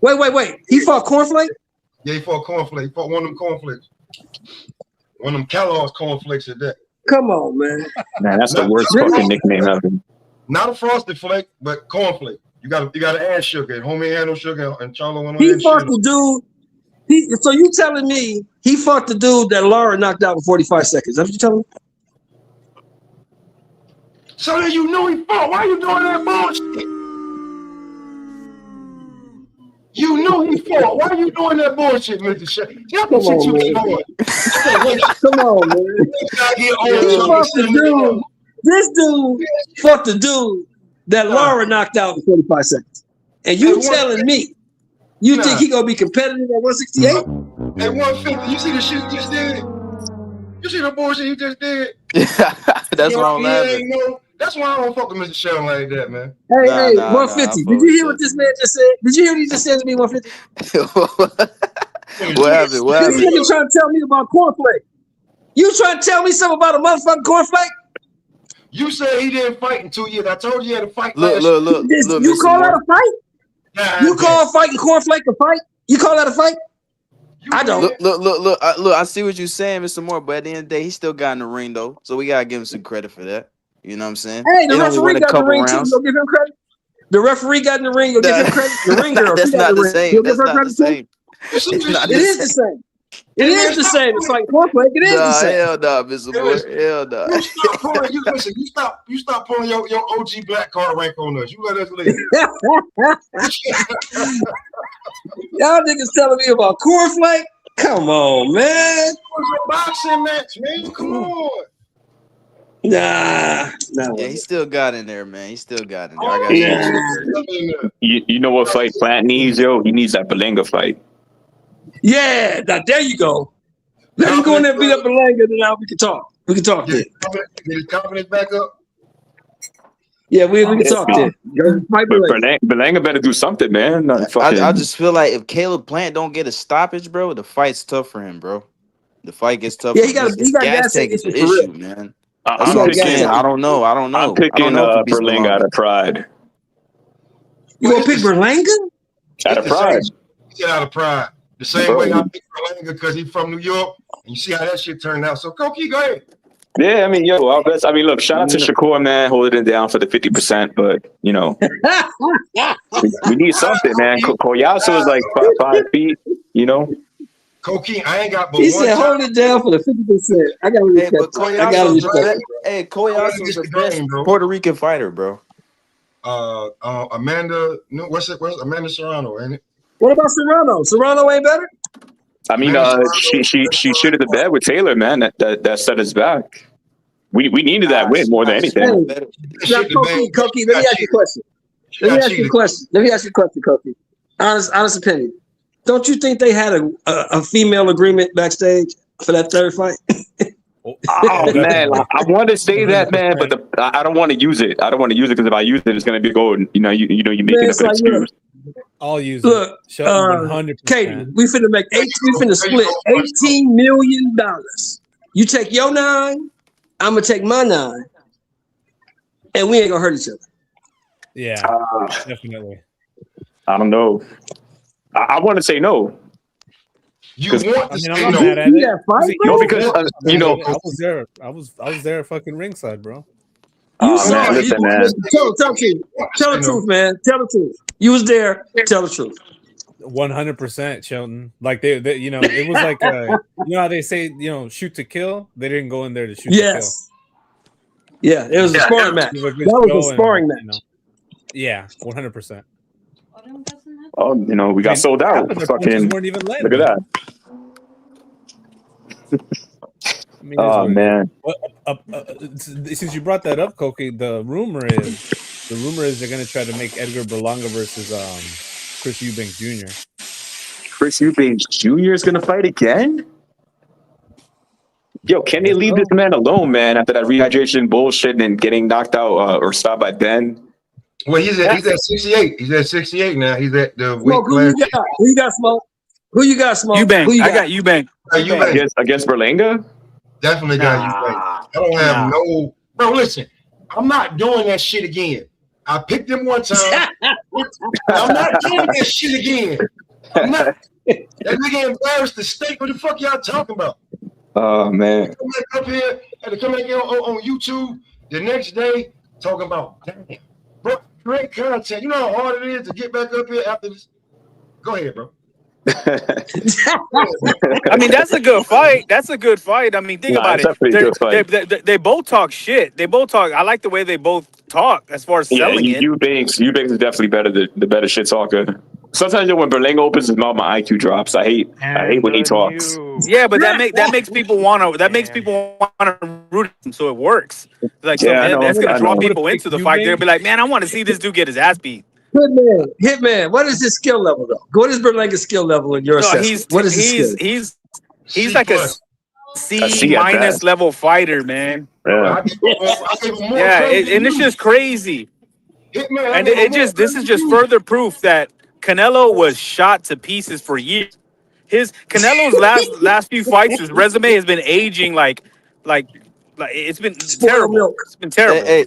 Wait. He fought Cornflake? Yeah, he fought Cornflake. He fought one of them cornflakes. One of them Kellogg's cornflakes at that. Come on, man. Man, that's the worst fucking nickname ever. Not a frosted flake, but cornflake. You got to add sugar. Homie had no sugar, and Charlo went on. He fought the dude. So you telling me he fought the dude that Laura knocked out in 45 seconds? That's what you telling me? So then you knew he fought. Why you doing that bullshit? You knew he fought. Why are you doing that bullshit, Mr. Shea? That's the shit you be doing. Come on, man. He fought the dude. This dude fought the dude that Laura knocked out in 45 seconds. And you telling me you think he gonna be competitive at 168? At 150, you see the shit you just did? You see the bullshit you just did? That's why I'm laughing. That's why I don't fuck with Mr. Sheldon like that, man. Hey, 150. Did you hear what this man just said? Did you hear what he just said to me, 150? What happened? What happened? This nigga trying to tell me about cornflake. You trying to tell me something about a motherfucking cornflake? You said he didn't fight in 2 years. I told you he had a fight. Look. You call that a fight? You call fighting cornflake a fight? You call that a fight? I don't. Look. I see what you're saying, Mr. Moore, but at the end of the day, he still got in the ring though, so we gotta give him some credit for that. You know what I'm saying? Hey, the referee got in the ring too. You'll give him credit. The referee got in the ring. You'll give him credit. The ring girl. That's not the same. That's not the same. It is the same. It is the same. It's like cornflake. It is the same. Hell no, Mr. Moore. Hell no. You stop pulling. You stop pulling your OG black card rank on us. You let us live. Y'all niggas telling me about cornflake? Come on, man. It was a boxing match, man. Come on. Nah. Yeah, he still got in there, man. He still got in there. I got You know what fight Plant needs, yo? He needs that Berlanga fight. Yeah, now there you go. Let him go in there and beat up Berlanga, then now we can talk. We can talk then. Get his confidence back up. Yeah, we can talk then. Berlanga better do something, man. I just feel like if Caleb Plant don't get a stoppage, bro, the fight's tough for him, bro. The fight gets tough. Yeah, he got gas tank is an issue for issue, real. man. I'm picking, I don't know. I'm picking Berlanga out of pride. You gonna pick Berlanga? Out of pride. Get out of pride. The same way I pick Berlanga because he's from New York. And you see how that shit turned out. So, Koki, go ahead. Yeah, I mean, yo, our best. I mean, look, shout out to Shakur, man, holding it down for the 50%. But you know, we need something, man. Koyasu is like 5 feet. You know, Coquine, I ain't got but He one said, time. hold it down for the 50%. I got to Hey, respect. but I got to Koyasu, respect. hey, Koyasu the best Puerto Rican fighter, bro. Amanda, no, what's Amanda Serrano, ain't it? What about Serrano? Serrano ain't better? I mean, she shit at the bed with Taylor, man. That set us back. We needed that win more than anything. Now, Cokie, let me ask you a question. Let me ask you a question, Cokie. Honest opinion. Don't you think they had a female agreement backstage for that third fight? Oh man, I want to say that, man, but I don't want to use it. I don't want to use it because if I use it, it's going to be gold. You know, you're making Man, up it's an like, excuse. I'll use Look, it. 100%. Katie, we finna split $18 million. You take your 9, I'm gonna take my 9, and we ain't gonna hurt each other. Yeah, definitely. I don't know. I want to say no. You want to I'm say not no? mad at it. No, because you know, I was there. I was there, fucking ringside, bro. You saw man, it. listen, man. Tell the truth. Tell the truth, man. Tell the truth. You was there. Tell the truth. 100%, Shelton. Like they, you know, it was like, you know how they say, you know, shoot to kill. They didn't go in there to shoot to kill. Yeah, it was a sparring match. That was a sparring match. You know, yeah, 100%. Oh, you know, we got sold out. Half of their Fucking punches weren't even landing. look at that. I mean, Oh man. Since you brought that up, Koki, the rumor is they're gonna try to make Edgar Berlanga versus Chris Eubanks Jr. Chris Eubanks Jr. is gonna fight again? Yo, can they leave this man alone, man, after that rehydration bullshit and getting knocked out or stopped by Ben? Well, he's at 68. He's at 68 now. He's at the weight Smoke, class. who you got, Smoke? Who you got, Smoke? Eubanks. Who you I got Eubanks. Against Berlanga? Definitely got Eubanks. I don't have no. Bro, listen, I'm not doing that shit again. I picked him one time. I'm not doing that shit again. I'm not. That nigga embarrassed the state. What the fuck y'all talking about? Oh man. Come back up here and come back here on YouTube the next day talking about, damn, bro, great content. You know how hard it is to get back up here after this? Go ahead, bro. I mean, that's a good fight. That's a good fight. I mean, think about it. They both talk shit. They both talk. I like the way they both talk as far as selling it. Eubanks is definitely the better shit talker. Sometimes when Berlanga opens his mouth, my IQ drops. I hate when he talks. Yeah, but that makes people want to root him, so it works. Like, that's gonna draw people into the fight. They'll be like, man, I want to see this dude get his ass beat. Hitman, what is his skill level though? What is Berlanga's skill level in your assessment? What is his skill? He's like a C minus level fighter, man. Yeah, and it's just crazy. And this is just further proof that Canelo was shot to pieces for years. Canelo's last few fights, his resume has been aging like it's been terrible. Milk. It's been terrible. Hey,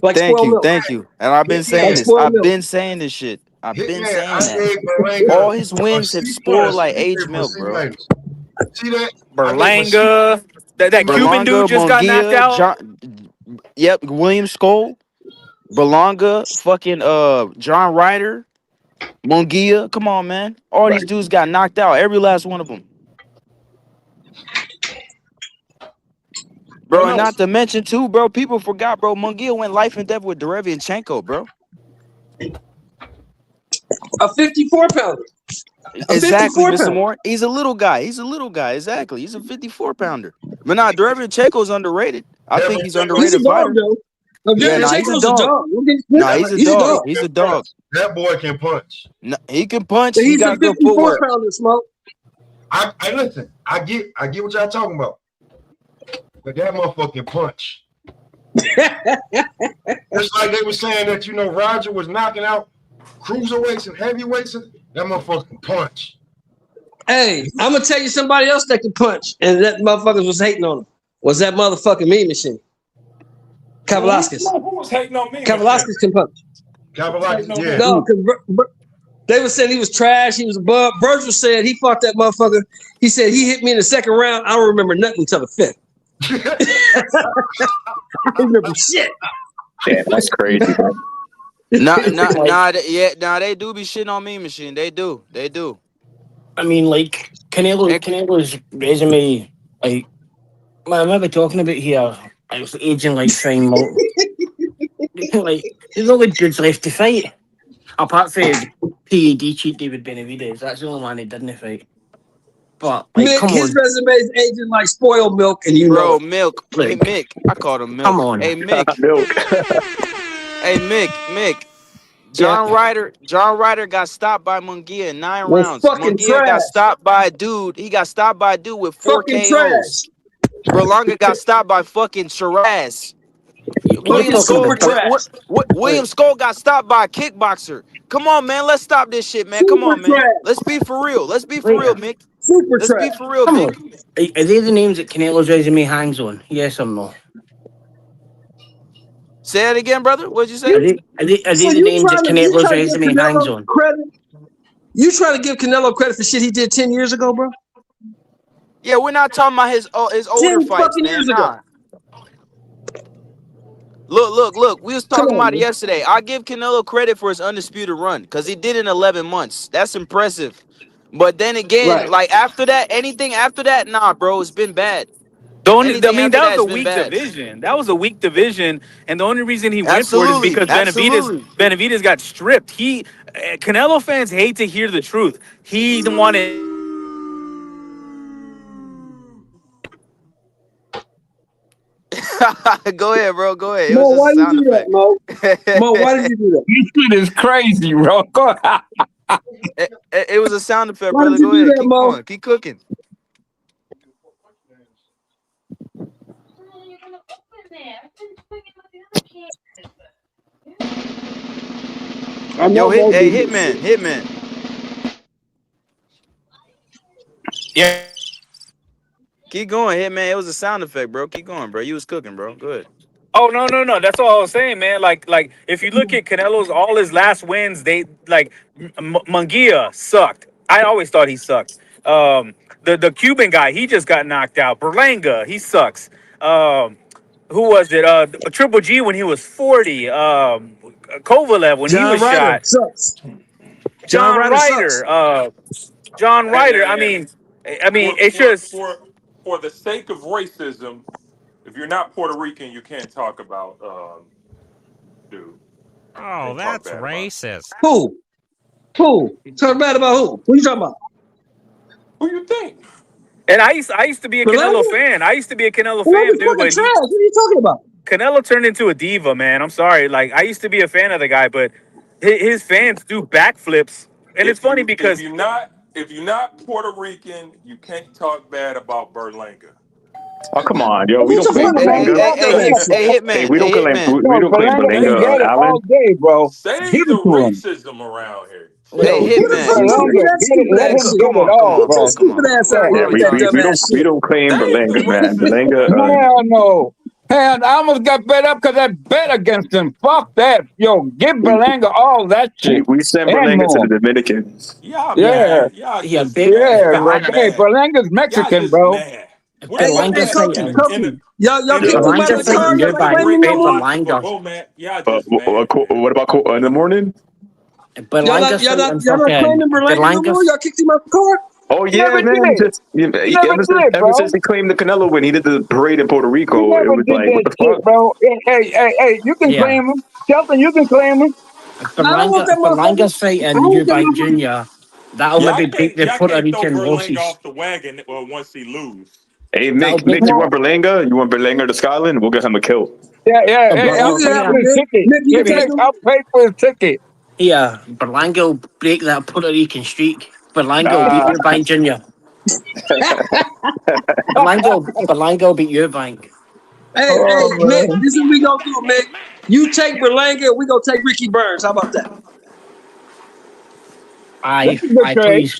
thank you. And I've been saying this. I've been saying this shit. I've been saying that. All his wins have spoiled like aged milk, bro. See that? Berlanga, that Cuban dude just got knocked out. Yep, William Skoll, Berlanga, fucking John Ryder, Munguia. Come on, man. All these dudes got knocked out. Every last one of them. Bro, and not to mention too, bro, people forgot, bro, Munguia went life and death with Derevianchenko, bro. A 54-pounder. Exactly, Mr. Moore. He's a little guy. Exactly. He's a 54-pounder. But nah, Derevianchenko's underrated. I think he's underrated fighter. He's a dog. He's a dog. He's a dog. That boy can punch. No, he can punch. But he got good footwork. 54-pounder, Smoke. I listen. I get what y'all talking about. But that motherfucking punch. Just like they were saying that, Roger was knocking out cruiserweights and heavyweights. That motherfucking punch. Hey, I'm going to tell you somebody else that can punch, and that motherfuckers was hating on him. Was that motherfucking Mean Machine. Kavalauskas. Who was hating on me? Kavalauskas can punch. Kavalauskas, yeah. No, because they were saying he was trash. He was a bum. Virgil said he fought that motherfucker. He said he hit me in the second round. I don't remember nothing until the fifth. I remember shit. Damn, that's crazy, bro. They do be shitting on me, machine. They do. I mean, like Canelo's resume, like what am I talking about here? It's aging like fine malt. Like there's no good dudes left to fight. Apart from PED cheat David Benavidez, that's the only one he didn't fight. But like, Mick, come his on, resume's aging like spoiled milk, and you know Bro, it. Milk. Hey, Like, Mick. I called him Milk. come on. Hey, Mick. Milk. Hey, Mick. John Ryder got stopped by Munguia in 9 Was rounds. fucking Munguia got trash. stopped by a dude. He got stopped by a dude with 4 Fucking KOs. trash. Berlanga got stopped by fucking Shiraz. Fucking super trash. William Skull got stopped by a kickboxer. Come on, man. Let's stop this shit, man. Come Super on, man. trash. Let's be for real. Mick. Super Let's be trash. for real, Come Mick. on. Are they the names that Canelo's resume hangs on? Yes or no? Say that again, brother. What'd you say? Are they So the you names that trying to Canelo's give resume hangs Canelo on? credit? You trying to give Canelo credit for shit he did 10 years ago, bro? Yeah, we're not talking about his older 10 fights, fucking man. years ago. Nah. Look. We was talking on, about it man. yesterday. I give Canelo credit for his undisputed run because he did it in 11 months. That's impressive. But then again, Right. like after that, anything after that, nah, bro, it's been bad. The only, I Anything mean, after that that was has a been weak bad. division. That was a weak division, and the only reason he went for it is Absolutely, because absolutely. Benavidez got stripped. Canelo fans hate to hear the truth. He wanted. Go ahead, bro. Go ahead. It Mo, was why just a did sound you do that, effect. Mo? Mo, why did you do that? This shit is crazy, bro. Go ahead. It was a sound effect, Why brother. did you Go do ahead. that, Keep Mo? going. Keep cooking. I Yo, know Mo did this. Hitman. Yeah. Keep going, Hitman. It was a sound effect, bro. Keep going, bro. You was cooking, bro. Good. Oh no. That's all I was saying, man. Like if you look at Canelo's all his last wins, they like Munguia sucked. I always thought he sucked. The Cuban guy, he just got knocked out. Berlanga, he sucks. Who was it? Triple G when he was 40. Kovalev when he John was Ryder shot. sucks. John Ryder sucks. Ryder. John Ryder. I mean, it's just. For the sake of racism, if you're not Puerto Rican, you can't talk about dude. Oh, that's racist. Who? Talk bad about who? Who you talking about? Who you think? And I used to be a Canelo fan. I used to be a Canelo fan, dude. But trash. What are you talking about? Canelo turned into a diva, man. I'm sorry. Like I used to be a fan of the guy, but his fans do backflips, and it's funny because if you're not Puerto Rican, you can't talk bad about Berlanga. Oh, come on, yo. We don't claim Berlanga. Hey, Hitman. Hey, we don't claim Berlanga Berlanga, Allen. all day, bro. Say Give the it to him. racism around here. Hey, Hitman. Let him get it all, bro. Yeah, we don't claim Berlanga, man. Berlanga. Hell no. And I almost got bet up because I bet against him. Fuck that. Yo, give Berlanga all that shit. We sent and Berlanga to more. the Dominicans. Yeah, Yeah. bro. Berlanga's Mexican, bro. Berlanga fighting. Y'all kicked him out of the car. Y'all don't claim him no more. What about in the morning? Y'all not claiming Berlanga no more? Y'all kicked him out the car? Oh yeah, man! Ever since he claimed the Canelo when he did the parade in Puerto Rico, it was like, what the fuck, bro? Hey! You can claim him, Shelton. You can claim him. Berlanga's fighting Eubank Jr. That'll maybe beat the Puerto Rican losses. Off the wagon once he lose. Hey, Mick, you want Berlanga? You want Berlanga to Scotland? We'll get him a kill. Yeah. Hey, I'll pay for his ticket. I'll pay for his ticket. Yeah, Berlanga will break that Puerto Rican streak. Berlanga will beat Eubank Jr. Berlanga will beat Eubank. Hey, Mick, this is what we gonna do, Mick. You take Berlanga, we gonna take Ricky Burns. How about that?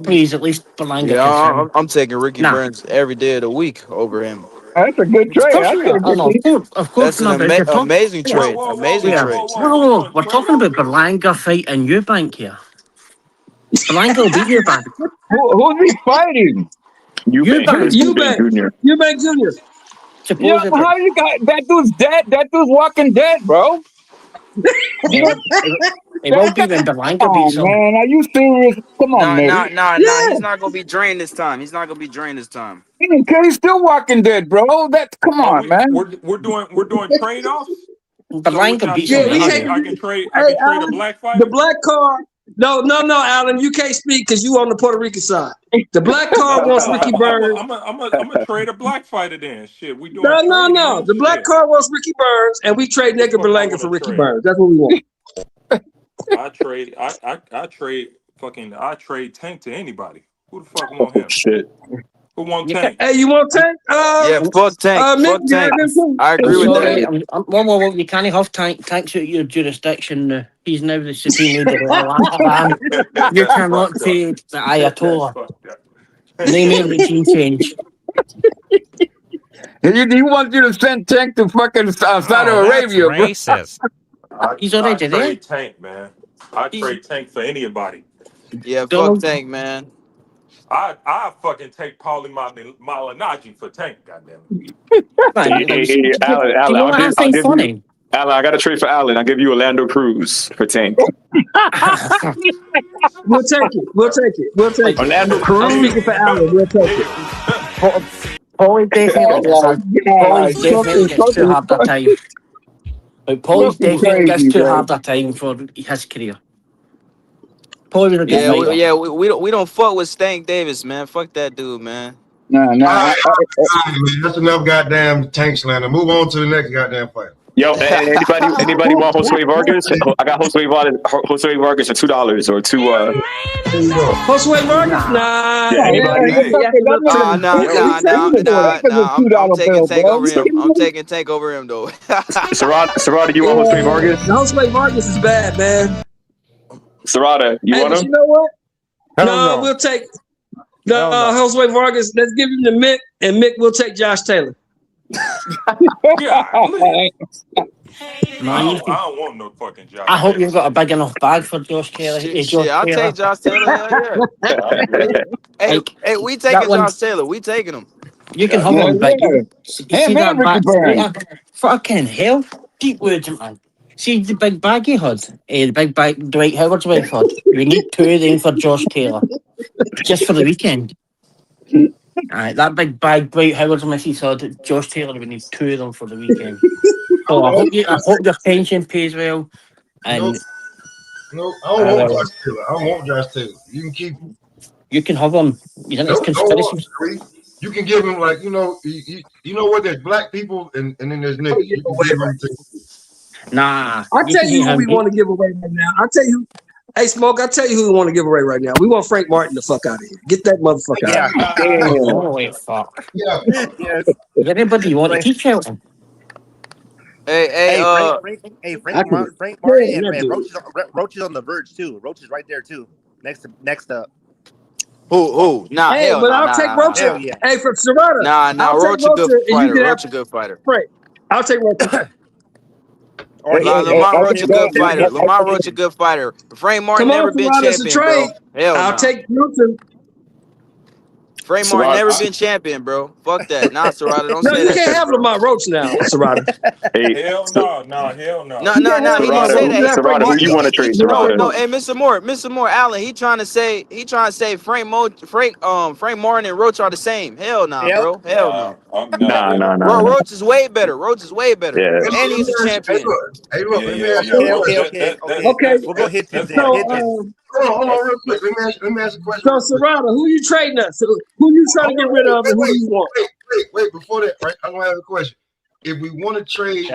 Please, at least Berlanga. Yeah, I'm taking Ricky Burns every day of the week over him. That's a good trade. Of course, that's an amazing trade. Amazing trade. Whoa, we're talking about Berlanga fighting Eubank here. Berlanga will beat Eubank. Who's he fighting? Eubank Jr. Eubank Jr. Yeah, but how you got that dude's dead? That dude's walking dead, bro. It won't be when Berlanga beats him. Man, are you serious? Come on, man. Nah. He's not gonna be drained this time. He's not gonna be drained this time. He's still walking dead, bro. Come on, man. We're doing trade offs. Berlanga beats Yeah, him. we I can't. can trade. Hey, I can trade a Alan, black fighter. the black card. No, Alan, you can't speak because you on the Puerto Rican side. The black card wants Ricky Burns. I'm gonna trade a black fighter then. Shit, we doing. No. trade, The black card wants Ricky Burns, and we trade Edgar Berlanga for Ricky Burns. That's what we want. I trade Tank to anybody. Who the fuck want him? Shit. Who want Tank? Hey, you want Tank? Yeah, fuck Tank. Mick, Fuck Tank. I agree with that. Well, you can't have Tank's out your jurisdiction. He's now the supreme leader of Iran. You cannot say the Ayatollah. They made a regime change. He wants you to send Tank to fucking Saudi Arabia, bro. Racist. He's already I there. trade Tank, man. I trade Tank for anybody. Yeah, fuck Tank, man. I fucking take Paulie Malignaggi for Tank, goddamn it. Hey, Alan, Alan, I got to trade for Alan. I'll give you Orlando Cruz for Tank. We'll take it. Orlando I'm Cruz. speaking for Alan. We'll take it. Paulie definitely gets too hard that time. But Paulie's definitely gets too hard that time for his career. Paulie was a good fighter. We don't fuck with Stank Davis, man. Fuck that dude, man. All right, man. That's enough goddamn Tank slander. Move on to the next goddamn fight. Yo, anybody want Jose Vargas? I got Jose Vargas for $2 or two. Jose Vargas? Nah. Yeah, anybody? I'm taking Tank over him. I'm taking Tank over him though. Serrata, you want Jose Vargas? Jose Vargas is bad, man. Serrata, you want him? You know what? No, we'll take Jose Vargas. Let's give him to Mick, and Mick will take Josh Taylor. I don't want no fucking Josh. I hope you've got a big enough bag for Josh Taylor. I'll take Josh Taylor. Yeah. Hey, we taking Josh Taylor. We taking him. You can have one big. See that bag? Fucking hell. Deep words, man. See the big bag he had? The big bag Dwight Howard's wife had. We need 2 of them for Josh Taylor. Just for the weekend. Alright, that big bag Dwight Howard's missus had. Josh Taylor, we need 2 of them for the weekend. So I hope your pension pays well. And No, I don't want Josh Taylor. I don't want Josh Taylor. You can keep. You can have him. You don't. It's conspiracy. You can give him like you know what? There's black people and then there's niggas. You can give him to. Nah. I'll tell you who we want to give away right now. I'll tell you. Hey, Smoke, I'll tell you who we want to give away right now. We want Frank Martin the fuck out of here. Get that motherfucker out of here. Oh, wait, fuck. Yeah. Yes. Is anybody want to teach out? Hey, Frank Martin and Roach is on the verge too. Roach is right there too. Next up. Who? Nah, hey, hell but no. I'll take Roach. Yeah. Hey, for Serrata. Nah, Roach a good fighter. Roach a good fighter. Frank, I'll take Roach. Lamar Roach a good fighter. Lamar Roach a good fighter. Frank Martin never been champion, bro. Hell I'll take Milton. Frank Martin never been champion, bro. Fuck that. Nah, Serrata, don't say that. No, you can't have Lamar Roach now, Serrata. Hell no. No, he didn't say that. Serrata, who you want to trade? Serrata. No, hey, Mr. Moore, Allen, he trying to say Frank Martin and Roach are the same. Hell no, bro. Hell no. Nah. Roach is way better. Yeah. And he's a champion. Hey, look. Okay. We'll go hit this. Hold on, real quick. Let me ask a question. So, Serrata, who you trading us? Who you trying to get rid of, and who do you want? Wait. Before that, right? I'm gonna have a question. If we want to trade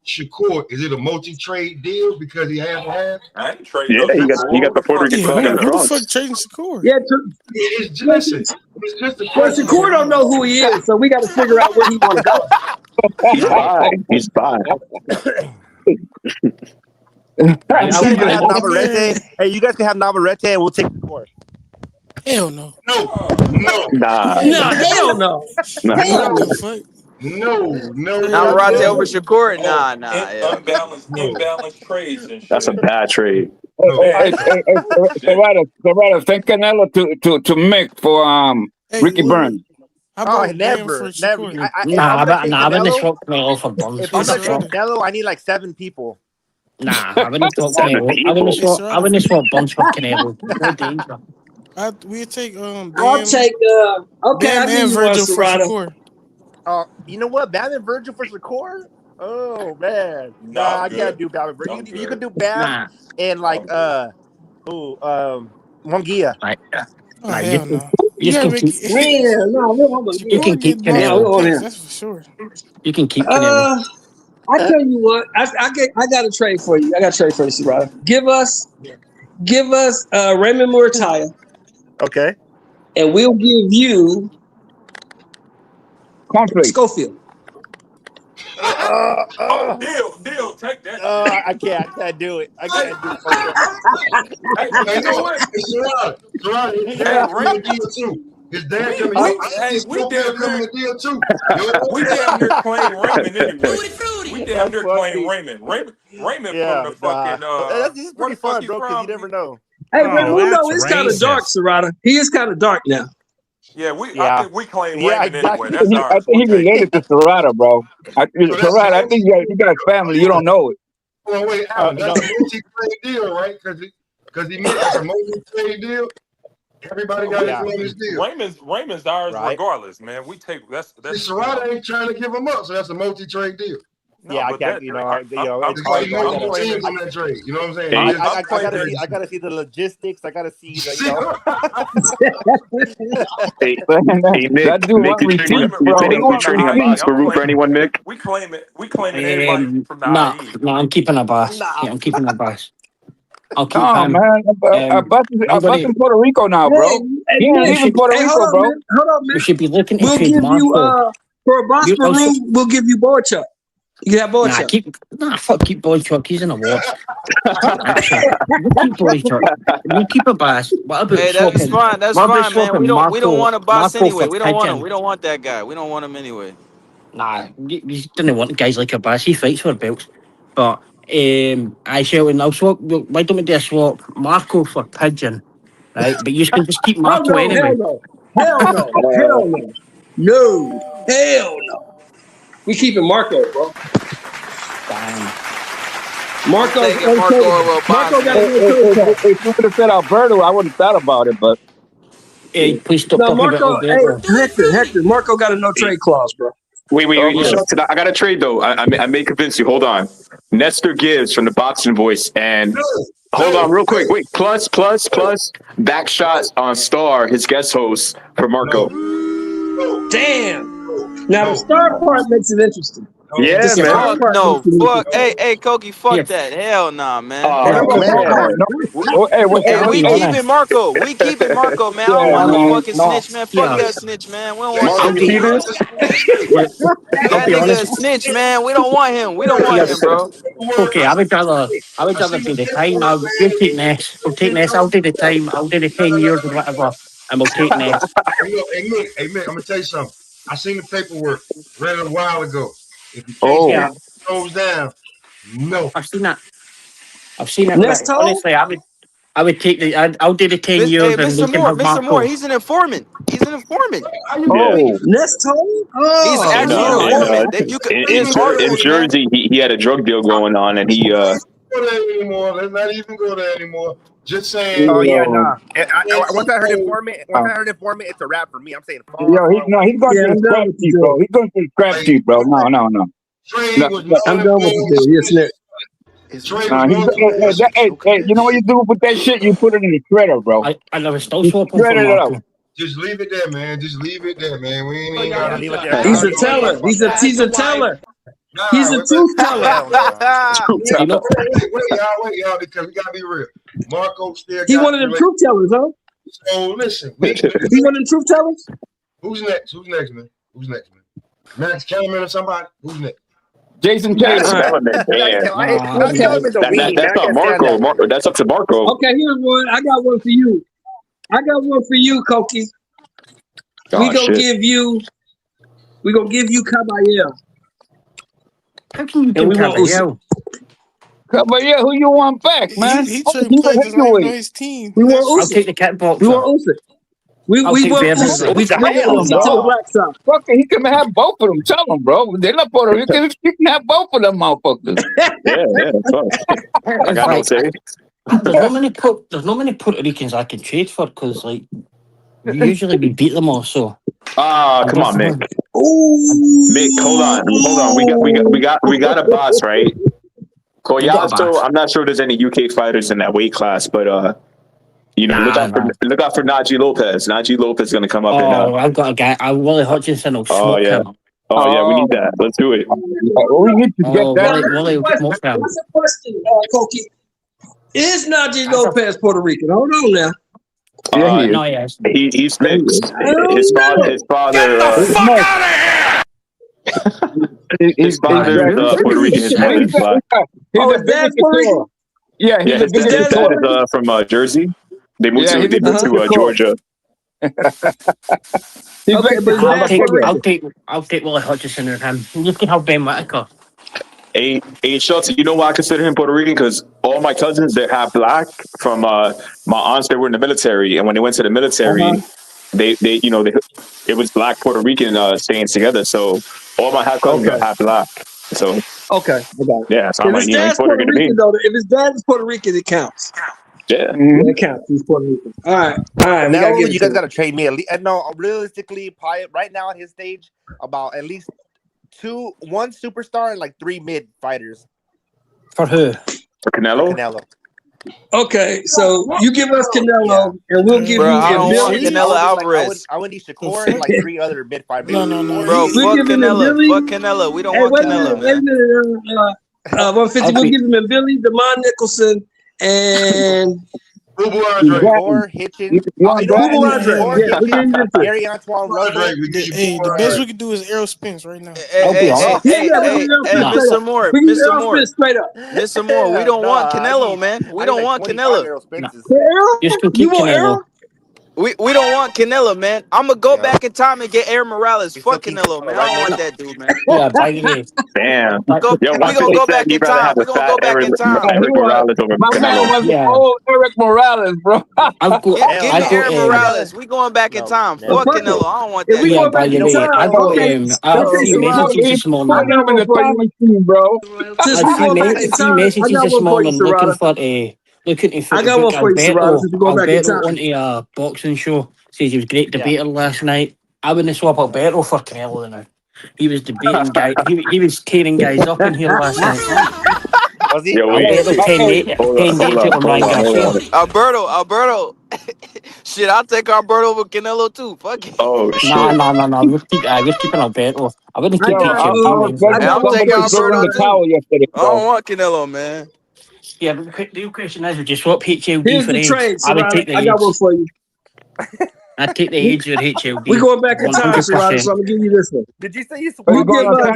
Shakur, is it a multi-trade deal because he has a half? I ain't trading. Yeah, he got the Puerto Rican flag in the Who the Bronx. fuck trading Shakur? Yeah, It's just a question. Shakur don't know who he is, so we got to figure out where he want to go. He's fine. Hey, you guys can have Navarrete and we'll take the court. Hell no. No. Nah. Hell no. No. Navarrete over Shakur? Nah. Unbalanced trades and shit. That's a bad trade. Hey, Serrata, send Canelo to Mick for Ricky Burns. How Oh, about Bam for never. Shakur? If I'm gonna take I wouldn't Canelo, swap Canelo for Burns. if I'm gonna take Serrano. Canelo, I need like 7 people. Nah, I wouldn't swap Seven Canelo. I people. wouldn't swap. I Serrano. wouldn't swap Burns for Canelo. No danger. We take I'll Bam, take okay, Bam I'll give and you one, Virgil for Serrano. Shakur. You know what? Bam and Virgil for Shakur? Oh man, No, nah, I'm I can't good. do Bam and Virgil. I'm You could good. do Bam Nah, and like Munguia. like, Oh nah, hell no! you You just gotta can make keep. Yeah, no, we want You Shakur can keep get multiple Yeah, we Canelo. want picks. him. That's for sure. You can keep Canelo. I tell you what, I got a trade for you. I got a trade for you, Serrano. Give us Raymond Muirtaya, Okay. and we'll give you Conflict. Schofield. Deal, take that. I can't do it. I can't do it. Hey, you know what? Gerard, his dad coming to deal too. His dad coming. We damn coming near to deal too. we damn near claim Raymond anyway. We damn near claim Raymond. Raymond Yeah, from the fucking this is where pretty the fuck fun, he bro, because you from? never know. Hey, Oh, Uno that's is kind of dark, racist. Serrano. He is kind of dark now. I Yeah. think we claim Yeah, Raymond exactly. anyway. That's I ours. think We'll he take it. related to Serrano, bro. that's Serrano, I think you got family. You don't know it. Well, wait, Alan, that's a multi-trade deal, right? Because he made us a multi-trade deal. Everybody got Yeah. his on this deal. Raymond's ours Right. regardless, man. We take that's Serrano ain't trying to give him up, so that's a multi-trade deal. no, Yeah, I but can't. that, You know, I'm Because he claiming- I'm multiple claiming- teams on that trade. You know what I'm saying? Hey. I gotta see the logistics. I gotta see the, you know. Hey, Nick, That dude Nick, want you receipts, trading, bro. He you want trading receipts. for anyone, Nick? We claim everybody from the Nah, IE. nah, I'm keeping a boss. Nah. Yeah, I'm keeping a boss. I'll keep Nah, him. man. I'm nobody- in Puerto Rico now, bro. Hey, He ain't Nick, leaving Puerto hey, Rico, hold on, bro. man. Hold on, We man. should be looking to We'll trade give you Marco. for a box You per also- room. We'll give you Boychuk. You can have Boychuk. Fuck, keep Boychuk. He's in a watch. Keep Boychuk. We'll keep a boss. What about Hey, that's swapping? fine. That's what about fine, man. swapping We don't Marco- want a boss Marco anyway. for We don't want him. Pigeon? We don't want that guy. We don't want him anyway. Nah, you didn't want guys like a boss. He fights for belts. But I Shelton, I'll swap. Why don't we do a swap Marco for Pigeon? Right, but you can just keep Oh, Marco no, anyway. hell no. Hell no. Hell no. No. Hell no. We keeping Marco, bro. Damn. Marco. Taking Marco over Marco got Boston. no trade clause. If you would have said Alberto, I would have thought about it, but Hey, please stop No, talking Marco. about Alberto. Hey, Hector. Marco got a no trade clause, bro. Wait, Okay. Shelton, I got a trade though. I may convince you. Hold on. Nestor Gibbs from the Boxing Voice, and hold on real quick. Wait, plus back shots on Star, his guest host for Marco. Damn. Now the star part makes it interesting. Yeah, The man. star Fuck part no. makes it Fuck. interesting. Hey, Koki, fuck Yeah. that. Hell nah, man. Oh, Hey, man. Hey, wait, Hey, we I'll be keeping Marco. We keeping Marco, man. I don't Yeah, want no man. fucking No. snitch, man. Fuck Yeah. that snitch, man. We don't want Marco, that you see nigga. this? That be nigga a honest. snitch, man. We don't want him. We don't want him, bro. Okay, I would rather do the time. We'll take Ness. We'll take Ness. I'll do the time. I'll do the 10 years or whatever, and we'll take Ness. Hey, Nick, I'm gonna tell you something. I seen the paperwork, read it a while ago. If you Oh. can't goes down, no. I've seen that. But Nesto? honestly, I would take the. I'll do the 10 Hey, years, and we Mr. can Moore, have Mr. Marco. Moore, he's an informant. He's an informant. Oh. Nesto? He's Oh, actually no. an informant. That you could, his In articles, man. Jersey, he had a drug deal going on, and he Let's not go there anymore. Let's not even go there anymore. Just saying. Oh yeah, nah. Once I heard informant, it's a wrap for me. I'm saying, Yo, he's going Yeah, to the I'm done scrap with sheet, you. bro. He's going to the scrap sheet, bro. No. Trade was null I'm and done with you, void. dude. Yes, Nick. Trade Nah, was null and void. hey, you know what you do with that shit? You put it in the shredder, bro. I never still swap him for Shred it Marco. up. Just leave it there, man. Just leave it there, man. We ain't even Yeah, gotta leave it there. He's a teller. He's a teller. Nah, He's a wait, truth teller. You know, wait, y'all, because we gotta be real. Marco still He got one of them truth tellers, huh? So listen, He one of them truth tellers? Who's next, man? Max Kellerman or somebody? Who's next? Jason Max Taylor. Kellerman, damn. That's not Marco. That's up to Marco. Okay, here's one. I got one for you. Koki. Oh, We gonna give you Caballero. how can you And we do want Usyk. Caballero? Caballero, who you want back, man? He What trying the to play heck just you like with? his team. We want I'll Usyk. take the kickboxer. We want Usyk. We I'll we take want Bears. Usyk. What the We hell, want Usyk to the dog? black side. Fucking, he can have both of them. Tell him, bro. They're not Puerto Ricans. He can have both of them motherfuckers. Yeah, fuck. I It's got no like, say. there's not many Puerto Ricans I can trade for because like usually we beat them all. So Come on, Mick. Mick, hold on. We got a boss, right? Collazo, I'm not sure there's any UK fighters in that weight class, but look out for Najee Lopez. Najee Lopez is gonna come up and I've got a guy. Willie Hutchinson will smoke him. We need that. Let's do it. We need to get that. Willie will smoke him. What's the question, Koki? Is Najee Lopez Puerto Rican? Hold on now. Yeah, he is. No, yes. He's mixed. His father. His father is Puerto Rican. His mother is black. His dad's Puerto Rican? Yeah, His dad is from Jersey. They moved to Georgia. I'll take Willie Hutchinson and him. You can have Ben Whitaker. Hey, Schultz, you know why I consider him Puerto Rican? Because all my cousins that have black from my aunts, they were in the military, and when they went to the military, they it was black Puerto Rican staying together. So all my half cousins are half black. So okay, I got it. Yeah, so I'm if like, his dad's Puerto Rican, though, if his dad is Puerto Rican, it counts. Yeah, it counts. He's Puerto Rican. All right. Now you guys got to trade me. No, realistically, probably right now at his stage, about at least one superstar and like 3 mid fighters. For who? For Canelo. Okay, so you give us Canelo, and we'll give you. I don't want Canelo Alvarez. I would need Shakur and like 3 other mid fighters. No. Bro, fuck Canelo. Fuck Canelo. We don't want Canelo, man. 150. We'll give him a Billy, Demond Nicholson, and or Hitchens. Gary Antoine Russell. Hey, the best we can do is Errol Spence right now. Hey, Mr. Moore. Mr. Moore, we don't want Canelo, man. We don't want Canelo. Just go keep Canelo. We don't want Canelo, man. I'm gonna go back in time and get Aaron Morales. Fuck Canelo, man. I don't want that dude, man. Yeah, by the way. Damn. We gonna go back in time. We gonna go back in time. My man was old Eric Morales, bro. Give me Aaron Morales. We going back in time. Fuck Canelo. I don't want that. Yeah, by the way, I'll see messages this morning. Bro. I'll see messages this morning looking for a. Looking to I got one for you, Alberto on a boxing show. Says he was a great debater last night. I wouldn't swap Alberto for Canelo now. He was debating guys. He was tearing guys up in here last night. Was he? Alberto. Shit, I'll take Alberto over Canelo too. Fuck it. Oh shit. No. We're keeping Alberto. I wouldn't keep him. I'm taking Alberto too. I don't want Canelo, man. Yeah, but the real question is, would you swap HLD Here's for the age? trade. I would take the I age. got one for you. I'd take the age with HLD. We're going back in time, Serrata, so I'm gonna give you this one. Did you say you Serrata,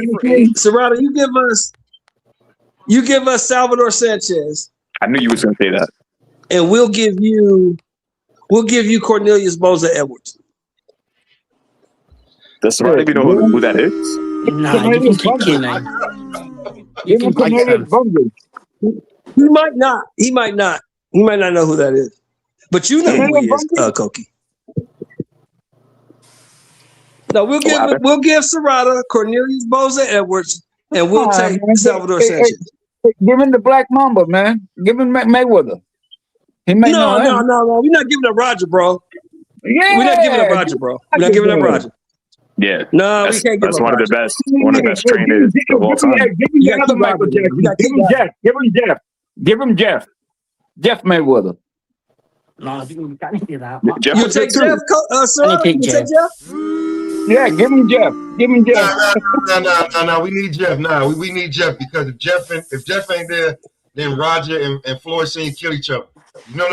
you give us Salvador Sanchez. I knew you was gonna say that. And we'll give you Cornelius Boza Edwards. Does Serrata even know who that is? Nah, you can keep K9. You can keep him. He might not. He might not know who that is. But you know who he is, Koki. No, we'll give Serrata, Cornelius Boza Edwards, and we'll take Salvador Sanchez. Give him the Black Mamba, man. Give him Mayweather. He may No. We're not giving up Roger, bro. Yeah. We're not giving up Roger, bro. We're not giving up Roger. Yeah. No, we can't give that's up one of Roger. the best trainers of all time. Give him the other Michael Jackson. Give him Jeff. Jeff Mayweather. No, you can't do that. You take Jeff, Serrata? You take Jeff? Yeah, give him Jeff. No. We need Jeff. No, we need Jeff because if Jeff ain't there, then Roger and Floyd Senior kill each other. No.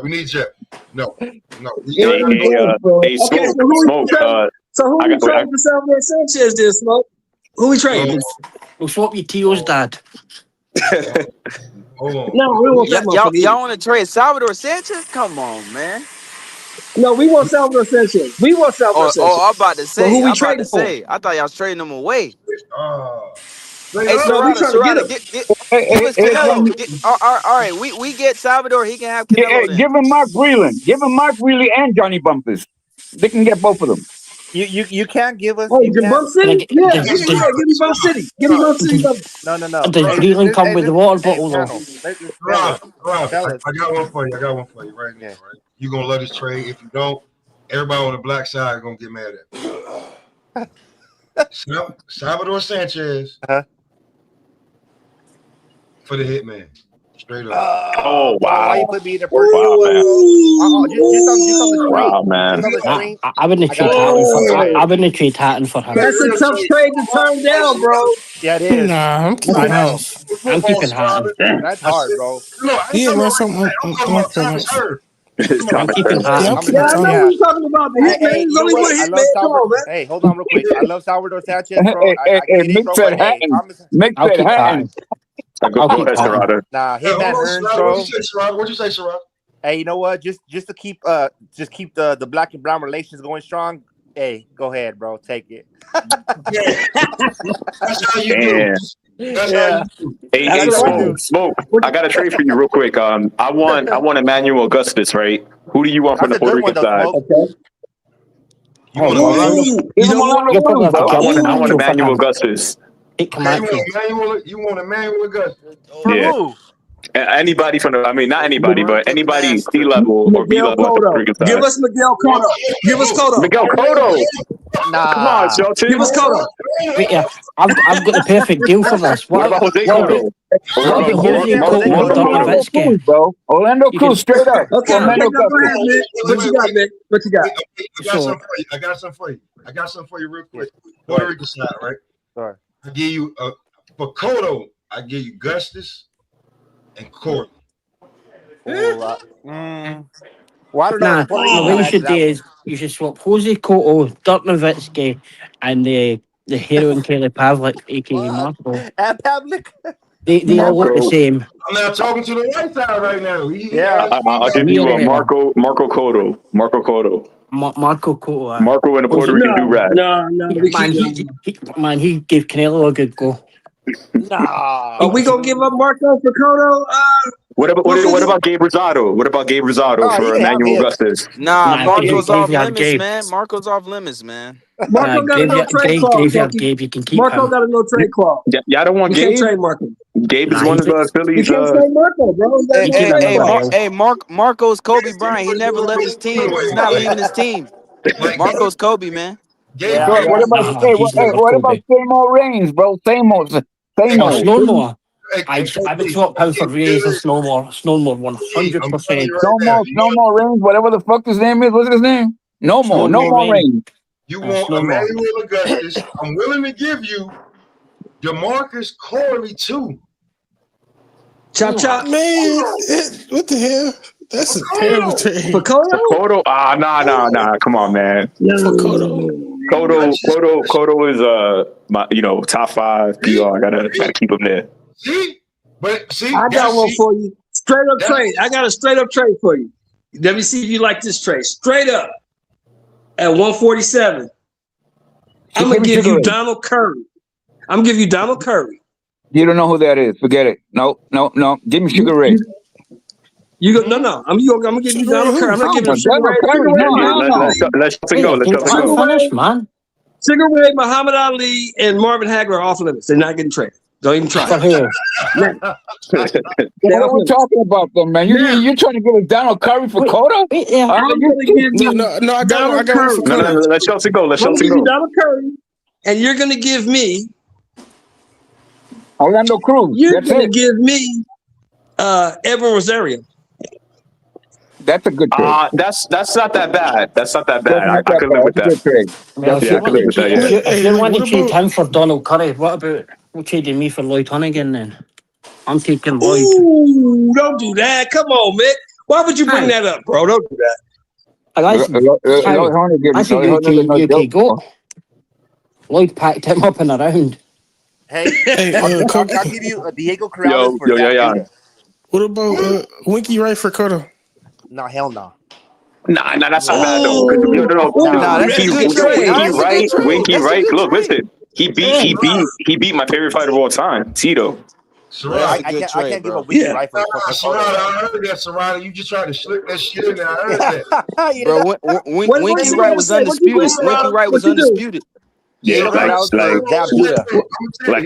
We need Jeff. No. So who we trading for Salvador Sanchez then, Smoke? Who we trading? We'll swap your T.O.'s dad. Hold on. No, we want that y'all want to trade Salvador Sanchez? Come on, man. No, we want Salvador Sanchez. Oh, I'm about to say. Who we trading for? I thought y'all was trading him away. Hey, Serrata, give us Canelo. All right, we get Salvador. He can have Canelo. Then. Give him Mark Breland. Give him Mark Breland and Johnny Bumpus. They can get both of them. You can't give us. Oh, you can Bump City? Yeah, give me Bump City. Give me Bump City. No. Does Breland come with the water bottle? Rob, I got one for you right now. Right? You're gonna love this trade. If you don't, everybody on the black side is gonna get mad at me. Salvador Sanchez for the Hitman. Straight up. Oh wow! Why you put me in the first? Wow, man. I wouldn't trade Hatton. I wouldn't trade Hatton for him. That's a tough trade to turn down, bro. Yeah, it is. Nah, I'm keeping house. I'm keeping Hatton. That's hard, bro. Yeah, run something. I'm keeping Hatton. Yeah, I know what you're talking about. The Hitman. There's only one Hitman. Come on, man. Hey, hold on real quick. I love Salvador Sanchez, bro. Mick said Hatton. Nah, Hitman Hearns, bro. What'd you say, Sherrod? Hey, you know what? Just to keep the black and brown relations going strong. Hey, go ahead, bro. Take it. Yeah. That's how you do. That's how you do. Hey, Smoke. I got a trade for you real quick. I want Emmanuel Augustus, right? Who do you want from the Puerto Rican side? I want Emmanuel Augustus. You want Emmanuel Augustus? Yeah. Anybody from not anybody, but anybody C level or B level. Give us Miguel Cotto. Give us Cotto. Miguel Cotto. Nah. Come on, Shelton. Give us Cotto. Wait, yeah, I've got the perfect deal for this. What about Jose Cotto? Orlando Cruz, straight up. Okay, Orlando go ahead, Nick. What you got, Nick? What you got? I got something for you real quick. Puerto Rican side, right? Sorry. I give you for Cotto, I give you Gustus and Courtney. Well, I don't know. What you should do is you should swap Jose Cotto, Dirk Nowitzki, and the heroine Kelly Pavlik, aka Marco. And Pavlik. They all look the same. I'm not talking to the right side right now. I'll give you Marco Cotto. Marco Cotto. Marco Cotto. Marco and the Puerto Rican do-rag. Man, he gave Canelo a good go. Nah. Are we gonna give up Marco for Cotto? What about Gabe Rosado? What about Gabe Rosado for Emmanuel Augustus? Nah, Marco's off limits, man. Marco's off limits, man. Marco got a no trade clause. Gabe, you can keep Marco got a no trade clause. Y'all don't want Gabe? Trade Marco. Gabe is one of the Phillies. You can't trade Marco, bro. Marco's Kobe Bryant. He never left his team. He's not leaving his team. Marco's Kobe, man. What about same old Reigns, bro? Same old. Snowmore. I would swap him for Reigns and Snowmore. Snowmore 100%. No more Reigns, whatever the fuck his name is. What's his name? No more Reigns. You want Emmanuel Augustus? I'm willing to give you DeMarcus Corley too. Chop chop, man. What the hell? That's a terrible trade. For Cotto? Nah. Come on, man. For Cotto. Cotto is my top 5 PR. I gotta keep him there. See, I got one for you. Straight up trade. I got a straight up trade for you. Let me see if you like this trade. Straight up at 147. I'm gonna give you Donald Curry. I'm gonna give you Donald Curry. You don't know who that is. Forget it. No. Give me Sugar Ray. You go no. I'm gonna give you Donald Curry. I'm not giving you Sugar Ray. Let's go. Finish, man. Sugar Ray, Muhammad Ali, and Marvin Hagler are off limits. They're not getting traded. Don't even try. What are we talking about, though, man? You're trying to give us Donald Curry for Cotto? I'm going to give you I got Curry. No, let Chelsea go. I'm going to give you Donald Curry, and you're going to give me Orlando Cruz. You're going to give me Evan Rosario. That's a good trade. That's not that bad. I could live with that. I could live with that. If you want to trade him for Donald Curry, what about trading me for Lloyd Hunnigan then? I'm taking Lloyd. Ooh, don't do that. Come on, Mick. Why would you bring that up, bro? Don't do that. I think you can go. Lloyd packed him up in a round. Hey, I'll give you a Diego Corrales for that. What about Winky Wright for Cotto? No, hell no. Nah, that's not bad though. No. That's a good trade. Winky Wright. Look, listen. He beat my favorite fighter of all time, Tito. I can't give a weekly right for Serrata, I heard that, Serrata. You just tried to slip that shit in there. I heard that. Bro, Winky Wright was undisputed. Winky Wright was undisputed. Yeah, like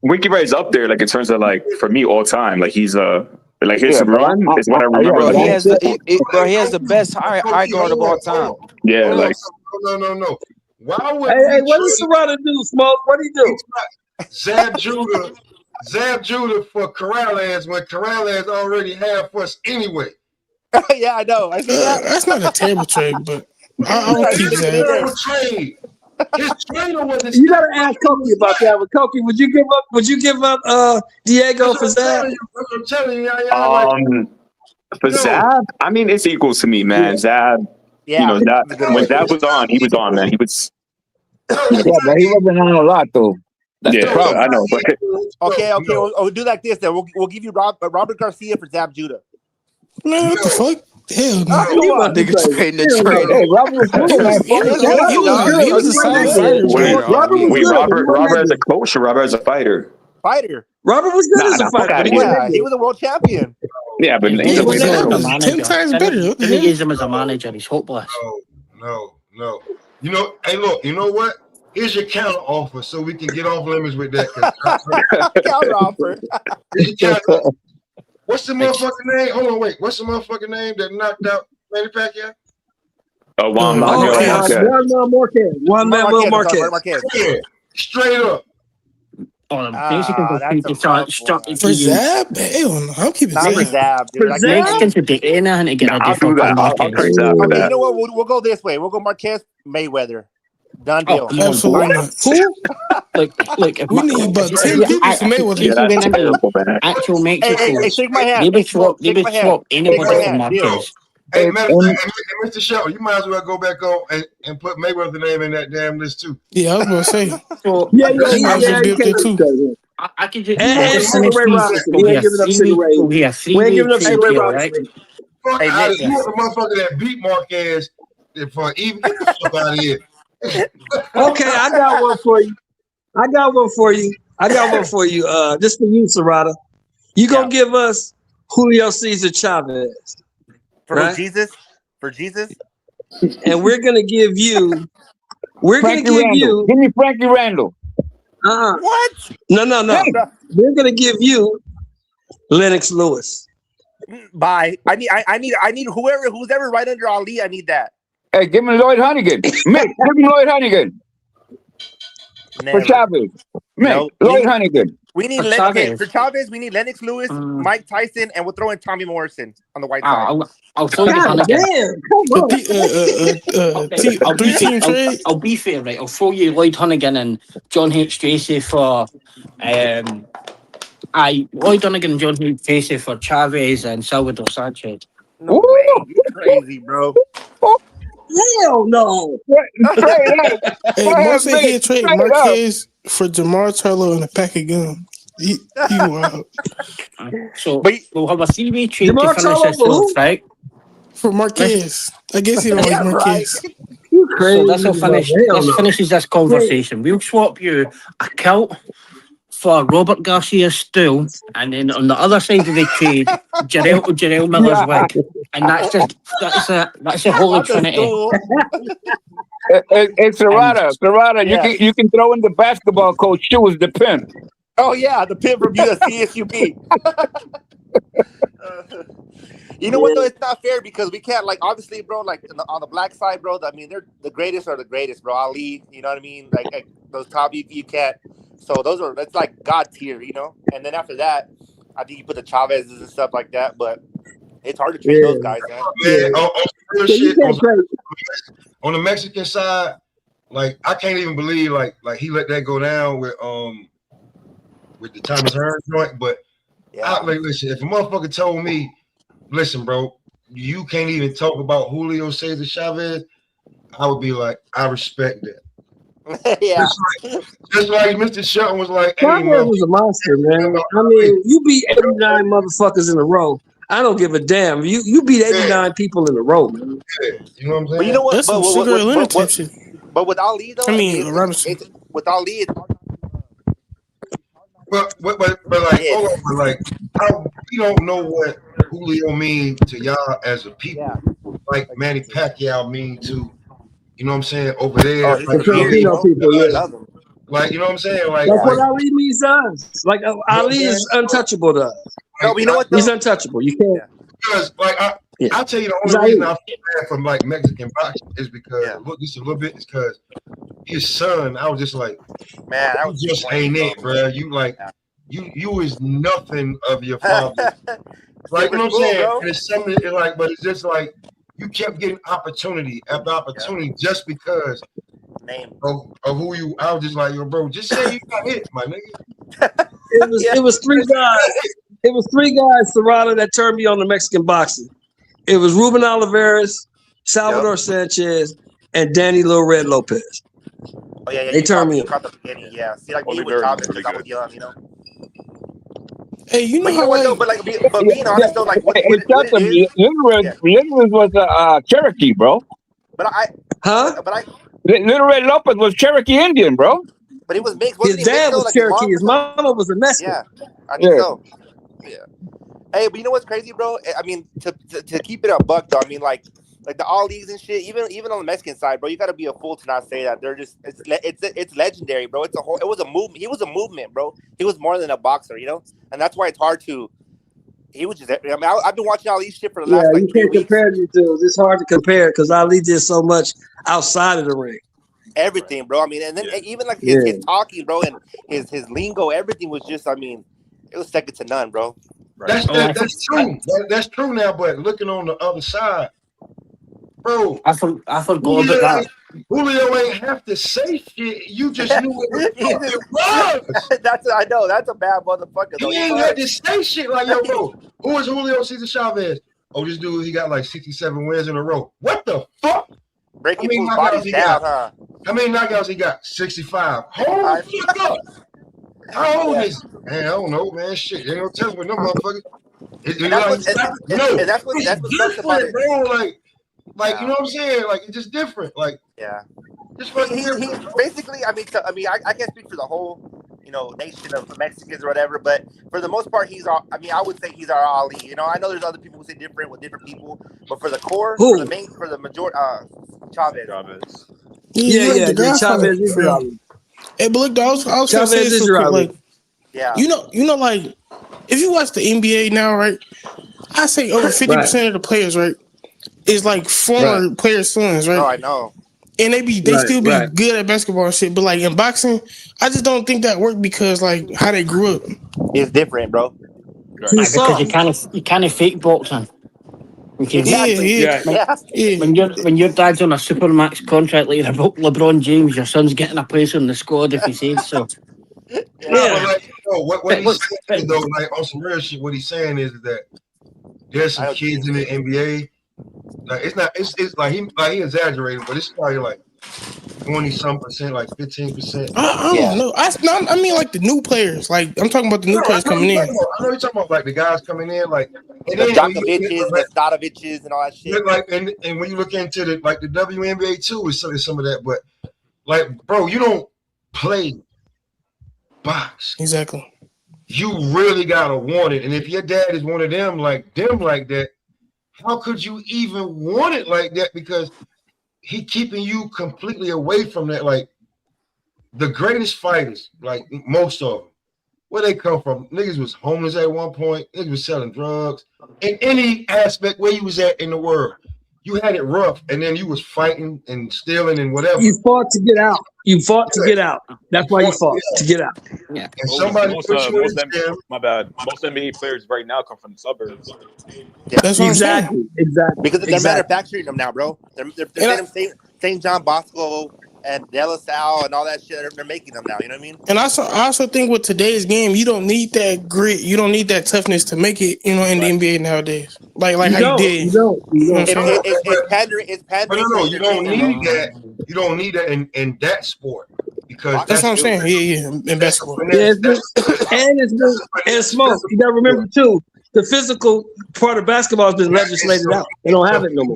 Winky Wright's up there, like in terms of like for me all time. Like he's like his run is what I remember. Bro, he has the best high guard of all time. Yeah, like no. Why would what does Serrata do, Smoke? What do he do? Zab Judah for Corrales when Corrales already had for us anyway. Yeah, I know. I see that. That's not a terrible trade, but I'll keep that. Trade. His trainer was You gotta ask Koki about that. But Koki, would you give up Diego for Zab? I'm telling you, for Zab, I mean it's equal to me, man. Zab, you know, when Zab was on, he was on, man. He was. Yeah, but he wasn't on a lot though. That's the problem. I know. But Okay. We'll do like this then. We'll give you Robert Garcia for Zab Judah. Man, what the fuck? Hell no. Niggas trading the trade. Hey, Robert was good, man. He was a solid fighter. Robert as a coach or Robert as a fighter? Fighter. Robert was good as a fighter. Yeah, he was a world champion. Yeah, but He was a a manager. 10 times better. Let me use him as a manager. He's hopeless. No. You know, hey, look. You know what? Here's your counter offer, so we can get off limits with that. Counter offer. What's the motherfucking name? Hold on, wait. What's the motherfucking name that knocked out Manny Pacquiao? Juan Manuel Marquez. Yeah, straight up. For Zab? Hell no. I'm keeping Not for Zab. Zab, dude. Next to the Ana and get a different Okay, you know what? We'll go this way. We'll go Marquez Mayweather. Done deal. Absolutely not. Look, We need about 10 people to Mayweather. Actual Mexico. Hey, shake my hand. They would swap anybody for Marquez. Hey, Mr. Shelton, you might as well go back on and put Mayweather's name in that damn list too. Yeah, I was gonna say. So, Yeah. I can just And Sugar Ray Robinson. We ain't giving up Sugar Ray. We have We ain't giving up Sugar Ray right? Robinson. Fuck Hey, out of listen. you, the motherfucker that beat Marquez for even get the fuck out of here. Okay, I got one for you. Just for you, Serrata. You gonna give us Julio Cesar Chavez, For right? Jesus? For Jesus? And we're gonna give you. Give me Frankie Randall. What? No. We're gonna give you Lennox Lewis. Bye. I need who's ever right under Ali. I need that. Hey, give me Lloyd Hunnigan. Mick, give me Lloyd Hunnigan. Never. For Chavez. Mick, Nope. Lloyd Hunnigan. We need for Chavez. We need Lennox Lewis, Mike Tyson, and we'll throw in Tommy Morrison on the white side. I'll throw you God damn! Three-team trade. I'll be fair, right? I'll throw you Lloyd Hunnigan and John H. Tracy for Lloyd Hunnigan and John H. Tracy for Chavez and Salvador Sanchez. No way. You're crazy, bro. Hell no! Hey, Mark said he'd trade Marquez for Jamar Turlow and a pack of gum. He wild. So we'll have a 3-way trade to finish this off, right? For Marquez. I guess he don't like Marquez. You crazy? So this will finish. This finishes this conversation. We'll swap you a kilt for Robert Garcia's stool, and then on the other side of the trade, Jarrell Miller's wig, and that's a holy trinity. It's Serrata. You can throw in the basketball coach too as the pin. Oh yeah, the pin from CSUP. You know what though? It's not fair because we can't obviously, bro. On the black side, bro. I mean, they're the greatest are the greatest, bro. Ali, you know what I mean? Like those top, you can't. So that's like God tier, you know. And then after that, I think you put the Chavez's and stuff like that. But it's hard to trade those guys, man. On the Mexican side, I can't even believe he let that go down with the Thomas Hearn joint. But listen, if a motherfucker told me, listen, bro, you can't even talk about Julio Cesar Chavez, I would be like, I respect that. Yeah. Just like Mr. Shelton was like, hey, Chavez was a monster, man. I mean, you beat 89 motherfuckers in a row. I don't give a damn. You beat 89 people in a row, man. Yeah. You know what I'm saying? But you know what? That's some Sugar Leonard type shit. But with Ali, though, I mean, Robinson. with Ali, it's But like, hold on, but like, how you don't know what Julio mean to y'all as a people, like Manny Pacquiao mean to, you know what I'm saying, over there. The Filipino people, yeah. Like, you know what I'm saying? Like, That's what Ali means to us. Like Ali is untouchable to us. No, but you know what? He's untouchable. You can't. Because like I'll tell you the only reason I feel bad from like Mexican boxing is because look, just a little bit is because his son. I was just like, man, that was just ain't it, bro. You like you is nothing of your father. Like, you know what I'm saying? And it's something like, but it's just like you kept getting opportunity after opportunity just because of who you. I was just like, yo, bro, just say you got hit, my nigga. It was three guys. It was three guys, Serrano, that turned me on to Mexican boxing. It was Ruben Olivares, Salvador Sanchez, and Danny Lil Red Lopez. Oh yeah, they turned me on. Yeah, see, like me with Chavez because I was young, you know. Hey, you know But you know what though? But like, being honest though, like what it is. Little Red was a Cherokee, bro. But Little Red Lopez was Cherokee Indian, bro. But he was mixed. His dad was Cherokee. His mama was a Mexican. Yeah, I think so. Yeah. Hey, but you know what's crazy, bro? I mean, to keep it a buck, though. I mean, like the all leagues and shit. Even on the Mexican side, bro, you got to be a fool to not say that they're just it's legendary, bro. It was a movement. He was a movement, bro. He was more than a boxer, you know, and that's why it's hard to. He was just. I mean, I've been watching all these shit for the last you can't compare these two. It's hard to compare because Ali did so much outside of the ring. Everything, bro. I mean, and then even like his talking, bro, and his lingo, everything was just. I mean, it was second to none, bro. That's true. That's true now. But looking on the other side, bro, I forgot about that. Julio ain't have to say shit. You just knew it was. I know. That's a bad motherfucker. Though. He ain't had to say shit like, yo, bro, who is Julio Cesar Chavez? Oh, this dude, he got like 67 wins in a row. What the fuck? Breaking people's bodies down, huh? How many knockouts he got? 65. Hold the fuck up. How old is he? Man, I don't know, man. Shit, ain't no telling with no motherfucker. That's what sucks about it, bro. Like you know what I'm saying? Like it's just different. Like just fucking he basically. I mean, I can't speak for the whole, you know, nation of Mexicans or whatever, but for the most part, I would say he's our Ali. You know, I know there's other people who say different with different people, but for the core, for the majority, Chavez. Yeah, Chavez is your Ali. Hey, but look, I was gonna say this real quick, like, you know, like if you watch the NBA now, right? I say over 50% of the players, right, is like former players' sons, right? Oh, I know. And they still be good at basketball and shit, but like in boxing, I just don't think that worked because like how they grew up. It's different, bro. Because you can't fake boxing. When your dad's on a supermax contract like LeBron James, your son's getting a place on the squad if he says so. What he's saying though, like on some real shit, what he's saying is that there's some kids in the NBA. Like it's like he exaggerated, but it's probably like 20-some%, like 15%. I don't know. I mean, like the new players. Like I'm talking about the new players coming in. I know you're talking about like the guys coming in, like the Djokovic's, the Stodovich's, and all that shit. Like and when you look into the WNBA too, is some of that. But like, bro, you don't play box. Exactly. You really gotta want it, and if your dad is one of them like that, how could you even want it like that? Because he keeping you completely away from that. Like the greatest fighters, like most of them, where they come from, niggas was homeless at one point. Niggas was selling drugs. In any aspect where you was at in the world, you had it rough, and then you was fighting and stealing and whatever. You fought to get out. That's why you fought to get out. Yeah. And somebody most NBA players right now come from the suburbs. Yeah. That's what exactly. Because they're manufacturing them now, bro. They're St. John Bosco and De La Salle and all that shit. They're making them now. You know what I mean? And I also think with today's game, you don't need that grit. You don't need that toughness to make it, you know, in the NBA nowadays. Like how you did. It's pandering. It's pandering. No, you don't need that. You don't need that in that sport because that's what I'm saying. Yeah, in basketball. And smoke. You gotta remember too, the physical part of basketball has been legislated out. They don't have it no more.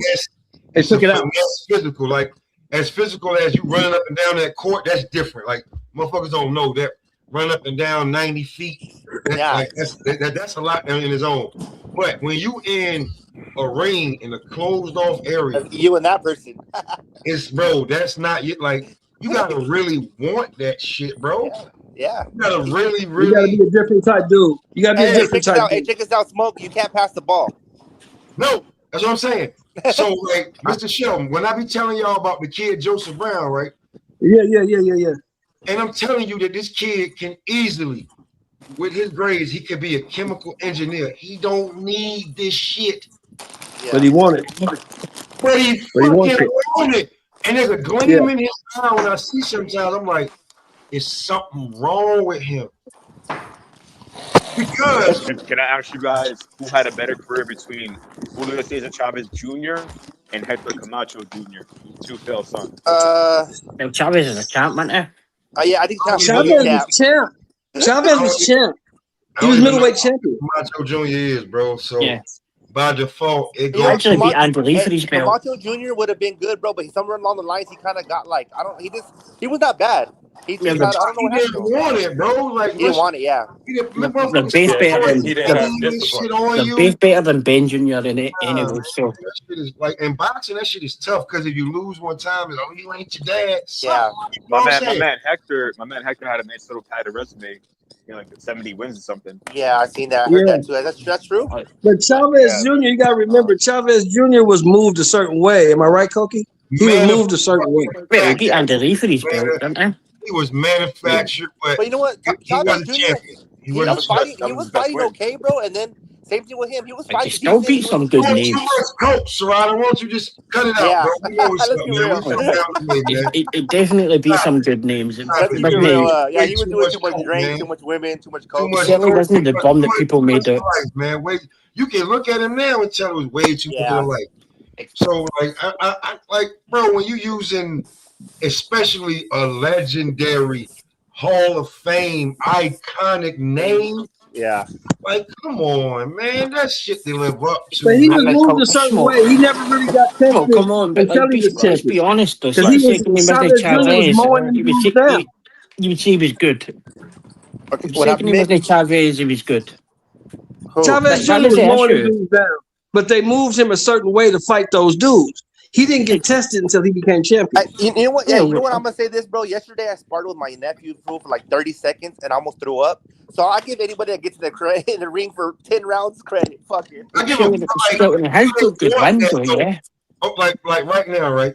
They took it out. Physical, like as physical as you running up and down that court, that's different. Like motherfuckers don't know that run up and down 90 feet. That's a lot in his own. But when you in a ring in a closed off area, you and that person, that's not like you gotta really want that shit, bro. Yeah. You gotta really. You gotta be a different type dude. You gotta be a different type. Hey, check us out, Smoke. You can't pass the ball. No, that's what I'm saying. So, like, Mr. Shelton, when I be telling y'all about the kid Joseph Brown, right? Yeah. And I'm telling you that this kid can easily, with his grades, he could be a chemical engineer. He don't need this shit. Yeah. But he wanted. But he want it. And there's a gleam in his eye when I see sometimes, I'm like, is something wrong with him? Because can I ask you guys who had a better career between Julio Cesar Chavez Jr. and Hector Camacho Jr., two failed sons? Chavez is a champ, man. Yeah, I think Chavez was champ. Chavez was champ. He was middleweight champion. Camacho Jr. is, bro. So by default, it goes. Actually, beat Anthony for his belt. Camacho Jr. would have been good, bro, but somewhere along the lines, he kind of got like he was not bad. He didn't want it, bro. Like, he didn't want it, yeah. The base better than Ben Jr. in it anyway. So that shit is like in boxing, that shit is tough because if you lose one time, it's you ain't your dad. Yeah. My man Hector had a nice little padded resume. Like 70 wins or something. Yeah, I seen that. I heard that too. That's true. But Chavez Jr., you gotta remember, Chavez Jr. was moved a certain way. Am I right, Koki? He was moved a certain way. He beat Anthony for his belt, didn't he? He was manufactured, but you know what? Chavez Jr. He was fighting okay, bro. And then same thing with him. He was fighting. He still beat some good names. Serrano, why don't you just cut it out, bro? It definitely beat some good names. He was doing too much drink, too much women, too much coke. He certainly wasn't the bomb that people made it. Man, wait, you can look at him now and tell it was way too light. So, like, I like, bro, when you using especially a legendary Hall of Fame iconic name. Yeah. Like, come on, man. That shit they live up to. But he was moved a certain way. He never really got tested. Oh, come on, but let's be honest, though. Because he was Chavez, you would say he was good. Second he was Chavez, he was good. Chavez Jr. was mowing the dudes down. But they moved him a certain way to fight those dudes. He didn't get tested until he became champion. You know what? Yeah, you know what? I'm gonna say this, bro. Yesterday I sparred with my nephew for like 30 seconds and I almost threw up. So I give anybody that gets in the ring for 10 rounds credit. Fuck it. I give like right now, right?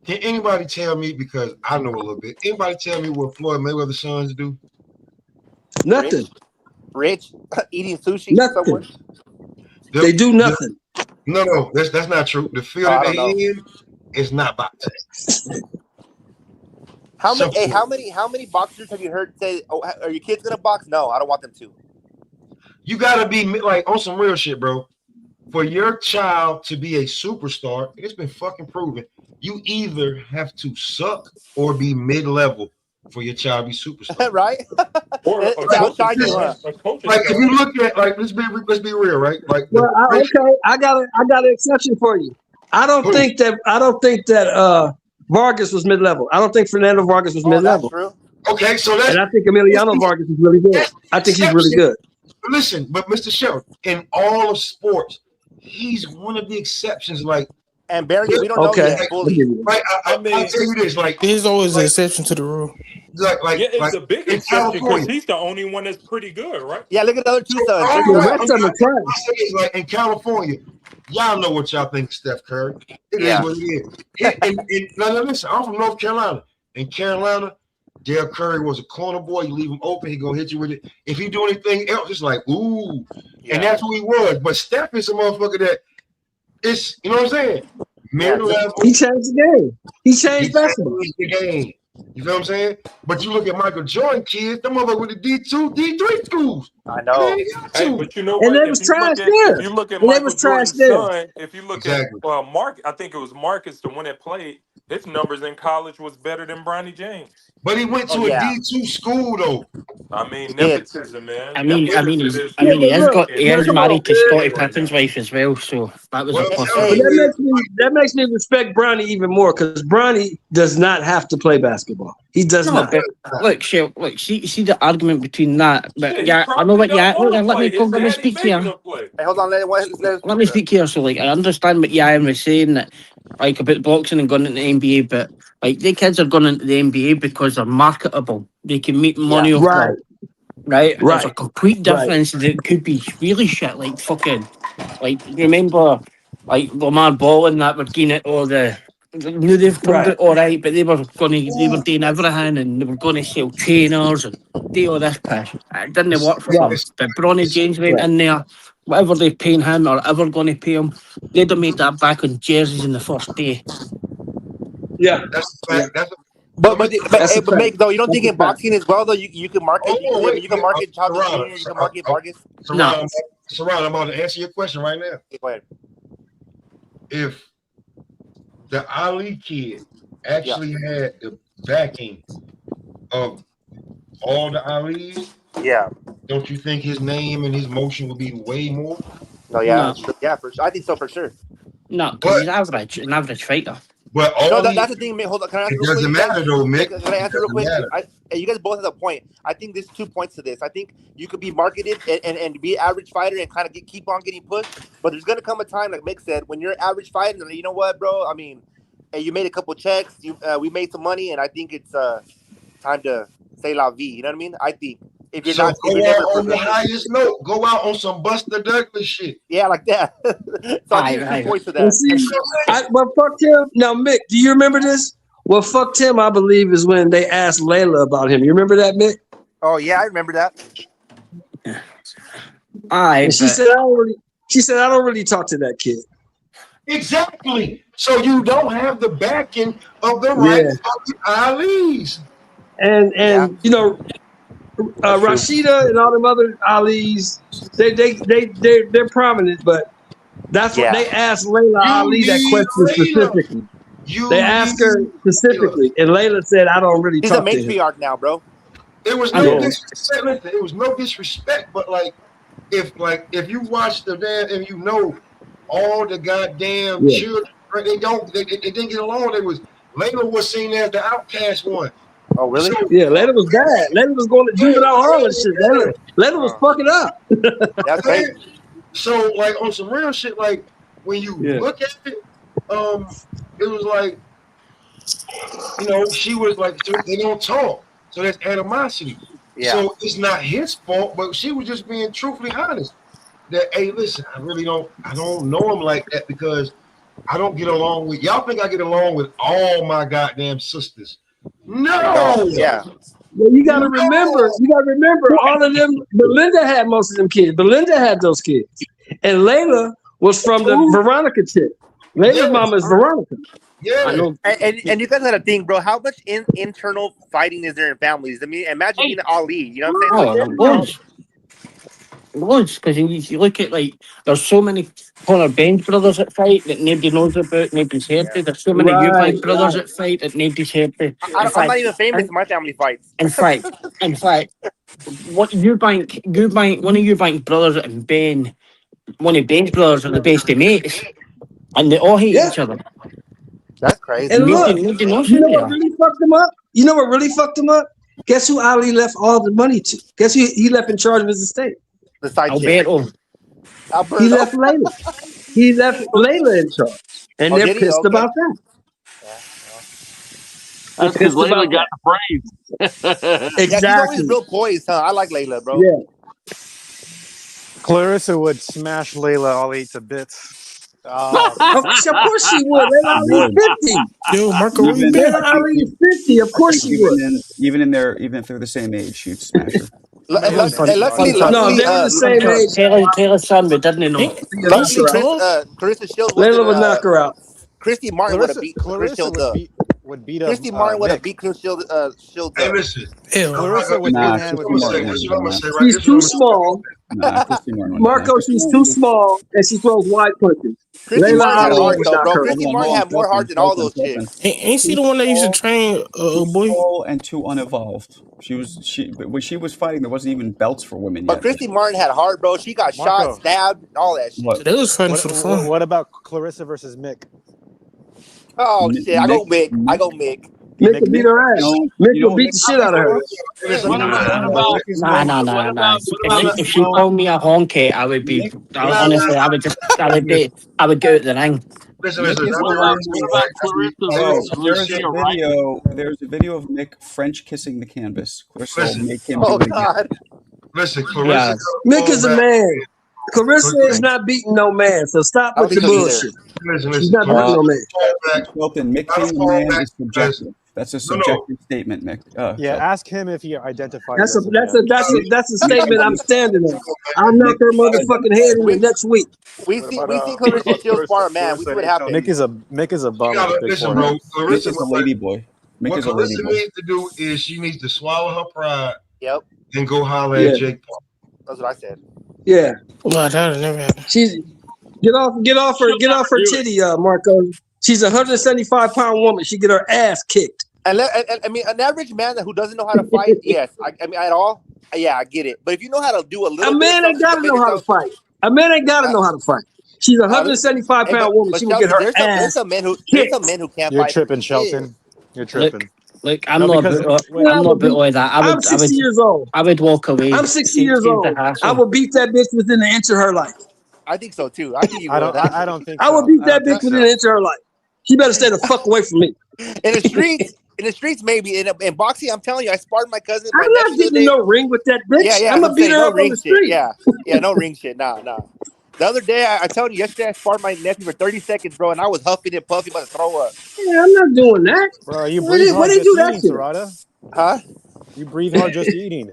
Can anybody tell me, because I know a little bit, anybody tell me what Floyd Mayweather's sons do? Nothing. Rich eating sushi. Nothing. They do nothing. No, that's not true. The field that they in is not boxing. How many boxers have you heard say, "Oh, are your kids gonna box?" No, I don't want them to. You gotta be like on some real shit, bro. For your child to be a superstar, it's been fucking proven. You either have to suck or be mid-level for your child to be superstar, right? Or like if you look at let's be real, right? Like, well, I got an exception for you. I don't think that Vargas was mid-level. I don't think Fernando Vargas was mid-level. True. Okay, so that's, and I think Emiliano Vargas is really good. I think he's really good. Listen, but Mr. Shelton, in all of sports, he's one of the exceptions. Like, and Barry, we don't know yet. Like, I'll tell you this. Like, there's always an exception to the rule. It's a big exception because he's the only one that's pretty good, right? Yeah, look at the other two sons. Like in California, y'all know what y'all think of Steph Curry. It is what it is. Now listen, I'm from North Carolina. In Carolina, Dale Curry was a corner boy. You leave him open, he gonna hit you with it. If he do anything else, it's like, ooh. Yeah. And that's who he was. But Steph is a motherfucker that it's, you know what I'm saying? Mid-level. He changed the game. He changed basketball. The game. You feel what I'm saying? But you look at Michael Jordan kids, them motherfuckers with the D2, D3 schools. I know. Hey, but you know what? And they was trash there. If you look at Michael Jordan's son, if you look at Mark, I think it was Marcus, the one that played, his numbers in college was better than Bronny James. But he went to a D2 school though. I mean, nepotism, man. I mean, he has married to Scottie Pippen's wife as well, so That was a But perfect. that makes me respect Bronny even more because Bronny does not have to play basketball. He does No, not. but look, Shell, look, see the argument between that. But yeah, I know what. Yeah, look, let me speak here. Hey, hold on. Let me speak here. So, like, I understand what Ian was saying that, like, about boxing and going into the NBA, but like, the kids are going into the NBA because they're marketable. They can make money off Right. that. Right? There's a Right. complete difference that could be really shit, like fucking, like, remember, like, Lamar Ball and that were getting it, or knew they've done it all right, but they were doing everything, and they were going to sell trainers and do all this pish. It didn't work for them. But Bronny James went in there, whatever they're paying him or ever going to pay him, they'd have made that back on jerseys in the first day. Yeah. That's a fact. That's a But Meg, though, you don't think in boxing as well, though, you can market you can market Chavez Jr., you can market Vargas? Saran, I'm about to answer your question right now. Go ahead. If the Ali kid actually had the backing of all the Alis, don't you think his name and his motion would be way more? No, yeah, yeah, for sure. I think so for sure. No, because he's an average fighter. But that's the thing, Mick. Hold on. Can I answer it real doesn't quick? matter though, Mick. Can I answer real quick? You guys both have a point. I think there's 2 points to this. I think you could be marketed and be an average fighter and kind of keep on getting pushed. But there's gonna come a time, like Mick said, when you're an average fighter, and you know what, bro? I mean, hey, you made a couple checks. We made some money, and I think it's time to say la vie. You know what I mean? I think if you're not, go out on the highest note. Go out on some Buster Douglas shit. Yeah, like that. So I think 2 points to that. And see, well, fuck him. Now, Mick, do you remember this? Well, fuck him, I believe, is when they asked Layla about him. You remember that, Mick? Oh yeah, I remember that. And she said, I don't really talk to that kid. Exactly. So you don't have the backing of the rights of the Alis. And you know, Rashida and all them other Alis, they're prominent, but that's what they asked Layla Ali that question specifically. They asked her specifically, and Layla said, "I don't really He's talk a to him." matriarch now, bro. It was no disrespect. Listen, it was no disrespect, but if you watch the damn and you know all the goddamn children, right, they didn't get along. Layla was seen as the outcast one. Oh really? Yeah, Layla was bad. Layla was going to juvenile hall and shit. Layla was fucking up. That's crazy. So like on some real shit, like when you look at it, it was like, you know, she was like, they don't talk, so there's animosity. Yeah. So it's not his fault, but she was just being truthfully honest. That, hey, listen, I don't know him like that because I don't get along with y'all. Think I get along with all my goddamn sisters? No. Yeah. Well, you gotta remember, all of them. Belinda had most of them kids. Belinda had those kids, and Layla was from the Veronica chick. Layla's mama is Veronica. Yeah. I know. And you guys had a thing, bro. How much internal fighting is there in families? I mean, imagine being Ali. You know what I'm saying? Loads, because you look at, like, there's so many Conor Ben's brothers that fight that nobody knows about, nobody's heard of. There's so many Eubank brothers that fight that nobody's heard of. I'm not even famous in my family fights. In fact, what Eubank, one of Eubank's brothers and Ben, one of Ben's brothers are the best of mates, and they all hate each other. That's crazy. And look, you know what really fucked them up? You know what really fucked them up? Guess who Ali left all the money to? Guess who he left in charge of his estate? The side Alberto. He left Layla. He left Layla in charge, and they're pissed about that. That's because Layla got the praise. Exactly. Yeah, she's always real poised, huh? I like Layla, bro. Yeah. Clarissa would smash Layla Ali to bits. Of course she would. Layla Ali is 50. Yo, Marco, Layla Ali is 50. Of course she would. Even if they're the same age, she'd smash her. Luckily, no, they were the same age. Taylor's son, but didn't know. Carissa Shields. Layla would knock her out. Christy Martin would have beat Chris Shields up. would beat Christy up Martin would have Mick. beat Chris Shields. Hey, listen. Clarissa with Nah, one hand would Christy beat Martin This is wouldn't what I'm have gonna done say, that. right? She's too small. Nah, Christy Martin wouldn't have done Marco, that. she's too small, and she throws wide punches. Christy Layla Martin had Ali heart would though, knock bro. her. Christy Hold on, Martin hold on, had more heart than all those chicks. Ain't she the one that used to train boy? Small and too unevolved. When she was fighting, there wasn't even belts for women But yet. Christy Martin had heart, bro. She got Marco. shot, stabbed, all that shit. What? They was fighting for the fun. What about Clarissa versus Mick? Oh shit! I go Mick. I go Mick. Mick would beat her ass. Mick would beat the shit out of her. Nah. If she called me a honky, I would be. Honestly, I would go out the ring. Listen. What about Clarissa? There's a video of Mick French kissing the canvas. Clarissa will make him Oh do it again. God. Listen, Clarissa. Mick is a man. Clarissa is not beating no man, so stop with the bullshit. She's not beating no man. Milton, Mick being a man is subjective. That's a subjective statement, Mick. Yeah, So- ask him if he identifies. That's as a man. that's a statement I'm standing on. I'll knock her motherfucking head in the next week. We see Clarissa Shields spar a man. We see what happens. Mick is a bum. with a big Listen, forehead. bro. Mick is a lady boy. Mick What is a lady Clarissa boy. needs to do is she needs to swallow her pride Yep, and go holler Yeah. at Jake Paul. that's what I said. Yeah, Well, that would never happen. she's get off her titty, Marco. She's a 175-pound woman. She get her ass kicked. And I mean, an average man who doesn't know how to fight, yes, I mean at all, yeah, I get it. But if you know how to do a little, A man ain't gotta know how to fight. A man ain't gotta know how to fight. She's a 175-pound woman. She will get her there's ass some men who can't You're fight. tripping, Shelton. You're tripping. Look, I'm No, not. because- I'm not bit like that. I'm 60 years old. I would walk away. I'm 60 Save- years save old. the hassle. I will beat that bitch within an inch of her life. I think so too. I think you I would. don't think. I will so. beat I that don't bitch think within so. an inch of her life. She better stay the fuck away from me. In the streets, maybe. In boxing, I'm telling you, I sparred my cousin. My I'm not nephew getting in no ring with that bitch. Yeah. I'm gonna beat her no up on ring the shit. street. Yeah, no ring shit. Nah. The other day, I told you yesterday, I sparred my nephew for 30 seconds, bro, and I was huffing and puffing, about to throw up. Yeah, I'm not doing that. Bro, you Why breathe did hard you just do that eating, shit? Serrata. Huh? You breathe hard just eating.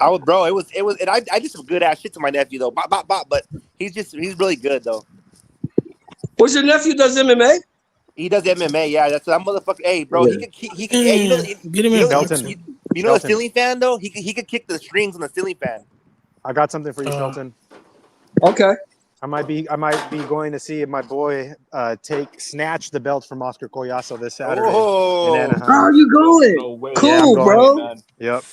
I was, bro. It was, and I did some good ass shit to my nephew though. But he's really good though. What's your nephew does MMA? He does MMA. Yeah, that's that motherfucker. Hey, bro, Yeah. he can. Hey, Get him in. you know the ceiling fan though. He could kick the strings on the ceiling fan. I got something for you, Shelton. Okay. I might be going to see my boy snatch the belt from Oscar Collazo this Saturday Oh. in Anaheim. How are you going? No way. Cool, Yeah, I'm going, bro. man. Yep.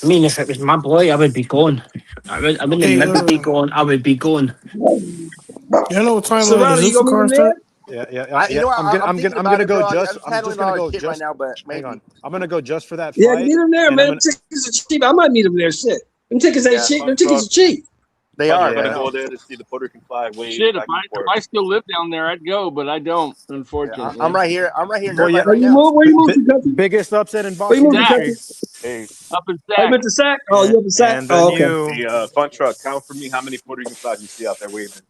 I mean, if it was my boy, I would be going. I wouldn't Hey, maybe be going. I would be going. You know what time Serrano, the you gonna Zufa be car in there? start? Yeah. You know what? I'm thinking gonna about it, go bro. just. I'm I'm handling just gonna all go this shit just right now, but Hang maybe. on. I'm gonna go just for that fight. Yeah, meet him there, and man. I'm Tickets are cheap. I might meet him there. Shit. Them tickets ain't cheap. Them tickets are cheap. They I'm are. gonna Yeah. go there to see the Puerto Rican flag wave. Shit, back if and forth. I still lived down there, I'd go, but I don't, unfortunately. I'm right here. I'm right here. Well, Right yeah. Where you now. move? Where you move to, country? Biggest upset in Where you boxing move to, history. country? Hey, Up in Oh, you went Sac. to Sac? Oh, you up in Sac? And the Oh, okay. new the fun truck. Count for me how many Puerto Rican flags you see out there waving.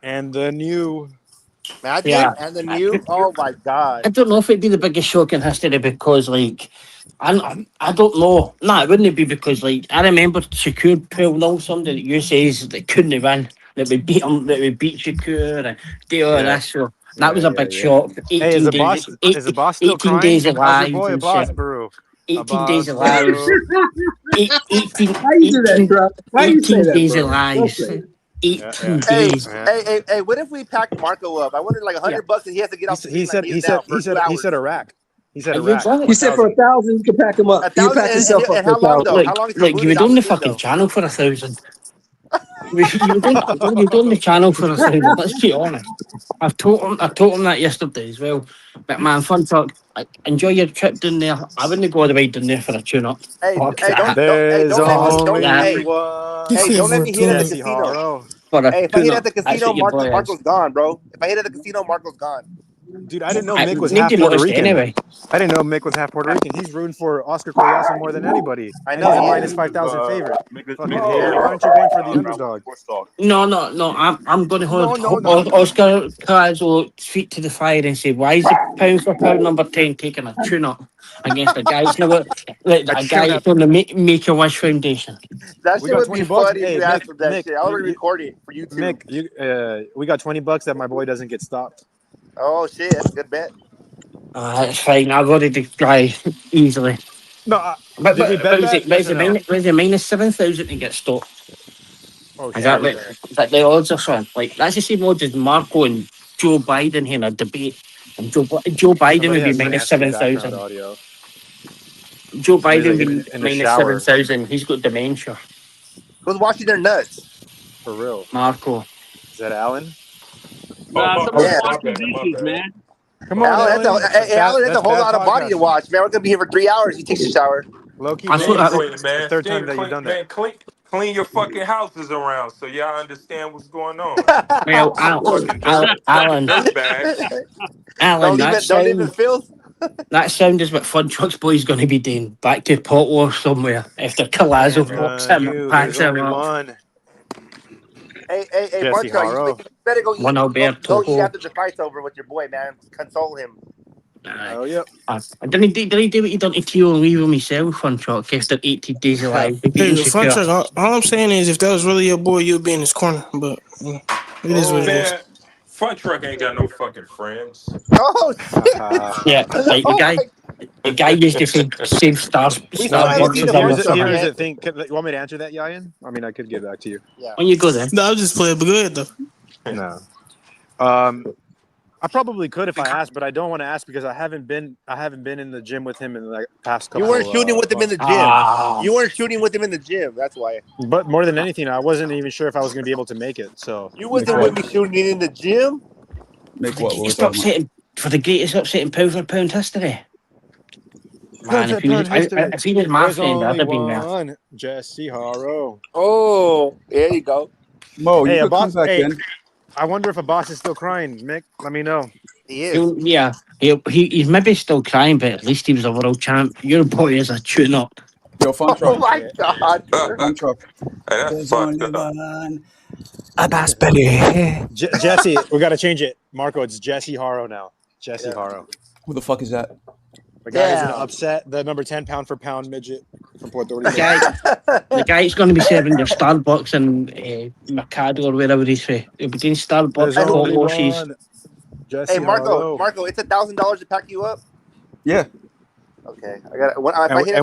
and the new. Magic Yeah. and the new. Oh my god. I don't know if it'd be the biggest shock in history because, like, I don't know. Nah, it wouldn't be because, like, I remember Shakur pulled out somebody that you says that couldn't win, that would beat him, that would beat Shakur and do all Yeah. this. So that was a big Yeah. shock. 18 Hey, is the days, boss? Is the boss still 18 crying? days of How's your lives boy, and Boss shit. Brew? 18 days of Boss lives. Brew. 18 Why you do that, bro? Why you say 18 that, days bro? of lives. Okay. 18 Hey, days. hey, what if we pack Marco up? I wonder like $100 and he has to get off. He said Iraq. He said Are you Iraq. drunk? He said for 1,000, you can pack him up. You can pack yourself up and for how long 1,000. though? Look, How long is look, you were on the fucking channel for 1,000. You were on the channel for 1,000. Let's be honest. I told him that yesterday as well. But man, fun talk. Like, enjoy your trip down there. I wouldn't go all the way down there for a tune-up. Hey, Fuck hey, that. There's don't let me- only yeah. one. Hey, don't let me hit at the Jesse casino. Haro. For a Hey, if I hit tune-up. at the That's casino, what your boy is. Marco's gone, bro. If I hit at the casino, Marco's gone. Dude, I didn't know I Mick was need half to Puerto notice Rican. anyway. I didn't know Mick was half Puerto Rican. He's rooting for Oscar Collazo more than anybody. I And know he's a he minus is. 5,000 favorite. Fucking Make hater. Why aren't you going for the underdog? No. I'm going to hold No. Oscar Collazo feet to the fire and say, why is the pound for pound number 10 taking a tune-up against a guy that's never, like, a guy that's on the Make-A-Wish Foundation? That We shit got would 20 be bucks. funny if Hey, you asked for that Mick, shit. I already recorded it for YouTube. Mick, we got $20 that my boy doesn't get stopped. Oh shit, that's a good bet. It's fine. I've already try easily. No, But did we bet was that? it Yes or no? was it minus 7,000 to get stopped? Oh, Is that shit. like the odds or something? Like that's the same odds as Marco and Joe Biden in a debate. And Joe Biden Somebody would be has minus nasty background 7,000. audio. Joe Somebody's, Biden like, would be in the minus shower. 7,000. He's got dementia. Who's washing their nuts? For real. Marco. Is that Alan? Nah, my someone's bad, my washing bad, my dishes, bad. man. Come on, Alan, Alan. Alan, that's a whole bad lot of body to podcasting. watch, man. We're gonna be here for 3 hours. He takes a shower. Low key, I man. thought that- Clean, It's the man. third Clean, time that you've done man, that. clean your fucking houses around so y'all understand what's going on. Well, Fucking Alan, dirt bags. Alan, Don't leave it filth. that sound is what Fun Trucks Boy's going to be doing. Back to pot war somewhere after Colazo pops him and packs There's him only up. one. Hey, Jesse Marco, Haro. you better go eat. One Alberto. Go eat after the fight's over with your boy, man. Console him. Oh, yep. Did he do what he done to Tio and Weaver myself, Fun Truck, after 80 days alive? Hey, Fun Truck, all I'm saying is if that was really your boy, you'd be in his corner. But it is what it is. Man, Fun Truck ain't got no fucking friends. Oh, Yeah, like the guy used to save stars. Here's the thing. You want me to answer that, Yayan? I mean, I could get back to you. Yeah. When you go there. No, I'll just play it good, though. No. I probably could if I asked, but I don't want to ask because I haven't been in the gym with him in the past couple. You weren't shooting with him in the gym. You weren't shooting with him in the gym. That's why. But more than anything, I wasn't even sure if I was going to be able to make it. So you wasn't with me shooting in the gym. Make what? It's upsetting for the greatest upsetting pound for pound history. Man, if he was my There's friend, I'd only have been there. one. Jesse Haro. Oh, there you go. Mo, Hey, you a could come boss. back Hey, in. I wonder if a boss is still crying. Mick, let me know. He is. Yeah, he's maybe still crying, but at least he was a world champ. Your boy is a tune-up. Yo, Fun Truck. Oh my God. Fun Truck. Hey, that's fucked up. A bass belly. Jesse, we got to change it. Marco, it's Jesse Haro now. Jesse Haro. Who the fuck is that? The guy is gonna upset the number 10 pound for pound midget from Puerto Rico. The guy's going to be serving your Starbucks in Mercado or wherever he's from. He'll be doing Starbucks, There's only washes. one. Jesse Hey, Haro. Marco, it's $1,000 to pack you up. Yeah. Okay, I got.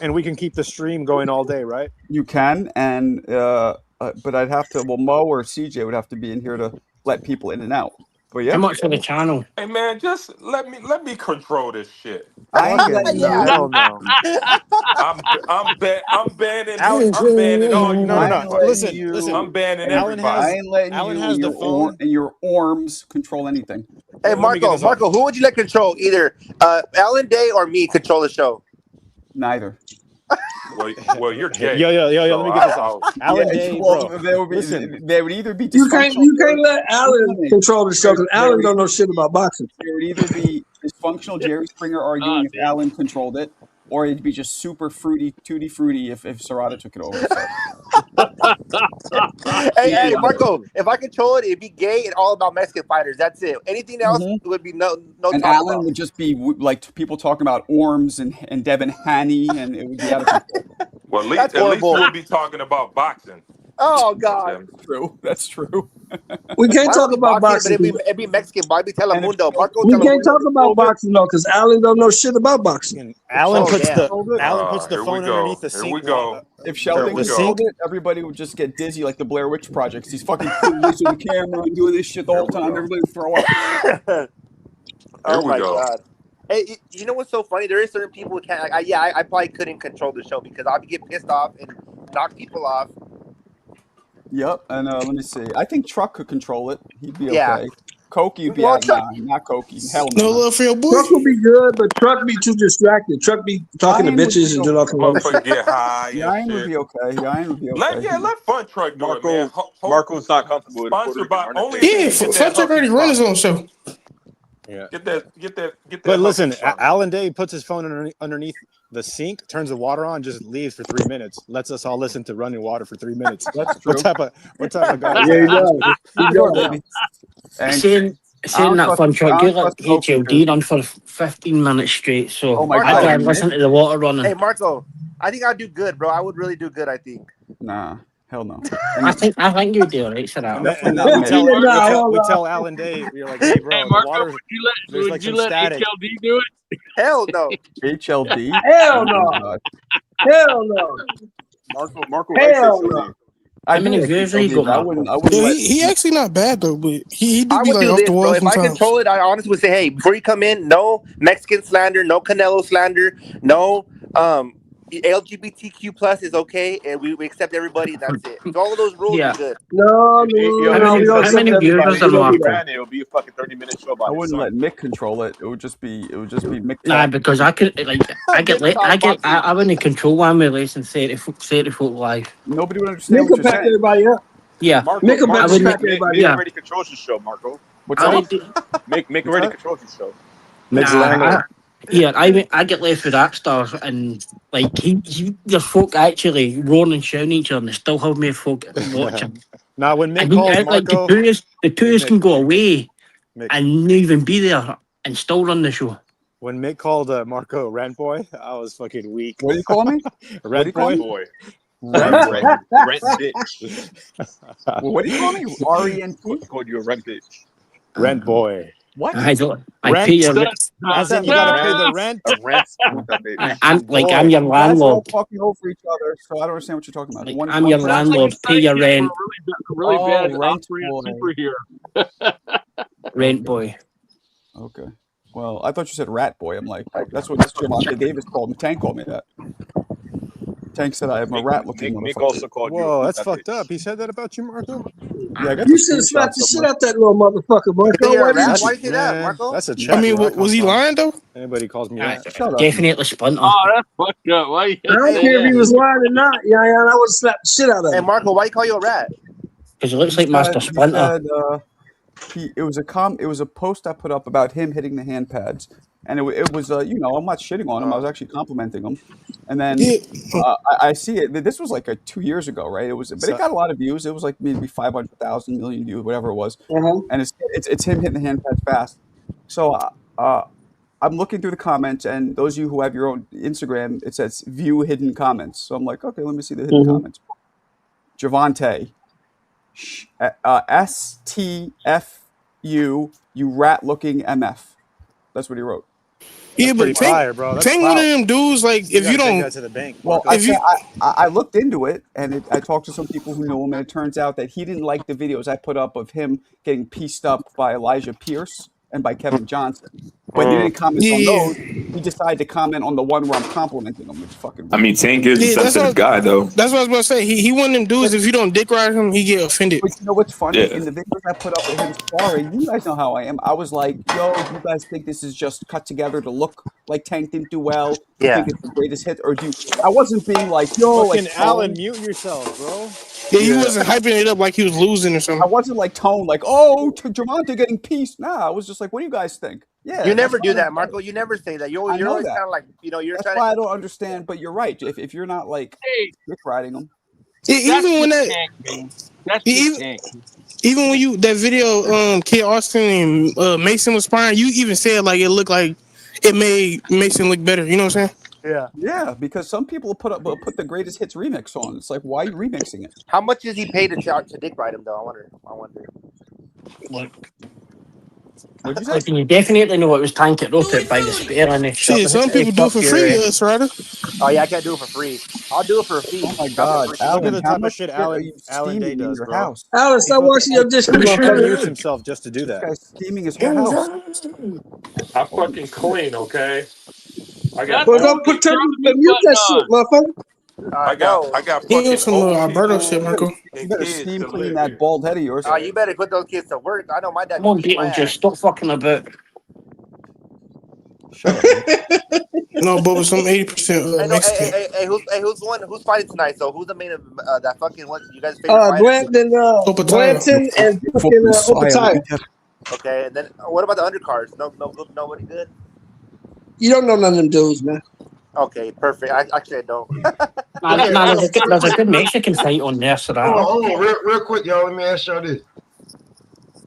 And we can keep the stream going all day, right? You can, and but I'd have to. Well, Mo or CJ would have to be in here to let people in and out. But yeah. How much for the channel? Hey man, just let me control this shit. I ain't letting you. Hell no. I'm banning all you. No. Listen. I'm banning Alan everybody. I ain't letting Alan you has and the your, phone. and your arms control anything. Hey, Let me get this Marco, who would you let control? Either Alan Day or me control the show? Neither. Well, you're gay. Yo, let me get this off. Alan Yeah, Day, well, bro. they would either be You can't let Alan control the show because Alan Jerry- don't know shit about boxing. It would either be dysfunctional Jerry Springer arguing if Alan controlled it, or it'd be just super fruity, tutti fruity if Serrata took it over. So. Hey, Marco, if I control it, it'd be gay and all about Mexican fighters. That's it. Anything else would be no. And talk Alan about. would just be like people talking about Orms and Devin Haney, and it would be out of control. Well, at least That's horrible. we'll be talking about boxing. Oh God. That's true. We can't talk about boxing. But it'd be Mexican. Bobby Telemundo. Marco We can't Telemundo. talk about boxing though because Alan don't know shit about boxing. Alan puts yeah. the Here we phone go. underneath the Here sink. we go. If Sheldon The controlled it, everybody would just get dizzy like the Blair Witch Project. He's fucking putting this on the camera and doing this shit the whole time. Everybody would throw up. Oh we my go. God. Hey, you know what's so funny? There is certain people who can't. I probably couldn't control the show because I'd get pissed off and knock people off. Yep, and let me see. I think Truck could control it. He'd be Yeah. okay. Koki would be Well, out. Truck- Nah, not Koki. Hell No no. love for your boy. Truck will be good, but Truck be too distracted. Truck be talking to Ryan would bitches be and doing all kinds of Motherfucker get high Ryan and would shit. be okay. Ryan would be okay. Let Fun Truck do it, man. Marco's not comfortable with Puerto Sponsored Rican by artists. only. Yeah, Fun Truck already run his own show. Get that. But listen, Alan Day puts his phone underneath the sink, turns the water on, just leaves for 3 minutes, lets us all listen to running water for 3 minutes. That's true. What type of guy? Yeah, he does. You go, baby. And Saying that Fun Truck, you let trust Koki, HLD run for 15 minutes straight, so Oh my I God. can't listen to the water running. Hey, Marco, I think I'd do good, bro. I would really do good. I think. Nah. Hell no. I think you do, right? So And that. then we tell Alan Day, we're like, hey, bro, Hey, Marco, the water, there's like would you some let static. HLD do it? Hell no. HLD? Hell Oh my no. God. Hell no. Marco likes Hell HLD. no. I many do like views have you HLD, got, but I Marco? wouldn't Yo, let. he actually not bad though, but he do I be would like do off this, the bro. wall If I sometimes. control it, I honestly would say, hey, before you come in, no Mexican slander, no Canelo slander, no LGBTQ plus is okay, and we accept everybody. That's it. So all of those rules, Yeah. you're good. No, If you no, no. We don't How accept many viewers everybody. does We don't do that. Marco? It'll be a fucking 30-minute show by I his wouldn't son. let Mick control it. It would just be Mick Nah, talk. because I could like I wouldn't control one with less than 30 foot live. Nobody would understand Mick what will you're pack saying. everybody up. Yeah. Marco, Mick will I pack wouldn't. everybody Mick up. already controls the show, Marco. What's I up? would. Mick What's already that? controls the show. Mick's Nah, landlord. I get left with that stuff, and like there's folk actually roaring and shouting at each other, and they still have me folk watching. Now, when Mick And calls like Marco, the tourists Mick, can go away Mick, and not even be there and still run the show. when Mick called Marco rent boy, I was fucking weak. What do you call me? What do you Rent call boy? me? Rent Rent boy. Rent bitch. Well, what do you call me? R-E-N-T? Called you a rent bitch. Rent boy. What? I don't. I Rent? pay your. As in, you gotta pay the rent? A rent with that bitch. I'm Boy, your you guys are all landlord. talking over each other, so I don't understand what you're talking about. Like, One is I'm my your friend. landlord. Pay your rent. Really bad Rent off-brand boy. superhero. Rent boy. Okay. Well, I thought you said rat boy. I'm like, that's what Javante Davis called me. Tank called me that. Tank said I am a rat-looking Mick motherfucker. also called you. Whoa, a that's that fucked bitch. up. He said that about you, Marco? Yeah, I got You the should have screenshot slapped the shit somewhere. out that little motherfucker, Marco. You're Why a rat. didn't Why you? do you say that, Man, Marco? that's a I check. mean, Where that was come he from? lying though? Anybody calls me rat. Shut up. Definitely Splinter. Oh, that's fucked up. Why you I don't say care if he that? was lying or not. Yeah, I would have slapped the shit out of Hey, him. Marco, why you call you a rat? Because it looks He like Master said, Splinter. it was a post I put up about him hitting the hand pads, and it was I'm not shitting on him. I was actually complimenting him, and then Yeah. I see it. This was like 2 years ago, right? But it got a lot of views. It was like maybe 500,000 million views, whatever it was, and it's him hitting the hand pads fast. So I'm looking through the comments, and those of you who have your own Instagram, it says view hidden comments. So I'm like, okay, let me see the hidden comments. Javante. STFU, you rat looking MF. That's what he wrote. Yeah, but pretty fire, bro. That's Tank one of clout. them dudes like You if you gotta take don't. that to the bank, Well, Marco. I looked into it, and I talked to some people who know him, and it turns out that he didn't like the videos I put up of him getting pieced up by Elijah Pierce and by Kevin Johnson. But he didn't comment on those. He decided to comment on the one where I'm complimenting him, which is fucking weird. I mean, Tank is a Yeah, sensitive guy, though. That's what I was about to say. He one of them dudes. If you don't dick ride him, he get offended. But you know what's funny? Yeah. In the videos I put up with him sparring, you guys know how I am. I was like, yo, you guys think this is just cut together to look like Tank didn't do well? You Yeah. think it's the greatest hit? Or I wasn't being like, yo, Fucking like Alan, Tone. mute yourself, bro. Yeah, he wasn't hyping it up like he was losing or something. I wasn't like Tone, like, oh, Javante getting pieced. Nah, I was just like, what do you guys think? Yeah. You never that's do fine. that, Marco. You never say that. You're I know always that. kind of like, you're That's trying why to. I don't understand, but you're right. If you're not like dick riding them. Even when that, That's even when you that video, Kid Austin and Mason was sparring, you even said like it looked like it made Mason look better. You know what I'm saying? Yeah, because some people put the greatest hits remix on. It's like, why are you remixing it? How much does he pay to dick ride him, though? I wonder. What'd you say? Listen, you definitely know it was Tank that wrote it by the spear and Shit, some people do it for free, Serrata. Oh yeah, I can't do it for free. I'll do it for a fee. Oh my God, Look at Alan, the how type of much shit are you Alan Day steaming in does, your bro. house? Alan, stop watching your dishes, He motherfucker. mutes himself just to do This that. guy's steaming his whole house. I'm fucking clean, okay? I got Well, don't put turn mute that shit, motherfucker. I got He fucking was some old Alberto people shit, Marco. You and better kids steam that clean live that here. bald head of yours. Oh, you better put those kids to work. I know my dad. Come on, beat my Beetlejuice, ass. stop fucking about. Shut up, man. No, but with some 80% Mexican. Hey, who's fighting tonight? So who's the main of that fucking what? You guys favorite fighter? Blanton and fucking Opataya. Okay, and then what about the undercards? Nobody good. You don't know none of them dudes, man. Okay, perfect. Actually, I don't. There's a good Mexican fight on there, so Hold on, real quick, y'all. Let me ask y'all this: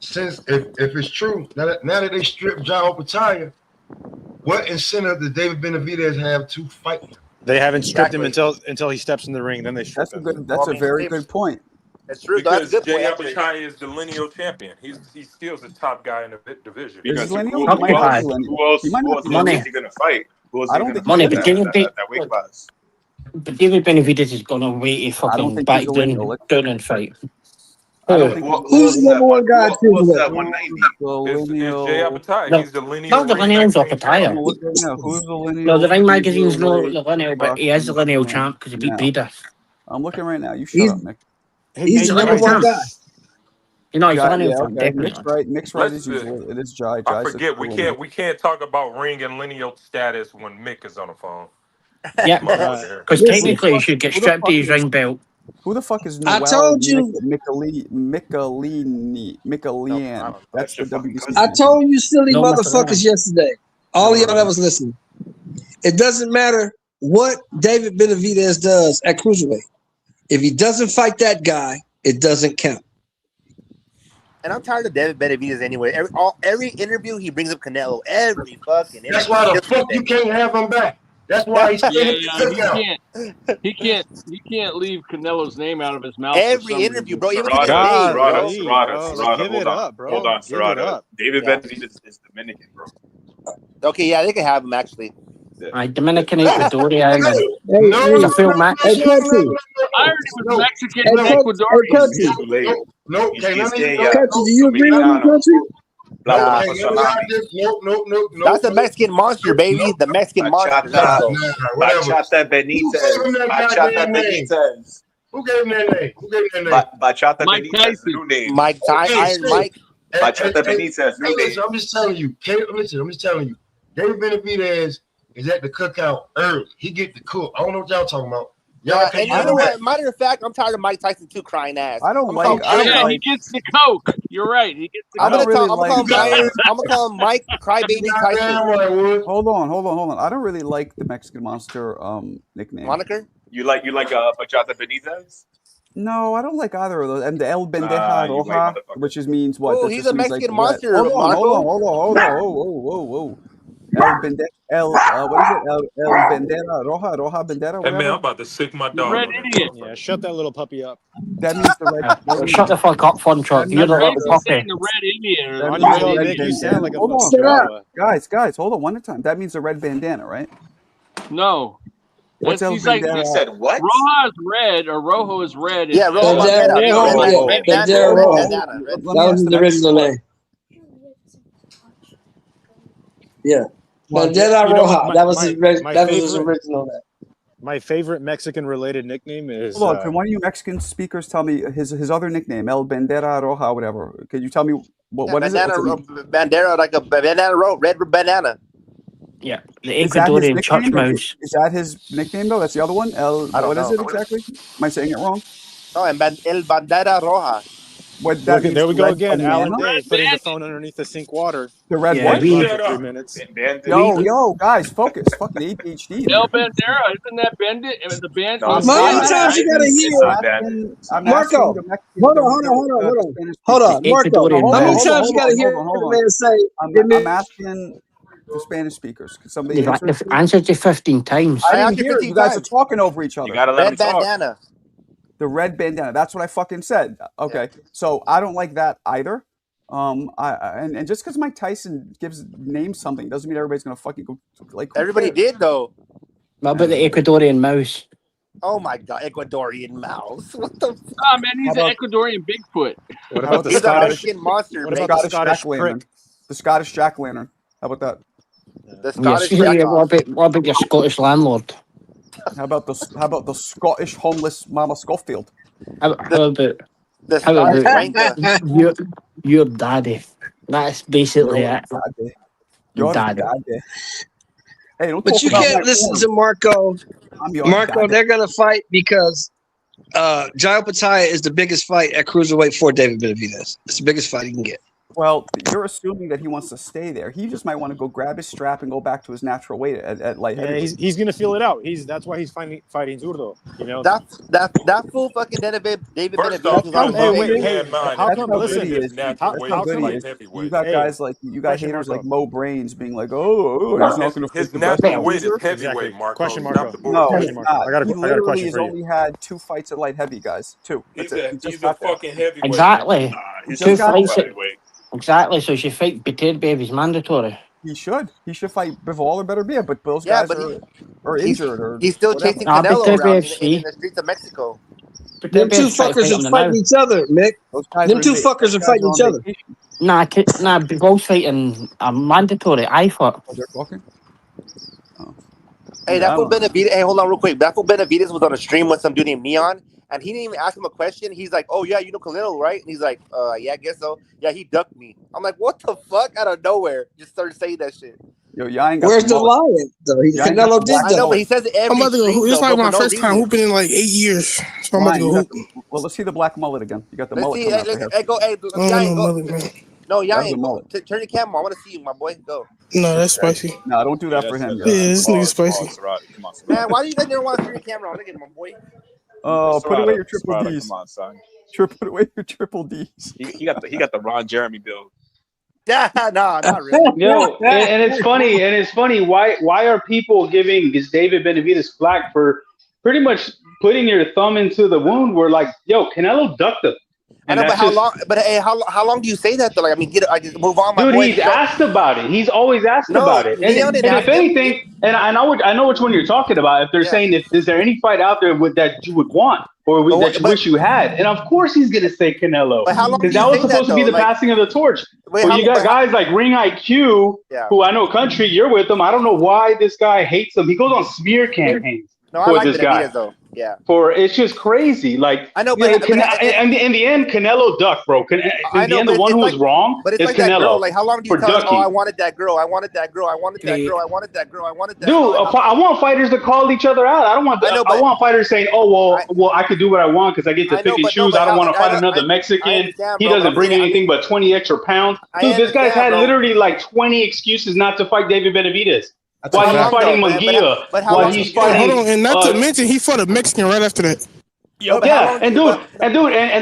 since if it's true now that they stripped John Opataya, what incentive does David Benavidez have to fight him? They haven't stripped him until he steps in the ring. Then they strip him. That's a very good point. That's true. Because That's a good Jay point. Apachai is the lineal champion. He still the top guy in the division. Because Is who Lineal? else He might not be. is he gonna fight? Who else I is he don't gonna think fight Money, in but David, that weight class? but David Benavidez is gonna wait to I don't fucking think back he's a lineal. down and fight. I don't think Who's the number one guy? Who else is that 190? It's Jay Apachai. No, He's the lineal. not the ring lineal's up 19 a tire. champion. Who's the lineal? No, the Ring Magazine's no heavyweight the lineal, but he is the lineal champ because he beat now? Peter. I'm looking right now. You shut He's up, Mick. he's the number one guy. You know, he's the lineal Yeah, champ, okay. definitely. Nick's right as Let's, usual. It is Jai. I forget. We can't talk about ring and lineal status when Mick is on the phone. Yeah, Motherfucker. because Listen, technically he should get who the stripped fuck of his is- ring belt. Who the fuck is I Noel told you. Michelian? That's the WBC. I told you, silly No, motherfuckers, yesterday. All of y'all that was listening. It doesn't matter what David Benavidez does at cruiserweight. If he doesn't fight that guy, it doesn't count. And I'm tired of David Benavidez anyway. Every interview he brings up Canelo. Every fucking interview. That's why the fuck you can't have him back. That's why he's He can't leave Canelo's name out of his mouth. Every interview, bro. Even Serrata, Give it up, bro. Hold on, Give it Serrata. up. David Benavidez is Dominican, bro. Okay, yeah, they can have him actually. Dominican Ecuadorian. No, He's a full match. Hey, country. I already was Mexican Hey, and country. Ecuadorian. Too late. no, Country, do you agree with me, country? Blah, Nah. blah, blah, no. That's the Mexican monster, baby. The Mexican monster. Let's go. Bachata Benitez. Bachata Benitez. Who gave him that name? Bachata Mike Benitez, Tyson. new name. Mike Iron Mike. Bachata Benitez, new name. Listen, I'm just telling you. Listen, I'm just telling you. David Benavidez is at the cookout early. He get the cook. I don't know what y'all talking about. Y'all And you know what? Matter of fact, I'm tired of Mike Tyson too crying ass. I don't I'm like. gonna Yeah, he gets the coke. You're right. He gets the I'm coke. gonna call him Mike Crybaby Tyson. Hold on. I don't really like the Mexican Monster nickname. Moniker? You like Bachata Benitez? No, I don't like either of those. And the El Bendeja you white Roja, motherfucker. which means what? Oh, That he's just a means, Mexican like, monster, red. Hold on. Marco. Whoa. El Bendeja, what is it? El Bandera Roja, Roja Bandera, Hey whatever. man, I'm about to sick my dog. Red on that idiot. motherfucker. Yeah, shut that little puppy up. That means the red. Shut the fuck up, fun truck. You're the little He's puppy. saying the red Indian. That On means your the own, red Nick, you bandana. sound like a Hold on, fucking chihuahua. guys, hold on one at a time. That means the red bandana, right? No. What's El He's like, Bandera? He said what? Roja is red or Rojo is red. Yeah, Rojo Bandera Roja. Bandera Roja. That was his original name. Yeah. Bandera You know what, Roja. That was his favorite- original name. My favorite Mexican-related nickname is. Hold on, can one of you Mexican speakers tell me his other nickname, El Bandera Roja, whatever? Can you tell me what is it? Bandera, like a banana rope, red banana. Yeah, the Is that his Ecuadorian church nickname? mouse. Is that his nickname though? That's the other one. I don't What is know. it exactly? Am I saying it wrong? Oh, and El Bandera Roja. What that means There we the go red again. Alan banana? Day putting the phone underneath the sink water. The red Yeah, what? we- Shut up. 3 minutes. Yo, guys, focus. Fucking ADHD. El Bandera, isn't that Bandit? The band. No, it's How many not. times you gotta It's hear? not Bandit. I'm Marco, asking the Mexican- Hold on. Hold on, The Marco. Ecuadorian How many mouse. times you gotta hear hold the on. man say? I'm asking the Spanish speakers. Can somebody They've answer? answered you 15 times. I asked didn't you hear it. 15 You guys are times. talking over each other. You gotta let him Red talk. bandana. The red bandana. That's what I fucking said. Okay, so I don't like that either. And just because Mike Tyson names something doesn't mean everybody's gonna fucking go like. who Everybody cares? did though. What about the Ecuadorian mouse? Oh my god, Ecuadorian mouse. What the? Oh man, he's How an Ecuadorian Bigfoot. What about the He's a Scottish? Mexican monster. What baby. about the Scottish Scottish Jack Lantern. prick? The Scottish Jack Lantern. How about that? The Yes, Scottish jack what about your Scottish landlord? How about the Scottish homeless Mama Schofield? How about The how Scottish about Ranka. your daddy? That's basically it. Your Daddy. daddy. Hey, don't But talk you about can't my listen form. to Marco. I'm your Marco, daddy. they're gonna fight because Jai Opetaia is the biggest fight at cruiserweight for David Benavidez. It's the biggest fight he can get. Well, you're assuming that he wants to stay there. He just might want to go grab his strap and go back to his natural weight at light Yeah, heavyweight. he's gonna feel it out. That's why he's fighting Zurdo. You know that fool fucking David First off, Benavidez was on Zurdo hey, had mine. how That's come? how Listen, good he is. Natural weight is light You heavyweight. got guys like haters like Mo Brains being like, oh, he's not going to His fight the best natural weight is loser. heavyweight, Marco. Question, Stop Marco. the No, bullshit. he's not. I got a He question literally has for you. only had 2 fights at light heavy, guys. 2. He's just a got there. fucking heavyweight. Exactly. He's Two just fights. heavyweight. Exactly. So she fight Beterbiev is mandatory. He should fight Bivol or Beterbiev, but those Yeah, guys but are injured or he's still whatever. chasing Canelo around Beterbiev's in the streets of Mexico. Them two fuckers are fighting each other, Mick. Them two fuckers are fighting each other. Nah, Bivol's fighting mandatory. I thought. Oh, they're talking. Hey, that fool Benavidez. Hey, hold on real quick. That fool Benavidez was on a stream with some dude named Neon, and he didn't even ask him a question. He's like, "Oh yeah, you know Canelo, right?" And he's like, yeah, I guess so. Yeah, he ducked me." I'm like, "What the fuck?" Out of nowhere, just started saying that shit. Yo, y'all ain't got Where's the lion? Though Canelo did I know, but he says it every I'm about to go stream, hoop. It's though, like bro, my for no first time reason. hooping in like 8 years. So I'm about to go hoop. Well, let's see the black mullet again. You got the Let's mullet see. coming out Let's, there. hey, go. Hey, I don't Yain, know, go. mother, man. No, That's Yain, a go. mullet. Turn your camera. I want to see you, my boy. Go. No, that's spicy. No, don't do that for him. Yeah, this nigga's spicy. Come on, Man, why do you guys never want to turn your camera on? Look at my boy. Oh, put away your triple Serrata, D's. come on, son. Put away your triple D's. He got the Ron Jeremy build. Nah, not really. Yo, and it's funny. Why are people giving this David Benavidez flack for pretty much putting your thumb into the wound? Where like, yo, Canelo ducked him. I know, but how long? But hey, how long do you say that though? Like, I mean, I just move on, my Dude, boy. he's asked about it. He's always asked about it. And if anything, and I know which one you're talking about. If they're saying, is there any fight out there that you would want or that you wish you had? And of course he's gonna say Canelo. But how long? Because that was supposed to be the passing of the torch. Well, you got guys like Ring IQ, who I know, Country, you're with him. I don't know why this guy hates him. He goes on smear campaigns for this guy. Though. Yeah. It's just crazy. Like I know, but but in the end, Canelo ducked, bro. In the end, the one who was wrong but it's is like that girl. Canelo. Like, how long do you tell us, ducking. "Oh, I wanted that girl. I wanted that girl. I wanted that girl. I wanted that girl. I wanted that." Dude, I want fighters to call each other out. I don't want. I want fighters saying, "Oh, well, I could do what I want because I get to pick and choose. I don't want to fight another Mexican. He doesn't bring anything but 20 extra pounds." Dude, this guy's had literally like 20 excuses not to fight David Benavidez. While he's fighting Munguia, while he's fighting. Hold on, and not to mention he fought a Mexican right after that. Yeah, and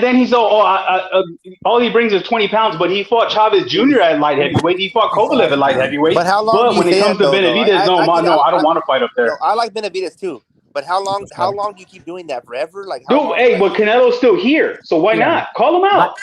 then he's all he brings is 20 pounds, but he fought Chavez Jr. at light heavyweight. He fought Kovalev at light heavyweight. But how long? But when it comes to Benavidez, I don't want to fight up there. No, I like Benavidez too. But how long? How long do you keep doing that? Forever? Like, dude, but Canelo's still here, so why not call him out?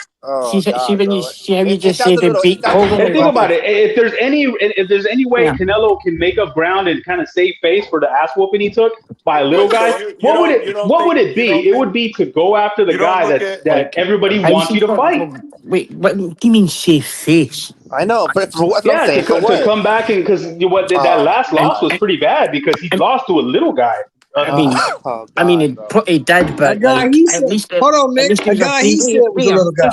She just said to beat Kovalev. And think about it. If there's any way Canelo can make up ground and kind of save face for the ass whooping he took by a little guy, what would it be? It would be to go after the guy that everybody wants you to fight. Wait, what do you mean save face? I know, but to come back and because that last loss was pretty bad because he lost to a little guy. I mean, he did, but a guy he said, hold on, Mick. A guy he said was a little guy.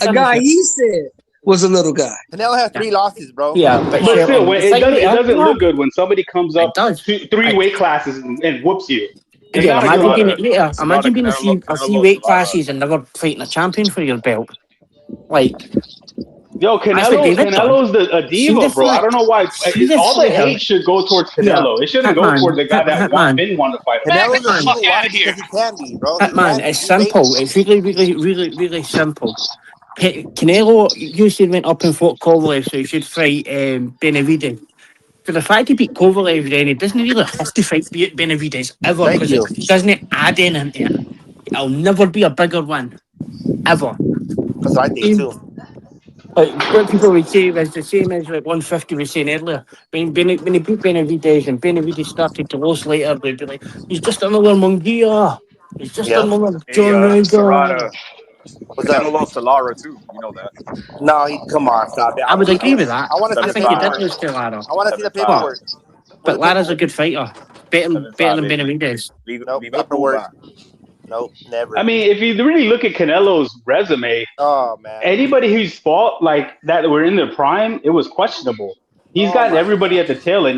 A guy he said was a little guy. Canelo has 3 losses, bro. Yeah, but still, it doesn't look good when somebody comes up 3 weight classes and whoops you. Yeah, imagine being a few weight classes and never fighting a champion for your belt. Like, yo, Canelo's a diva, bro. I don't know why. All the hate should go towards Canelo. It shouldn't go towards the guy that didn't want to fight him. Canelo's a fuck out of here. He can be, bro. Man, it's simple. It's really simple. Canelo usually went up and fought Kovalev, so he should fight Benavidez. For the fact he beat Kovalev, then he doesn't really have to fight Benavidez ever because it doesn't add anything to it. It'll never be a bigger one, ever. That's what I think too. Like what people would say was the same as like 150 was saying earlier. When he beat Benavidez and Benavidez started to lose later, they'd be like, he's just another Munguia. He's just another John Ryder. Canelo lost to Lara too. You know that. No, come on, stop it. I would agree with that. I think he did lose to Lara. I want to see the paperwork. But Lara's a good fighter. Better than Benavidez. Nope, paperwork. Nope, never. I mean, if you really look at Canelo's resume, oh man, anybody who's fought like that were in their prime, it was questionable. He's got everybody at the tail end.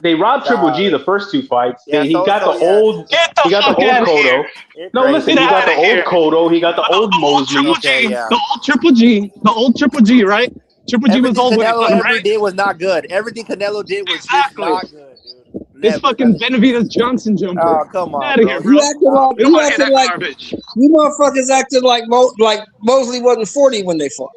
They robbed Triple G the first 2 fights. Yeah, He got the old Cotto. No, listen, he got the old Cotto. He got the old Mosley. The old Triple G, right? Triple G was old when he Canelo fought him, ever right? did was not good. Everything Canelo did was just not good, dude. This fucking Benavidez Johnson jumper. Oh, come on, Get out of here, bro. You motherfuckers acted like Mosley wasn't 40 when they fought.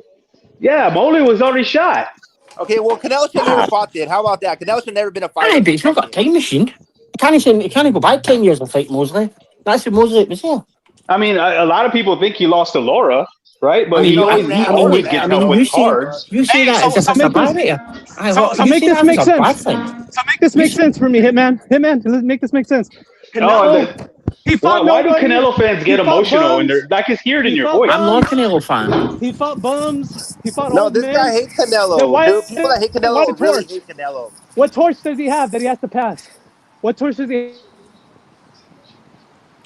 Yeah, Mosley was already shot. Okay, well, Canelo should never fought then. How about that? Canelo should never been a fighter. Aye, but he's not got a time machine. He can't go back 10 years and fight Mosley. That's who Mosley was here. I mean, a lot of people think he lost to Laura, right? But he always gets help with cards. You say that as if it's a bad idea. So make this make sense. So make this make sense for me, Hitman. Let's make this make sense. Why do Canelo fans get emotional and I can hear it in your voice? I'm not a Canelo fan. He fought bums. He fought No, old this men. guy hates Canelo. Then why- Dude, people that hate why Canelo the really torch? hate Canelo. What torch does he have that he has to pass? What torch does he?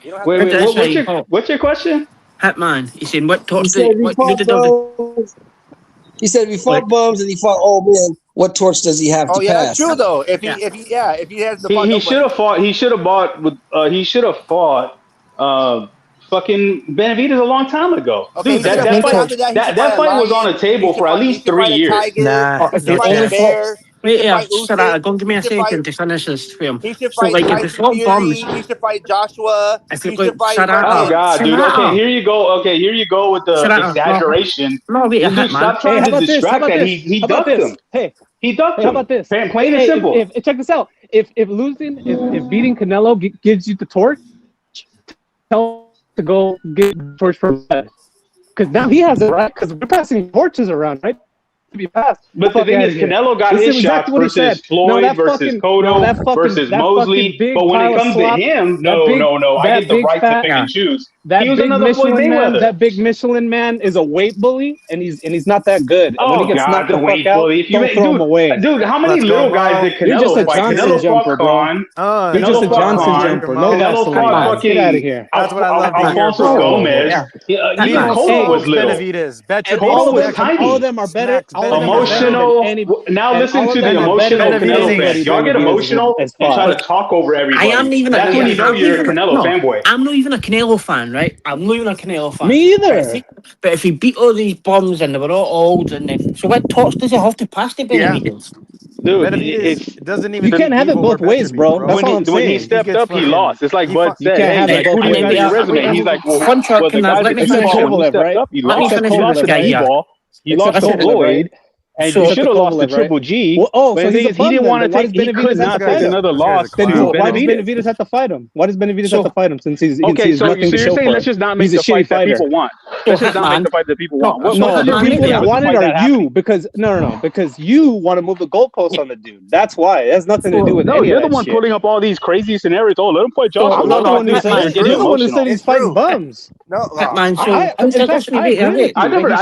What's your question? Hitman, he's saying what torch He said if he fought bums and he fought old men, what torch does he have to Oh yeah, pass? that's true though. If he has the He should have fought. He should have fought. Fucking Benavidez a long time ago. Okay, Dude, that fight was on the table for at least 3 years. Wait here, go give me a second to finish this film. He should So fight like if Tyson they fought Fury, bums, he should fight Joshua. If He you should fight. Oh God, dude. Okay, here you go. With the Shut up. exaggeration. No, wait, Dude, Hitman. stop trying to distract that. He ducked him. He ducked him. How about this? Plain and simple. If check this out. If beating Canelo gives you the torch, tell to go get the torch from Bud. Because now he has it, right? Because we're passing torches around, right? To be passed. But the thing is, Canelo got his shots versus Floyd versus Cotto versus Mosley. But when it comes to him, no, I get the right to pick and choose. That He was big another Floyd Michelin man, Mayweather. that big Michelin man is a weight bully, and he's not that good. And when Oh he gets God, knocked the the weight fuck out, bully! If you don't make, throw him away. dude, how many little guys did You're just Canelo a fight? Johnson Canelo jumper, fought bro. Khan. You're just a Canelo fought Johnson Khan. jumper. No Canelo Vaseline. fought fucking. Get out of here. That's what I love to hear, Alfonso bro. Gomez. Yeah. Even Cotto was little. And Cotto was tiny. all of them are better. Emotional. Now listen to the emotional Canelo fans. Y'all get emotional and try to talk over everybody. I am even That's when you know you're a Canelo fanboy. I'm not even a Canelo fan, right? I'm not even a Canelo fan. Me either. But if he beat all these bums and they were all old, and so what torch does he have to pass to Benavidez? Dude, it doesn't even. You can't have it both ways, bro. That's all I'm saying. When he stepped up, he lost. It's like Bud said. Hey, Who do you got on your resume? He's like, well, the guys that stepped up, he lost. He lost to D-Ball. He lost to Floyd. And he should have lost to Triple G. So he didn't want to take. He could not take another loss. Then why does Benavidez have to fight him? Why does Benavidez have to fight him since he's okay? So nothing to show you're saying for let's it? just not make He's a the fight shitty that fighter. people want. Let's just not make the fight that people want. No, the people that want it are you because because you want to move the goalposts on the dude. That's why. It has nothing to do with No, any you're of the that one shit. putting up all these crazy scenarios. Oh, let him fight Joshua. I'm not the one who said you're the one who said he's fighting bums. No, Man, so I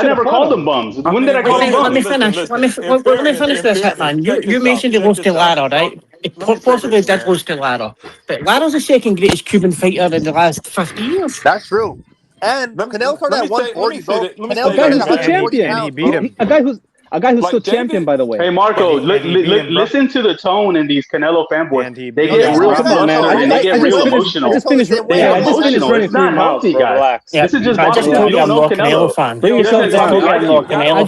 never called them bums. When did I call them Let me bums? finish. Let me finish this, Hitman. You mentioned he lost to Lara, right? It possibly did lose to Lara, but Lara's the second greatest Cuban fighter in the last 50 years. That's true. And Canelo started at 140, bro. Canelo A guy started who's at still 140 champion. pounds, bro. A guy who's still champion, by the way. Hey Marco, listen to the tone in these Canelo fanboys. They get real emotional and they get real emotional. I just finished running 3 miles. Guys. This is just I just told you I'm not a Canelo fan. Bring yourself down.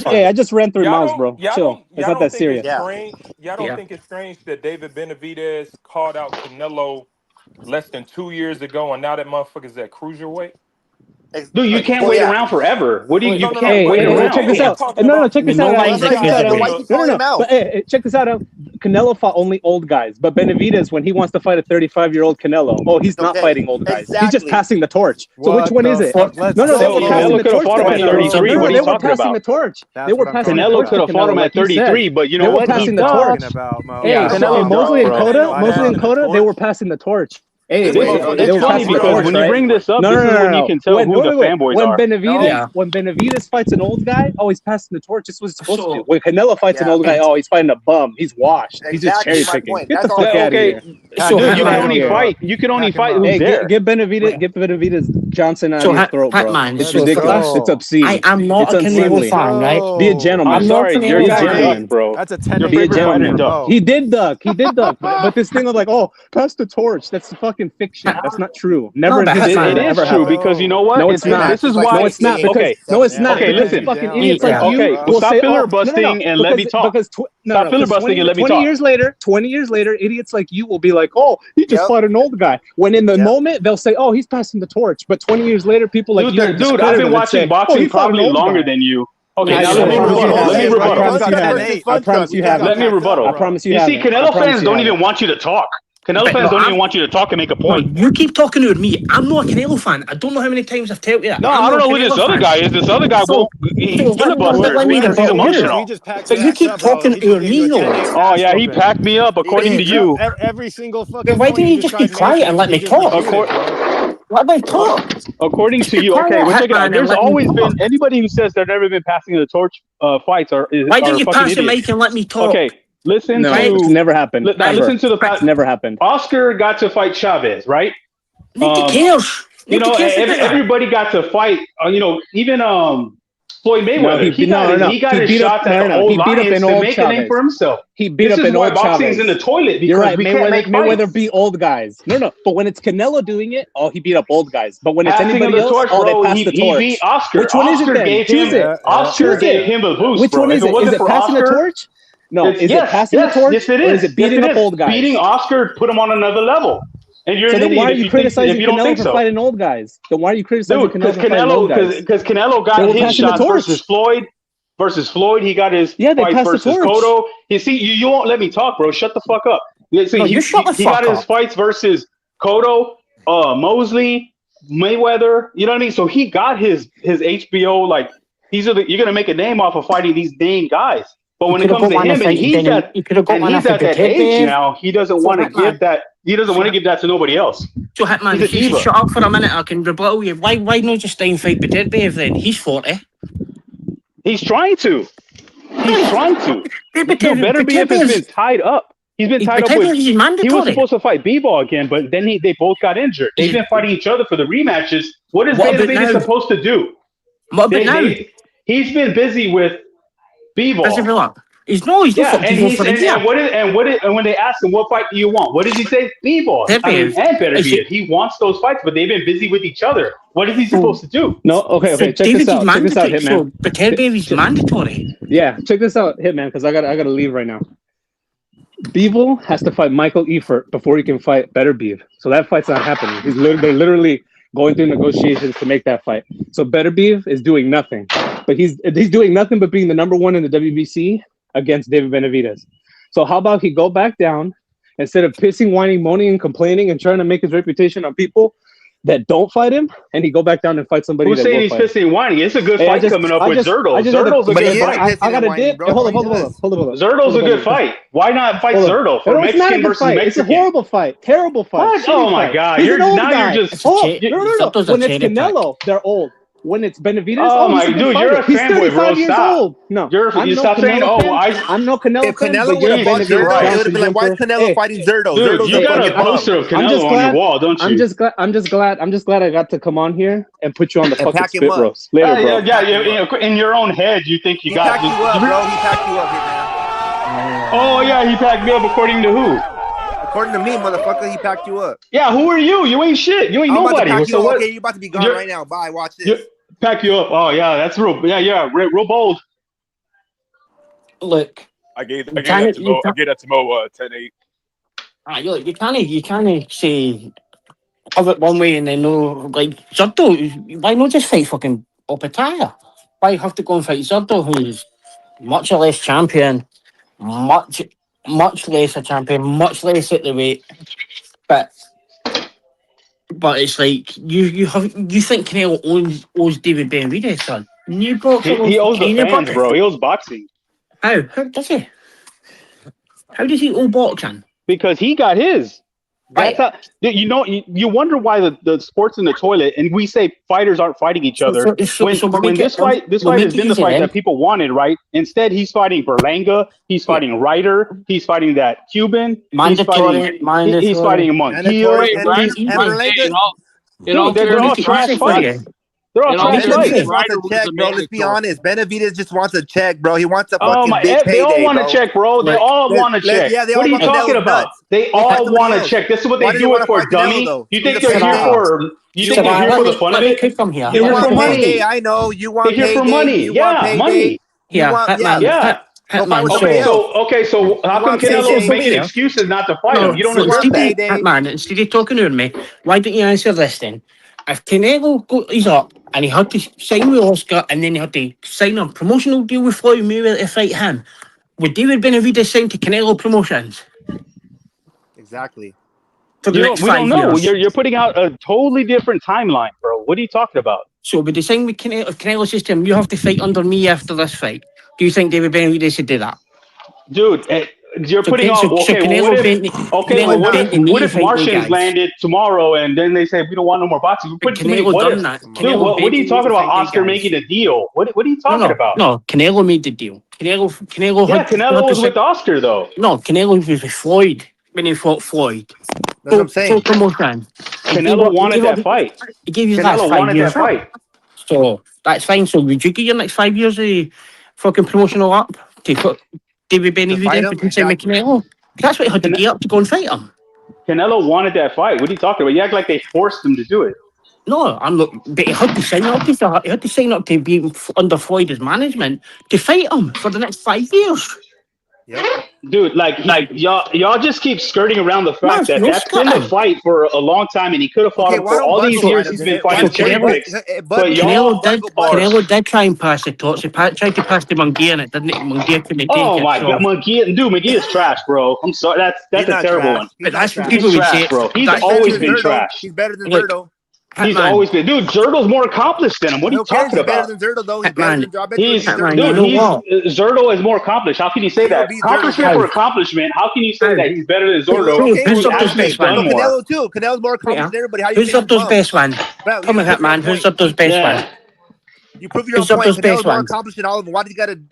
Hey, I just ran 3 miles, bro. Chill. It's not that serious. Y'all don't think it's strange that David Benavidez called out Canelo less than 2 years ago, and now that motherfucker's at cruiserweight? Dude, you can't wait around forever. What do you? You can't wait around. Check this out. No, check this out. But check this out. Canelo fought only old guys, but Benavidez, when he wants to fight a 35-year-old Canelo, he's not fighting old guys. He's just passing the torch. So which one is it? No, they were passing the torch. Canelo could have fought him at 33. What are you talking about? The torch. They were passing the torch. Canelo could have fought him at 33, but you know what? They were passing the torch. Hey, Mosley and Cotto, they were passing the torch. Hey, they were passing the torch, when you bring this up, this is when you can tell who the fanboys are. When Benavidez fights an old guy, oh, he's passing the torch. This is what he's supposed to do. When Canelo fights an old guy, oh, he's fighting a bum. He's washed. He's just cherry picking. Get the fuck out of here. So you can only fight. You can only fight who's there. Get Benavidez Johnson out So of your throat, bro. Hitman, It's so ridiculous. bro, It's obscene. I am not It's a Canelo unseemly. fan, right? Be a gentleman. I'm sorry, you're Be a a gentleman, gentleman, bro. That's a Be 10 a gentleman. He did duck. But this thing of like, oh, pass the torch. That's fucking fiction. That's not true. Never. No, but in history It will is ever true happen. because you know what? No, it's not. This is No, why. it's not. Because, Okay. no, it's not. Okay, Because listen. fucking idiots like you Okay, will stop say, filibustering and let me talk. Because Stop filibustering and let me 20 talk. years later, 20 years later, idiots like you will be like, oh, he just fought an old guy. When in the moment they'll say, oh, he's passing the torch. But 20 years later, people like you, Dude, I've been watching boxing probably longer than you. Okay, now let me rebuttal. I promise you have. Let me rebuttal. I promise you You have. see, Canelo fans don't even want you to talk. Canelo fans don't even want you to talk and make a point. You keep talking to me. I'm not a Canelo fan. I don't know how many times I've told you that. No, I don't know who this other guy is. This other guy he's filibustering because he's emotional. But you keep talking to me, though. Oh yeah, he packed me up according to you. Every single fucking. Why didn't you just be quiet and let me talk? Let me talk. According to you, okay, well, check it out. There's always been anybody who says they've never been passing the torch fights are. Why didn't you pass the mic and let me talk? Okay, listen No, to. it's never happened. Now listen to the fact. It's never happened. Oscar got to fight Chavez, right? Nobody cares. You know, everybody got to fight. You know, even Floyd Mayweather. He got his shots at the old Lions to make a name for himself. He beat up an old Chavez. Boxing's in the toilet because You're right. we can't make Mayweather fights. beat old guys. No. But when it's Canelo doing it, he beat up old guys. But when it's Passing anybody of the else, torch, they bro, pass he the torch. beat Oscar. Which one is it Oscar then? gave Choose him- it. Oscar Choose gave it. him a boost, Which bro. one If is it it? Is wasn't it for passing the Oscar- torch? No. Is it Yes, passing the torch? Yes, it Or is it beating Yes, up old guys? Beating Oscar put him on another level. And you're So an then idiot why are if you think- criticizing if you don't Canelo think for so. fighting old guys? Then why are you criticizing Dude, Canelo for fighting old guys? because Canelo They got were his passing the shots torch. versus Floyd. He got his Yeah, they fight passed the versus torch. Cotto. You see, you won't let me talk, bro. Shut the fuck up. Yeah, see, No, he, you shut the he fuck got his up. fights versus Cotto, Mosley, Mayweather. You know what I mean? So he got his HBO. Like you're gonna make a name off of fighting these name guys. But when it comes to him, and he's at that age now, he doesn't want to give that. He doesn't want to give that to nobody else. So Hitman, He's a if you diva. shut up for a minute, I can rebuttal you. Why not just stay and fight Beterbiev then? He's 40. He's trying to. He's trying to. Beterbiev has been tied up. He's been tied up with. He's He was mandatory. supposed to fight B-Ball again, but then they both got injured. They've been fighting each other for the rematches. What is What about Beterbiev now? supposed to do? What about now? He's been busy with B-Ball. Does he feel up? He's no Yeah, and he's for the year. and when they ask him what fight do you want, what does he say? B-Ball. I mean, Beterbiev. and Is Beterbiev. He wants those fights, but they've been busy with each other. What is he Oh. supposed to do? No, okay. So Check David this out. is Check this out, mandatory. So Hitman. Beterbiev is mandatory. Yeah, check this out, Hitman, because I gotta leave right now. Bivol has to fight Michael Eifert before he can fight Beterbiev. So that fight's not happening. They're literally going through negotiations to make that fight. So Beterbiev is doing nothing, but he's doing nothing but being the number one in the WBC against David Benavidez. So how about he go back down instead of pissing, whining, moaning, and complaining and trying to make his reputation on people that don't fight him, and he go back down and fight somebody. Who's that saying will he's fight him. pissing and whining? It's a good Hey, fight coming up with Zerdo. Zerdo's a good fight. I got a dip. Hold up. Zerdo's a good fight. Why not fight Zerdo for It's not a Mexican good versus fight. Mexican? It's a horrible fight. Terrible fight. What? Shitty Oh my fight. God! He's an old guy. You're just. Oh, Che- no. Zerdo's a When it's cherry pick. Canelo, they're old. When it's Benavidez, Oh my he's a good dude, fighter. you're a He's fanboy, 35 bro. years Stop. old. No, You I'm no stop saying, Canelo "Oh, fan. I'm no Canelo If fan, Canelo but would you're a have fought Benavidez Zerdo, Johnson it would have been like, why is jumper. Canelo Hey, fighting Zerdo? Dude, Zerdo's you got a fucking bum. poster of I'm Canelo just on your glad. wall, don't you? I'm just glad I got to come on here and put you on the And fucking pack him spit up. roast. Later, bro. Yeah. In your own head, you think you He got. packed you up, bro. He packed you up, Hitman. Oh yeah, he packed me up according to who? According to me, motherfucker, he packed you up. Yeah, who are you? You ain't shit. You ain't I'm about to nobody. pack you So up. what? Okay, you're about to be gone You're- right now. Bye. Watch this. you- Pack you up. Oh yeah, that's real. Yeah, real bold. Look, I gave You that can't- to you Mo. I can't- gave that to Mo 10-8. look, you can't say have it one way and then no like Zerto. Why not just fight fucking Opetaya? Why have to go and fight Zerto, who's much less champion, much less a champion, much less at the weight, but it's like you think Canelo owes David Benavidez, son? New boxing, He owes the fans, bro. He owes boxing How does he? How does he owe boxing? because he got his. That's how, you wonder why the sport's in the toilet, and we say fighters aren't fighting each other. When this fight has been the fight that people wanted, right? Instead, he's fighting Berlanga, he's fighting Ryder, he's fighting that Cuban, he's fighting Munguia. They're all trash fights. They're all trash fights. Wants a check, bro. Let's be honest. Benavidez just wants a check, bro. He wants a fucking big payday, they all want a check, bro. They all want a check. Yeah, what are you talking about? They all want a check. This is what they do it for, dummy. You think they're here for? You think they're here for the fun of it? They're here for money. I know you want. They're here for money. Yeah, money. Yeah. Okay, so how come Canelo's making excuses not to fight him? You don't understand that. Man, instead of talking to me, why don't you answer this then? If Canelo he's up and he had to sign with Oscar and then he had to sign a promotional deal with Floyd Mayweather to fight him, would David Benavidez sign to Canelo Promotions? Exactly. For the next 5 don't know. years? You're putting out a totally different timeline, bro. What are you talking about? So would they sign with Canelo? If Canelo says to him, you have to fight under me after this fight, do you think David Benavidez should do that? Dude, you're putting on. What if Martians landed tomorrow and then they say we don't want no more boxing? What are you talking about? Oscar making a deal? What are you talking about? No, Canelo made the deal. Canelo was with Oscar though. No, Canelo was with Floyd when he fought Floyd. That's what I'm saying. Canelo wanted that fight. He gave you Canelo wanted that fight. So that's fine. So would you get your next 5 years of fucking promotional up to put David Benavidez and say Canelo? That's what he had to get up to go and fight him. Canelo wanted that fight. What are you talking about? You act like they forced him to do it. No, but he had to sign up. He had to sign up to be under Floyd's management to fight him for the next 5 years. Yep. Dude, like y'all just keep skirting around the fact that that's been the fight for a long time, and he could have fought him for all these years. He's been fighting but Canelo did try and pass the torch. He tried to pass to Munguia, and it didn't. Munguia couldn't take it. Oh my god, Munguia's trash, bro. I'm sorry, that's a terrible one. But that's what people would say, bro. He's always been trash. He's better than Zurdo. He's always been, dude. Zurdo's more accomplished than him. What are you talking about? He's better than Zurdo, though. He's better than Zurdo is more accomplished. How can you say that? Accomplishment for accomplishment. How can you say that he's better than Zurdo? Who's Zurdo's done more? Canelo too. Canelo's more accomplished than everybody. Who's Zurdo's best one? Come on, Hitman. Who's Zurdo's best one? You prove your own point. Canelo's more accomplished than all of them. Why do you got to? And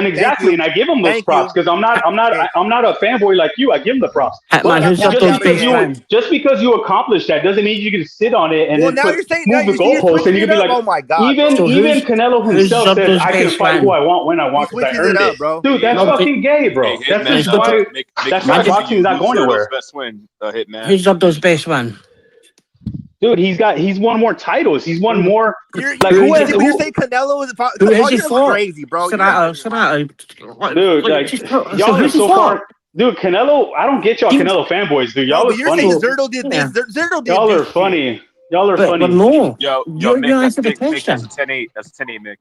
exactly, and I give him those props because I'm not a fanboy like you. I give him the props. Just because you accomplished that doesn't mean you can sit on it and then move the goalposts and you can be like, oh my god. Even Canelo himself says I can fight who I want when I want because I earned it, bro. Dude, that's fucking gay, bro. That's why boxing is not going anywhere. Who's Zurdo's best one? Dude, he's won more titles. He's won more. You're saying Canelo is crazy, bro. Dude, like y'all are so far. Dude, Canelo, I don't get y'all Canelo fanboys, dude. Y'all are funny. Zurdo did this. Zurdo did Y'all are funny. Y'all are funny. But no, yo, Mick, that's a 10-8. That's a 10-8, Mick.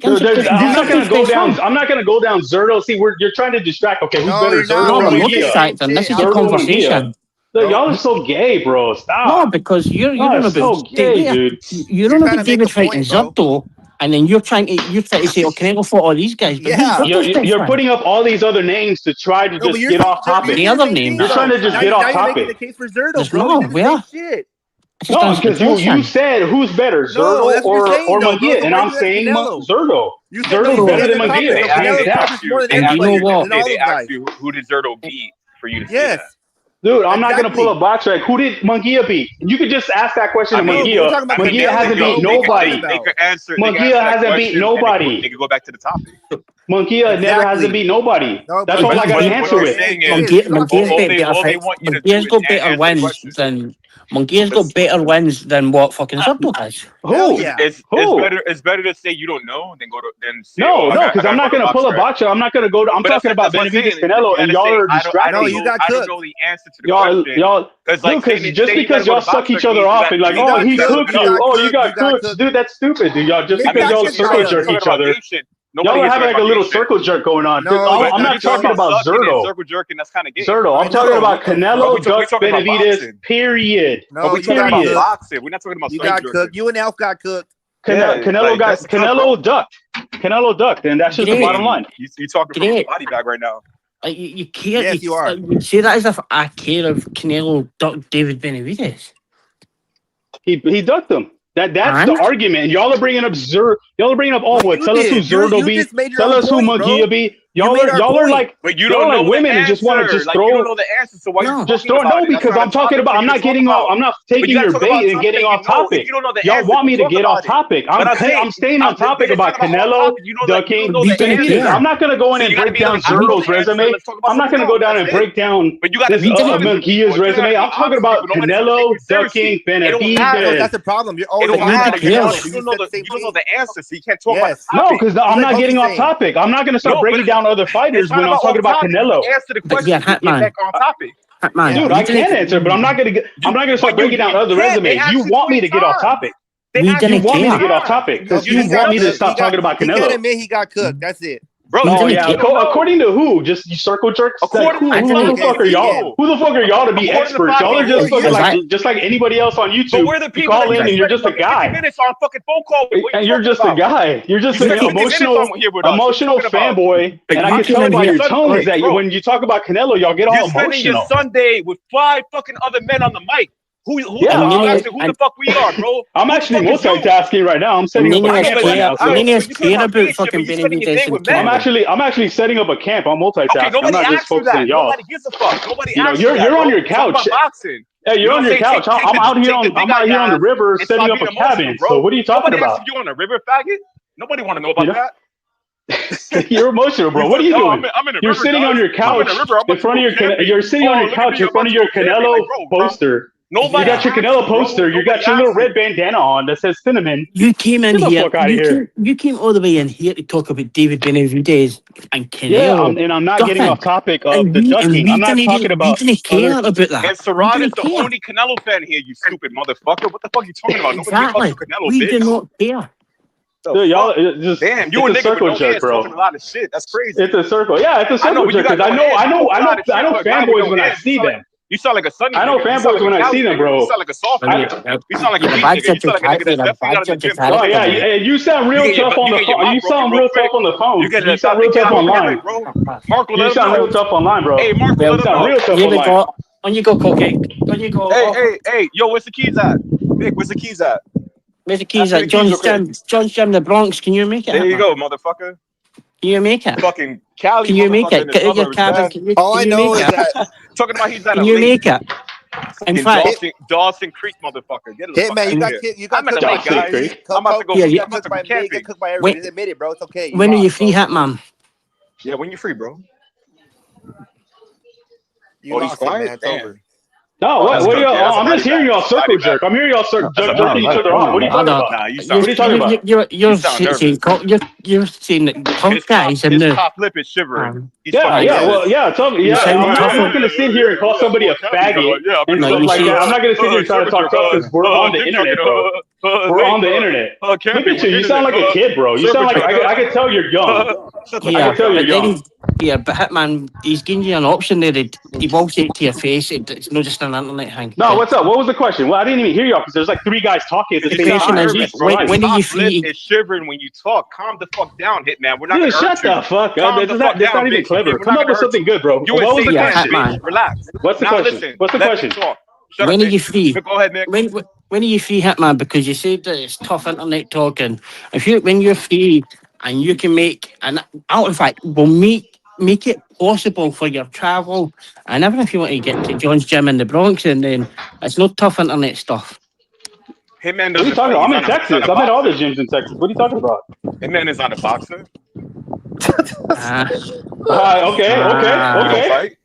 Dude, I'm not gonna go down. I'm not gonna go down Zurdo. See, you're trying to distract. Okay, who's better, Zurdo or Munguia? This is a conversation. Y'all are so gay, bro. Stop. No, because you're on so gay, dude. You're on about David fighting Zurdo, and then you're trying to say, "Oh, Canelo fought all these guys." But you're putting up all these other names to try to just get off topic. The other names. You're trying to just get off topic. You're making the case for Zurdo, bro. No, because you said who's better, Zurdo or Munguia, and I'm saying Zurdo. Zurdo's better than Munguia. And you know what? They asked you who did Zurdo beat for you to say that. Dude, I'm not going to pull a box track. Who did Munguia beat? You could just ask that question to Munguia. Munguia hasn't beat nobody. Munguia hasn't beat nobody. They could go back to the topic. Munguia never hasn't beat nobody. That's all I got to answer with. Munguia's got better wins than... Munguia's got better wins than what fucking Zurdo has. Who? It's better to say you don't know than say. No, because I'm not going to pull a box. I'm not going to go. I'm talking about Benavidez Canelo, and y'all are distracted. No, you got cooked. I don't know the answer to the question. Y'all, just because y'all suck each other off and like, oh, he cooked you. Oh, you got cooked, dude. That's stupid, dude. Y'all just because y'all circle jerk each other. Y'all are having like a little circle jerk going on. I'm not talking about Zurdo. Circle jerking, that's kind of gay. Zurdo, I'm talking about Canelo, Duck, Benavidez, period. No, we're talking about boxing. We're not talking about circle jerking. You got cooked. You and Elf got cooked. Canelo ducked. Canelo ducked, and that's just the bottom line. You talking from your body bag right now. Like you care. Yes, you are. You say that as if I care if Canelo ducked David Benavidez. He ducked him. That's the argument. Y'all are bringing up Y'all are bringing up all what? Tell us who Zerto be. Tell us who Munguia be. Y'all are like, but you don't know like women and just want to just throw. You don't know the answer, so why you just don't know because I'm talking about. I'm not getting off. I'm not taking your bait and getting off topic. Y'all want me to get off topic. I'm staying on topic about Canelo ducking Benavidez. I'm not gonna go in and break down Zerto's resume. I'm not gonna go down and break down Munguia's resume. I'm talking about Canelo ducking Benavidez. That's the problem. You're always you don't know the answer, so you can't talk about the no, topic. because I'm not getting off topic. I'm not gonna start breaking down other fighters when I'm talking about Canelo. Answer the question. Get back on topic. Dude, I can answer, but I'm not gonna start breaking down other resumes. You want me to get off topic. You want me to get off topic because you want me to stop talking about Canelo. He can't admit he got cooked. That's it. Bro, no, yeah. According to who? Just you circle jerks. Who the fuck are y'all? Who the fuck are y'all to be experts? Y'all are just fucking just like anybody else on YouTube. But we're the people you call in and you're just a guy. Minutes on fucking phone call. And you're just a guy. You're just an emotional fanboy. And I can tell by your tone is that when you talk about Canelo, y'all get all emotional. You're spending your Sunday with 5 fucking other men on the mic. Who the fuck we are, bro? I'm actually multitasking right now. I'm setting up a camp. I'm actually setting up a camp. I'm multitasking. I'm not just focusing on y'all. Nobody gives a fuck. Nobody you're on your couch. Hey, you're on your couch. I'm out here on the river setting up a cabin. So what are you talking about? You on the river, faggot? Nobody want to know about that. You're emotional, bro. What are you doing? You're sitting on your couch in front of your. You're sitting on your couch in front of your Canelo poster. You got your Canelo poster. You got your little red bandana on that says cinnamon. You came in here. You came all the way in here to talk about David Benavidez and Canelo. Yeah, and I'm not getting off topic of the ducking. I'm not talking about. We didn't care about that. And Saran is the only Canelo fan here. You stupid motherfucker. What the fuck are you talking about? Nobody fucks Canelo. We did not care. Dude, y'all just damn, you it's a circle jerk, bro. Talking a lot of shit. That's crazy. It's a circle. Yeah, it's a circle jerk because I know fanboys when I see them. You sound like a Sunny. I know fanboys when I see them, bro. You sound like a soft nigga. You sound like a nigga. You sound like a nigga that's definitely out of the gym. Oh yeah, you sound real tough on the phone. You sound real tough on the phone. You sound real tough online. You sound real tough online, bro. Hey, Mark, you sound real tough online. On you go, Cookie. On you go. Hey, yo, where's the keys at? Vic, where's the keys at? Where's the keys at? John's Gym, the Bronx. Can you make it? There you go, motherfucker. Can you make it? Fucking Cali. Can you make it? Get your cabin. All I know is that talking about he's at can you make it? In fact, Dawson Creek, motherfucker. Get it, man. You got Dawson Creek. I'm about to go. You got cooked by me. Get cooked by everybody. Just admit it, bro. It's okay. When are you free, Hitman? Yeah, when you're free, bro. You lost it, man. It's over. No, what are y'all? I'm just hearing y'all circle jerk. I'm hearing y'all jerking each other on. What are you talking about? What are you talking about? You're saying that tough guys and the top lip is shivering. I'm not going to sit here and call somebody a faggot and stuff like that. I'm not going to sit here and try to talk tough because we're on the internet, bro. We're on the internet. Look at you. You sound like a kid, bro. You sound like I can tell you're young. I can tell you're young. Yeah, but Hitman, he's giving you an option there. He will say it to your face. It's not just an internet hang. No, what's up? What was the question? Well, I didn't even hear y'all because there's like 3 guys talking at the same time. When are you free? It's shivering when you talk. Calm the fuck down, Hitman. We're not going to shut the fuck up. That's not even clever. Come up with something good, bro. What was the question? Relax. What's the question? What's the question? When are you free? Go ahead, Nick. When are you free, Hitman? Because you said that it's tough internet talking. When you're free and you can make in fact, we'll make it possible for your travel and even if you want to get to John's Gym in the Bronx and then it's not tough internet stuff. Hitman, what are you talking about? I'm in Texas. I'm at all the gyms in Texas. What are you talking about? Hitman is not a boxer.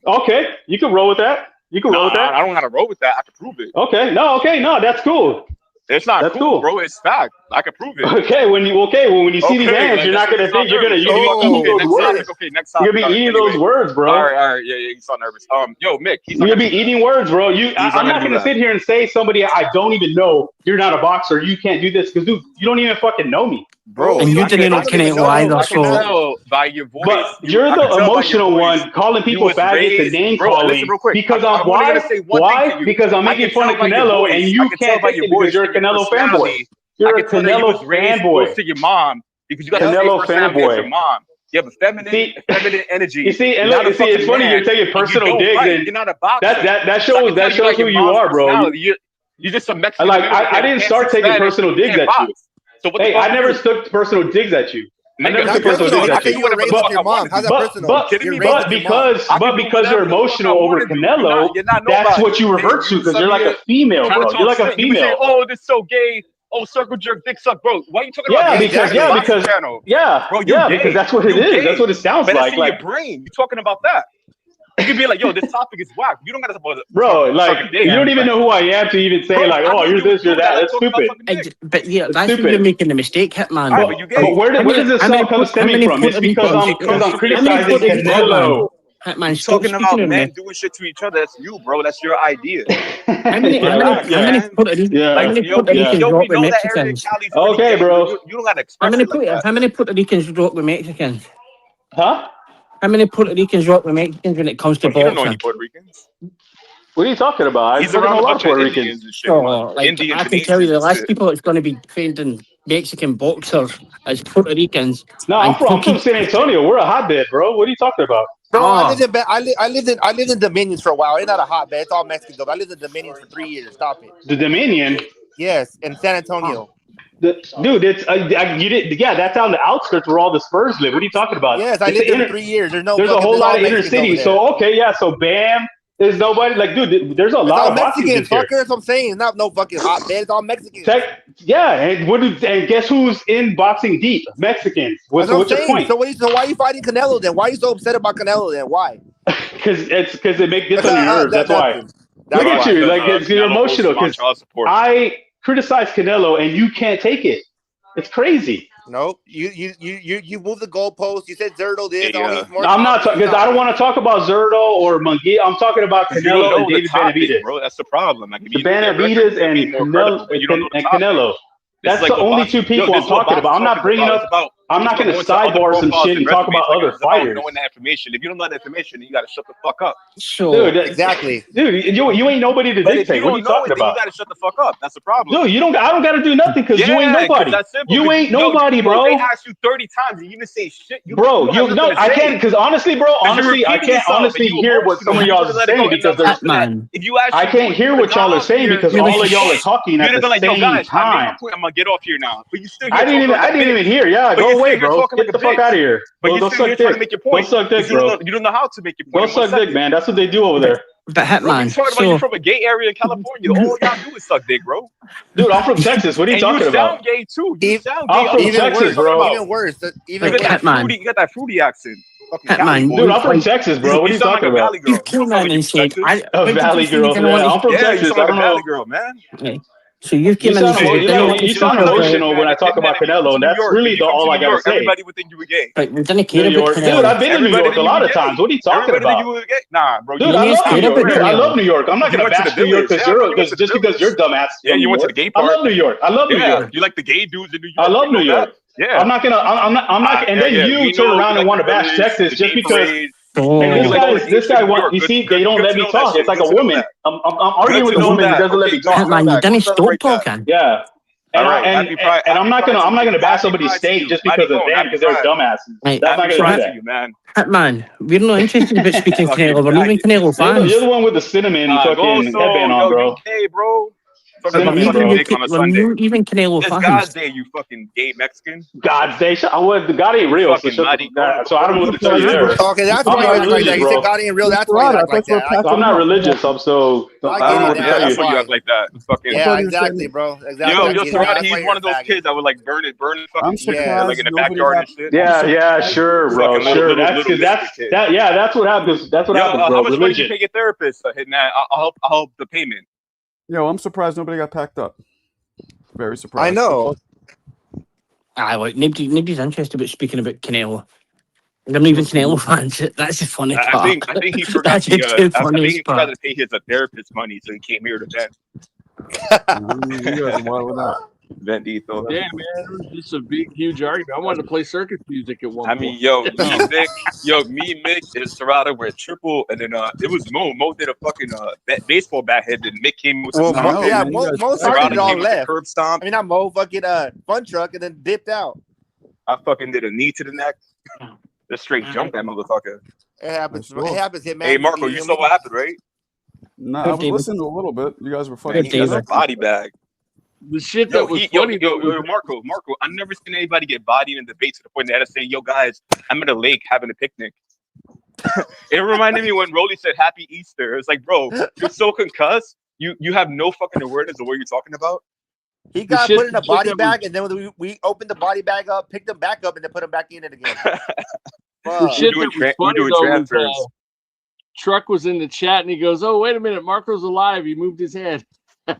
Okay. You can roll with that. I don't know how to roll with that. I can prove it. Okay, no, that's cool. It's not cool, bro. It's fact. I can prove it. Okay, when you see these hands, you're not gonna think you're gonna eat those words. Okay, next time. You're gonna be eating those words, bro. All right. Yeah, you sound nervous. Yo, Mick, you're gonna be eating words, bro. I'm not gonna sit here and say somebody I don't even know. You're not a boxer. You can't do this because dude, you don't even fucking know me, bro. And you didn't know Canelo either, so. By your voice, but you're the emotional one calling people faggots and name calling because I'm why? Because I'm making fun of Canelo and you can't take it because you're a Canelo fanboy. You're a Canelo fanboy. To your mom because you got Canelo fanboy. Your mom. You have a feminine energy. You see, and You're not look, a see, it's fucking funny man, you're taking and you personal don't digs, fight. and You're not a boxer. that So I shows can tell you like who your you mom's are, bro. personality. You're just some Mexican Like man with I didn't start taking personal digs at you. So what the Hey, fuck I never you? took personal digs at you. I Nigga, never Not took personal personal. digs I at think you. you were raised with your mom. How's that personal? kidding me, You're bro? raised with your mom. I can do because whatever you're the fuck I emotional over want to do. Canelo, You're not that's nobody. what you revert to because you're like a female, trying bro. to You're talk like a shit. You be saying, female. "Oh, this so gay." Oh, circle jerk, dick suck, bro. Why are you talking about Yeah, gay? because You're on the boxing because channel. yeah, Bro, you yeah, gay. because that's what it You is. gay. That's what it sounds But like. that's in your brain. You're talking about that. You can be like, "Yo, this topic is whack." You don't gotta talk about it. Bro, like sucking dick. you don't even know who I am to even say Bro, like, I oh, know you're you this, you're that. that. Like That's talking about stupid. sucking dick. But yeah, It's that's where you're stupid. making the mistake, Hitman. Alright, but you But gay. where does this all come stemming from? It's because I'm criticizing Canelo. Hitman, You stop talking speaking about in men this. doing shit to each other? That's you, bro. That's your idea. How many Relax, Puerto Ricans yo, rock we with know that area Mexicans? Cali's pretty Okay, gay. bro. You don't gotta express it like that. How many Puerto Ricans rock with Mexicans? Huh? How many Puerto Ricans rock with Mexicans when it comes to Bro, you don't know any boxing? Puerto Ricans. What are you talking about? I He's fucking around know a a lot bunch of Puerto of Ricans. Indians and shit, So, man. like, Indian I can tell you the Canadians and last shit. people that's going to be trained in Mexican boxers as Puerto Ricans. No, and I'm from San Antonio. We're a hotbed, bro. What are you talking about? Bro, Ah. I lived in Dominions for a while. It's not a hotbed. It's all Mexican though. I lived in Dominions for 3 years. Stop it. The Dominion. Yes, in San Antonio. Dude, it's you did. Yeah, that's on the outskirts where all the Spurs live. What are you talking about? Yes, I It's lived the there for 3 years. There's a whole lot of inner Mexicans over city. there. So okay, yeah. So Bam, there's nobody like, dude. There's a It's lot all of boxing Mexicans, kids here. fucker. That's what I'm saying. It's not no fucking hotbed. It's all Mexicans. Yeah, and guess who's in boxing deep? Mexicans. That's what So I'm what's your saying. point? So why are you fighting Canelo then? Why are you so upset about Canelo then? Why? Because it makes gets on your nerves. That's why. That's Look at why. you, like you're emotional. Because child support. I criticize Canelo and you can't take it. It's crazy. No, you moved the goalpost. You said Zerto this. Hey, I'm not because I don't want to talk about Zerto or Munguia. I'm talking about You don't Canelo know and the David topic, Benavidez. bro. That's the problem. Like, if you Benavidez and Canelo. That's the only two people I'm talking about. I'm not bringing up. I'm not going to sidebar some shit and talk about other fighters. Knowing that information. If you don't know that information, you got to shut the fuck up. Sure. Dude, exactly. Dude, you ain't nobody to But if dictate. you What are don't you know talking it, then you about? got to shut the fuck up. That's the problem. Dude, you don't. I don't got to do nothing because you ain't 'cause nobody. that's simple. You ain't nobody, bro. They asked you 30 times and you didn't say shit. Bro, you no, I can't because honestly, bro, honestly, I can't honestly hear what some of y'all are saying because there's. If you ask I can't hear what y'all are saying because all of y'all are talking at the same time. I'm gonna get off here now. But you still. I didn't even hear. Yeah, go away, bro. Get the fuck out of here. But you're Go still suck trying to dick. make your Go point. suck dick, bro. You don't know how to make your Go point. suck dick, man. That's what they do over there. But Hitman, You're talking about you from a gay area in California. All y'all do is suck dick, bro. Dude, I'm from Texas. What are you And talking you about? sound gay too. You sound I'm gay. from Texas, bro. Even worse. You got that fruity accent. Hitman, Dude, I'm from Texas, bro. What are you talking about? You came in and said, A valley girl. Yeah, I'm from Texas. I don't know. Valley girl, man. Okay. So you came in and said, you sound emotional when I talk about Canelo, and that's really all I gotta say. Everybody would think you were gay. But we didn't care New about York, Canelo. dude. I've been in New York a lot of times. What are you talking about? Nah, bro. Dude, I love New York. Dude, I love New York. I'm not gonna bash New York because just because you're dumbass. Yeah, you went to the gay part. I love New York. I love New York. You like the gay dudes in New York. I love New York. Yeah. I'm not. And then you turn around and want to bash Texas just because. And this guy, you see, they don't let me talk. It's like a woman. I'm arguing with a woman who doesn't let me talk. Hitman, you didn't stop talking. Yeah. And I'm not gonna bash somebody's steak just because of them because they're dumbasses. Right. That's not gonna do that. Man. Hitman, we're not interested about speaking Canelo. We're not even Canelo fans. You're the one with the cinnamon fucking headband on, bro. Hey, bro. Cinnamon, bro. We're even Canelo It's fans. God's Day, you fucking gay Mexican. God's Day. God ain't real. So I don't know what to tell you there. Okay, that's why you act like that. You said God ain't real. That's why you act like that. I'm not religious. I don't know what to tell That's you. why you act like that. Fucking Yeah, exactly, bro. Exactly. Yo, Serrata, he's one of those kids that would like burn it fucking shit, like in the backyard and shit. Yeah, sure, bro. Sure. That's what happens. That's what happens, bro. How much money Religion. you pay your therapist hitting that? I'll help the payment. Yo, I'm surprised nobody got packed up. Very surprised. I know. Like nobody's interested about speaking about Canelo. They're not even Canelo fans. That's the funny part. I think he forgot That's the two funniest he forgot part. to pay his therapist money, so he came here to vent. You guys are wild with that. Vent Etho. Damn, man, it was just a big, huge argument. I wanted to play circus music at one I point. mean, me, Mick, and Serrata were triple, and then it was Mo. Mo did a fucking baseball bat hit, and Mick came with some Well, Mo started it all left. curb stomp. I mean, not Mo, fucking fun truck, and then dipped out. I fucking did a knee to the neck. Just straight jump that motherfucker. It happens. It happens. Hitman. Hey, Marco, you saw what happened, right? No, I was listening a little bit. You guys were Man, fucking. he has a body bag. The shit that was funny. Marco, I've never seen anybody get bodied in debate to the point they had to say, "Yo, guys, I'm at a lake having a picnic." It reminded me when Rolly said "Happy Easter." It's like, bro, you're so concussed. You have no fucking awareness of what you're talking about. He got put in a body bag, and then we opened the body bag up, picked him back up, and then put him back in it again. The shit that was funny though was, Truck was in the chat, and he goes, "Oh, wait a minute, Marco's alive. He moved his head." I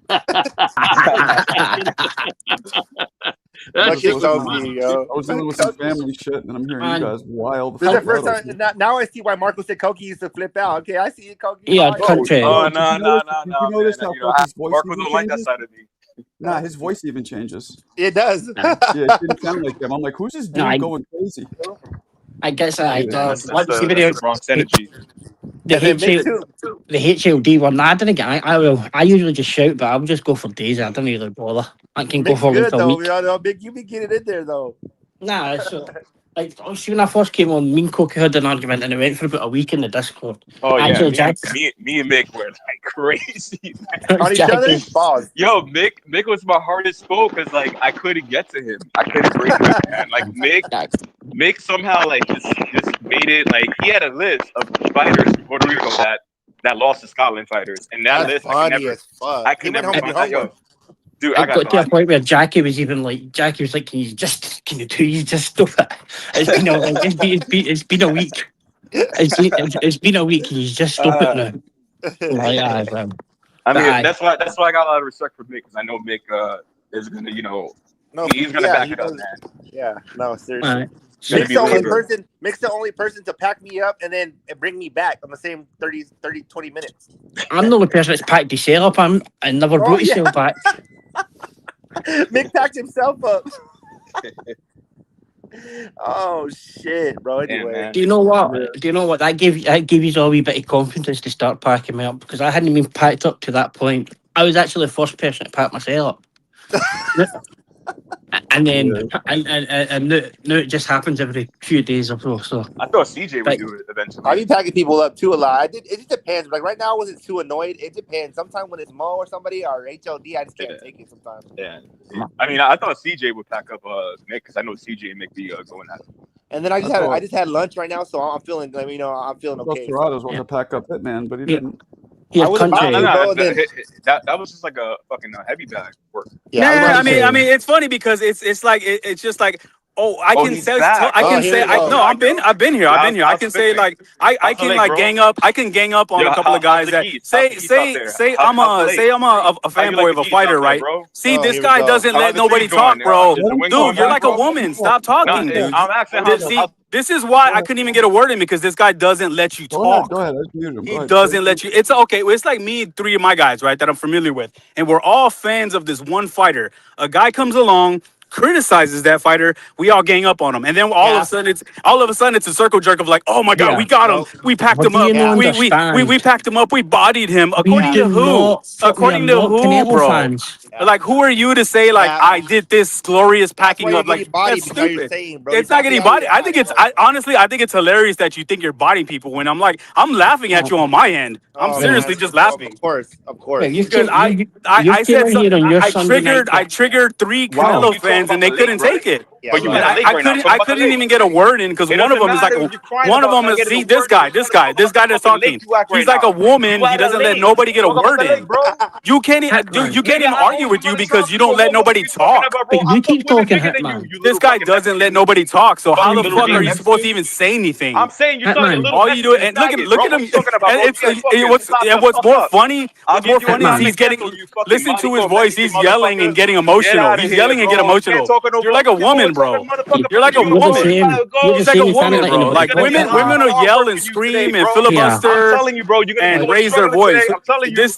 was dealing with some family shit, and I'm hearing you guys wild. This is the first time. Now I see why Marco said Koki used to flip out. Okay, I see it, Koki. Yeah, country. No. You notice how Koki's voice Marco even don't like that changes? side of me. Nah, his voice even changes. It does. Yeah, it didn't sound like him. I'm like, who's this dude going crazy? I guess I That's watch the video. the Bronx energy. The HLD one. I didn't get. I usually just shout, but I would just go for days. I don't really bother. I can go Mick's for good a though. week. Big, you be getting in there though. Nah, it's like obviously when I first came on, me and Cokie had an argument, and it went for about a week in the Discord. Oh yeah, Actually, me and Mick were like crazy on each other. Pause. Yo, Mick was my hardest foe because like I couldn't get to him. I couldn't break him, man. Like Mick somehow like just made it like he had a list of fighters from Puerto Rico that lost to Scotland fighters, and that list I could never find out. Yo, dude, I got to a point where Jackie was like, can you just stop it? It's been it's been a week. It's been a week. Can you just stop it now? Like, I mean, that's why I got a lot of respect for Mick because I know Mick is gonna, he's gonna back it up, man. Yeah, no, seriously. Right. Mick's the only person to pack me up and then bring me back on the same 20 minutes. I'm the only person that's packed himself up. I never brought himself back. Mick packed himself up. Oh shit, bro. Anyway, do you know what? That gave you all a wee bit of confidence to start packing me up because I hadn't been packed up to that point. I was actually the first person to pack myself up. And then, and now it just happens every few days or so. So I thought CJ would do it eventually. I be packing people up too a lot. It just depends. Like right now, I wasn't too annoyed. It depends. Sometimes when it's Mo or somebody or HLD, I just can't take it. Sometimes. Yeah. I mean, I thought CJ would pack up Mick because I know CJ and Mick be going at it. And then I just had lunch right now, so I'm feeling. I'm feeling okay. Toronto's wanted to pack up Hitman, but he didn't. Yeah, that was just like a fucking heavy bag work. Yeah, I mean, it's funny because it's like it's just like I've been here. I've been here. I can say like I can like gang up. I can gang up on a couple of guys that say I'm a fanboy of a fighter, right? See, this guy doesn't let nobody talk, bro. Dude, you're like a woman. Stop talking, dude. See, this is why I couldn't even get a word in because this guy doesn't let you talk. Go ahead. He doesn't let you. It's okay. It's like me and 3 of my guys, right, that I'm familiar with, and we're all fans of this one fighter. A guy comes along, criticizes that fighter, we all gang up on him, and then all of a sudden it's a circle jerk of like, oh my god, we got him, we packed him up, we packed him up, we bodied him. According to who? According to who, bro? Like, who are you to say like I did this glorious packing up? Like, that's stupid. It's not getting bodied. I think honestly I think it's hilarious that you think you're bodying people when I'm laughing at you on my end. I'm seriously just laughing. Of course. Because I said I triggered 3 Canelo fans and they couldn't take it. But I couldn't even get a word in because one of them is see this guy that's talking. He's like a woman. He doesn't let nobody get a word in. You can't even argue with you because you don't let nobody talk. You keep talking, Hitman. This guy doesn't let nobody talk. So how the fuck are you supposed to even say anything? I'm saying you're talking little. All you do and look at him. What's more funny is he's getting. Listen to his voice. He's yelling and getting emotional. He's yelling and getting emotional. You're like a woman, bro. You're like a woman. He's like a woman, bro. Like women will yell and scream and filibuster and raise their voice.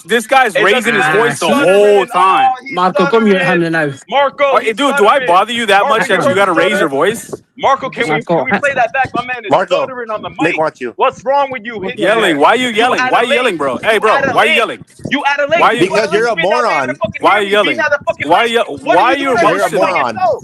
This guy's raising his voice the whole time. Marco, come here, hand now. Marco, dude, do I bother you that much that you got to raise your voice? Marco, can we play that back? My man is stuttering on the mic. What's wrong with you? Yelling? Why are you yelling? Why are you yelling, bro? Hey, bro, why are you yelling? You out of lane. Because you're a moron. Why are you yelling? Why are you emotional?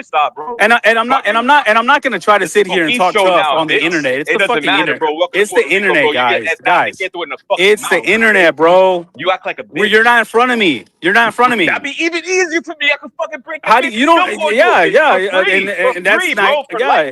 to stop, bro. And I'm not gonna try to sit here and talk tough on the internet. It's the fucking internet, bro. It's the internet, guys. It's the internet, bro. You act like a bitch. You're not in front of me. You're not in front of me. That'd be even easier for me. I could fucking break. How do you don't? Yeah, and that's not. Yeah,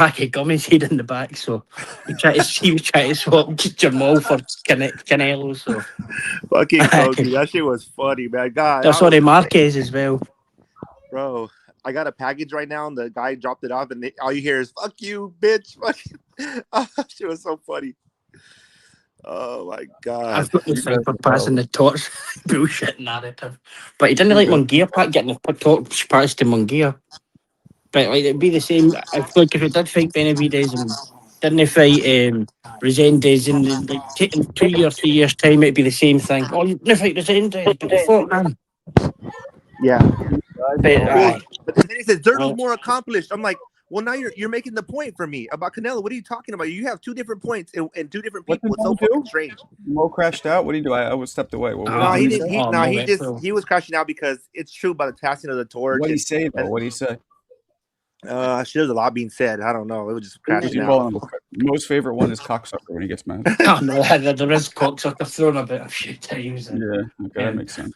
pack of gummies hid in the back, so he was trying to swap Jamal for Canelo. So fucking Kogi, that shit was funny, man. God, sorry, Marquez as well, bro. I got a package right now, and the guy dropped it off, and all you hear is "fuck you, bitch." That shit was so funny. Oh my god! I've got this thing for passing the torch bullshit narrative, but he didn't like Munguia getting the torch passed to Munguia. but like it'd be the same. If we did fight Benavidez and didn't fight Resendez in like 2 years, 3 years time, it'd be the same thing. Oh, you didn't fight Resendez, but you fought him. Yeah. But then he says Zerto's Well- more accomplished. I'm like, well, now you're making the point for me about Canelo. What are you talking about? You have two different points and two different What people. did It's so Mo do? fucking strange. Mo crashed out. What did he do? I was stepped away. What No, did he say? didn't. He was crashing out because it's true by the passing of the torch. What did he say though? What did he say? There's a lot being said. I don't know. It was just What did crashing you call out. him? Most favorite one is cocksucker when he gets mad. Oh, no, there is cocksucker thrown about a few times. Yeah, okay, that makes sense.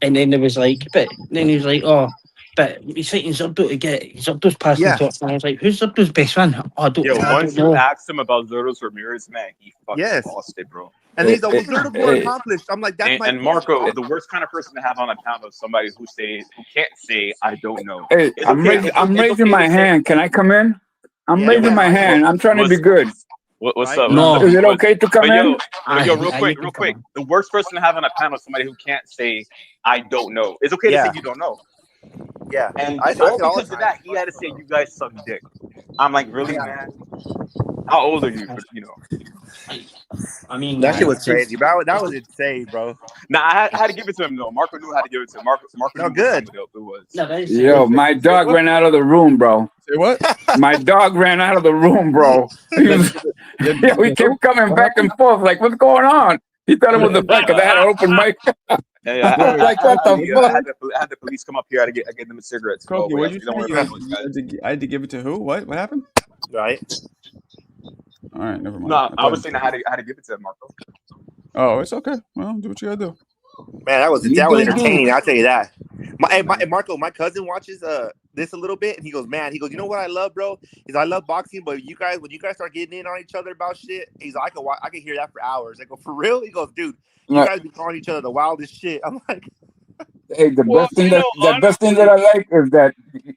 And then there was like, but then he was like, oh, but he's fighting Zerto to get Zerto's passing Yeah. top. And I was like, who's Zerto's best friend? Oh, I don't, Yo, I once don't you know. asked him about Zerto's Ramirez, man, he fucking Yes. lost it, bro. And he's like, well, Zerto's more accomplished. I'm like, that's my And Marco, the worst kind of person to have on a panel is somebody who can't say I don't know. Hey, It's I'm okay- raising, it's- I'm it's raising okay my to say- hand. Can I come in? I'm Yeah, raising my man. hand. I'm trying to be good. What's up? No. Is it okay to come But yo, in? but yo, real Yeah, quick, you real can quick. come The worst person to have on a panel is somebody who can't say I don't know. It's okay to Yeah. say you don't know. Yeah. And I all say all the because of time. that, he had to say you guys suck dick. I'm like, really, man? How old are you? You know. I mean, That shit was crazy, bro. That was insane, bro. Nah, I had to give it to him though. Marco knew how to give it to him. Marco No, knew good. what it was. No, that is Yo, my dog ran out of the room, bro. Say what? My dog ran out of the room, bro. He was, yo, he kept coming back and forth. Like, what's going on? He thought it was the fact that I had an open mic. Hey, I was like, what the fuck? I had the police come up here. I get them cigarettes. Koki, Oh, what wait, did you don't say? worry about those guys. I had to give it to who? What? What happened? Right. All right, never mind. No, I thought was you- saying I had to give it to Marco. Oh, it's okay. Well, do what you gotta do. Man, that was You entertaining. I'll tell you that. Marco, my cousin watches this a little bit, and he goes, you know what I love, bro? I love boxing, but when you guys start getting in on each other about shit, he's like, I can hear that for hours. I go, for real? He goes, dude, you Yeah. guys be calling each other the wildest shit. I'm like, Hey, the Well, best thing you that know, the best thing that I like is that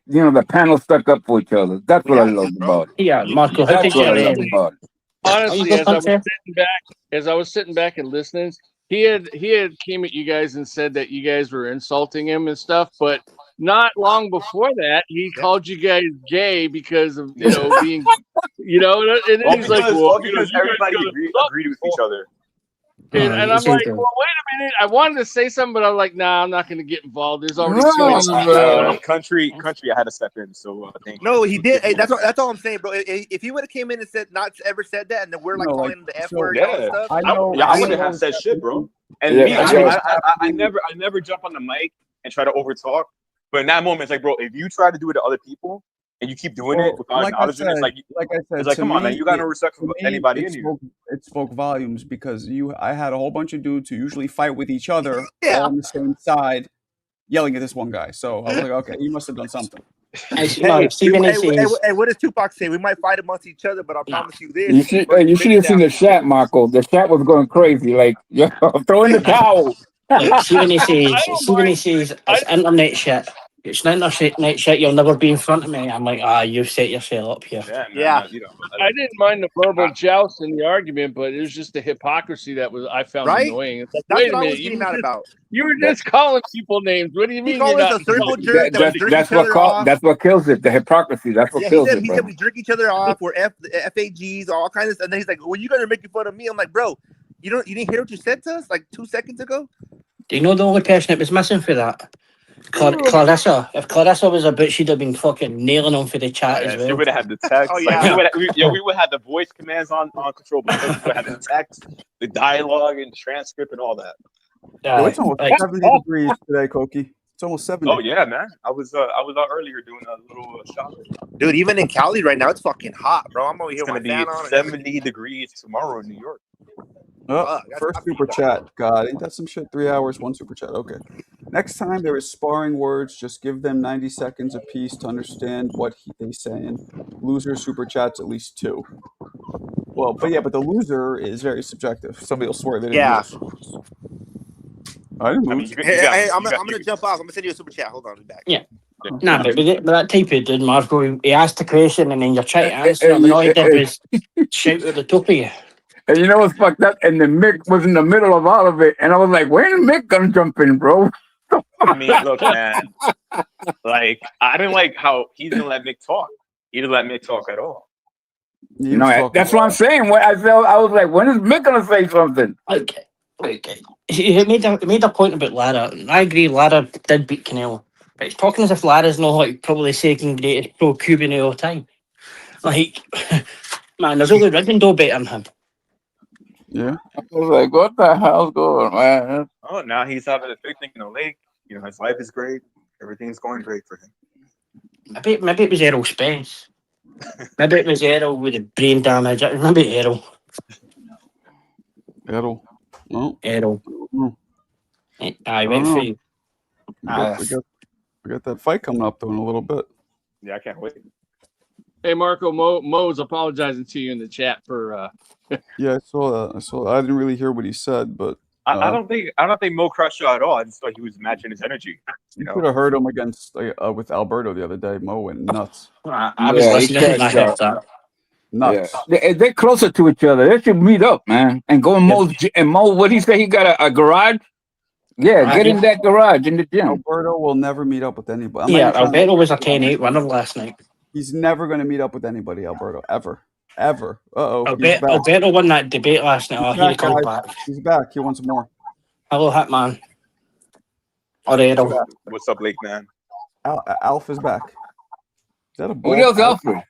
the panel stuck up for each other. That's what I love about it. Yeah, Marco, how That's did what I you love about it. honestly, Oh, as I was Hunter? sitting back and listening, he had came at you guys and said that you guys were insulting him and stuff, but not long before that, he called you guys gay because of being, and All he's like, because, well, all because everybody agreed with each other. And I'm it's like, okay. well, wait a minute. I wanted to say something, but I'm like, nah, I'm not going to get involved. There's already No, too many. Country, I had to step in. So thank you. no, he did. Hey, that's all I'm saying, bro. If he would have came in and not ever said that, and then we're like No, calling like, him the F so- word and all that Yeah, stuff. I know. I wouldn't have said shit, bro. And Yeah, me, I I never jump on the mic and try to overtalk. But in that moment, it's like, bro, if you try to do it to other people and you keep doing it without acknowledging it, it's like come on, man, you got no respect for anybody in here. It spoke volumes because I had a whole bunch of dudes who usually fight with each other Yeah. all on the same side, yelling at this one guy. So I was like, okay, he must have done something. Steven Hey, says, what does Tupac say? We might fight amongst each other, but I promise you this. You should have seen the chat, Marco. The chat was going crazy. Like, yo, throw in the towel. Steven says, it's internet shit. It's internet shit. You'll never be in front of me. I'm like, you've set yourself up here. Yeah. I didn't mind the verbal joust in the argument, but it was just the hypocrisy that I found Right? annoying. It's like, That's wait what a I minute, was getting mad about. you were just calling people names. What do you He mean? called You're us not a circle jerk that we drink That's each other off. that's what kills it. The hypocrisy. That's what Yeah, kills he it, said bro. we drink each other off. We're FAGs, all kinds of stuff. And then he's like, well, you guys are making fun of me. I'm like, bro, you didn't hear what you said to us like 2 seconds ago? Do you know the only person that was missing for that? Clarissa. If Clarissa was about, she'd have been fucking nailing him for the chat as She well. would have had the text. Oh, Like, yeah. we would have the voice commands on control, but we would have the text, the dialogue, and transcript, and all that. Yo, it's almost 70 degrees today, Koki. It's almost 70. Oh yeah, man. I was out earlier doing a little shopping. Dude, even in Cali right now, it's fucking hot, bro. I'm over here It's with gonna my be fan on. 70 degrees tomorrow in New York. Oh, first super chat. God, ain't that some shit? 3 hours, one super chat. Okay. Next time there is sparring words, just give them 90 seconds apiece to understand what they saying. Loser super chats at least 2. Well, but the loser is very subjective. Somebody will swear they didn't Yeah. lose. I didn't lose. Hey, I'm gonna jump off. I'm gonna send you a super chat. Hold on, I'll be back. Yeah. Nah, but with that type of dude, Marco, he asked the question and then you're trying to answer him, and all he did was shout at the top of you. And you know what's fucked up? And the Mick was in the middle of all of it, and I was like, "When Mick gonna jump in, bro?" I mean, look, man. Like, I didn't like how he didn't let Mick talk. He didn't let Mick talk at all. That's what I'm saying. When I was like, when is Mick gonna say something? Okay. He made a point about Lara. I agree, Lara did beat Canelo. But he's talking as if Lara's not like probably second greatest pro Cuban of all time. Like, man, there's only Rigondeaux better than him. Yeah. I was like, what the hell's going on, man? Oh, now he's having a picnic in the lake. You know, his life is great. Everything's going great for him. Maybe it was Errol Spence. Maybe it was Errol with the brain damage. Maybe Errol. Errol. No. Errol. I went for you. We got that fight coming up though in a little bit. Yeah, I can't wait. Hey, Marco, Mo's apologizing to you in the chat for. Yeah, I saw that. I didn't really hear what he said, but I don't think Mo crushed out at all. I just thought he was matching his energy. You could have heard him against with Alberto the other day. Mo went nuts. I was listening and I heard that. Nuts. Yeah. They're closer to each other. They should meet up, man, and go in Mo. What he say? He got a garage. Yeah, get in that garage in the gym. Alberto will never meet up with anybody. Alberto was a 10-8 winner last night. He's never going to meet up with anybody, Alberto, ever. Alberto won that debate last night. He's back. He wants more. Hello, Hitman. Errol. What's up, Lake Man? Alf is back. Is that a Who the hell's Alfred?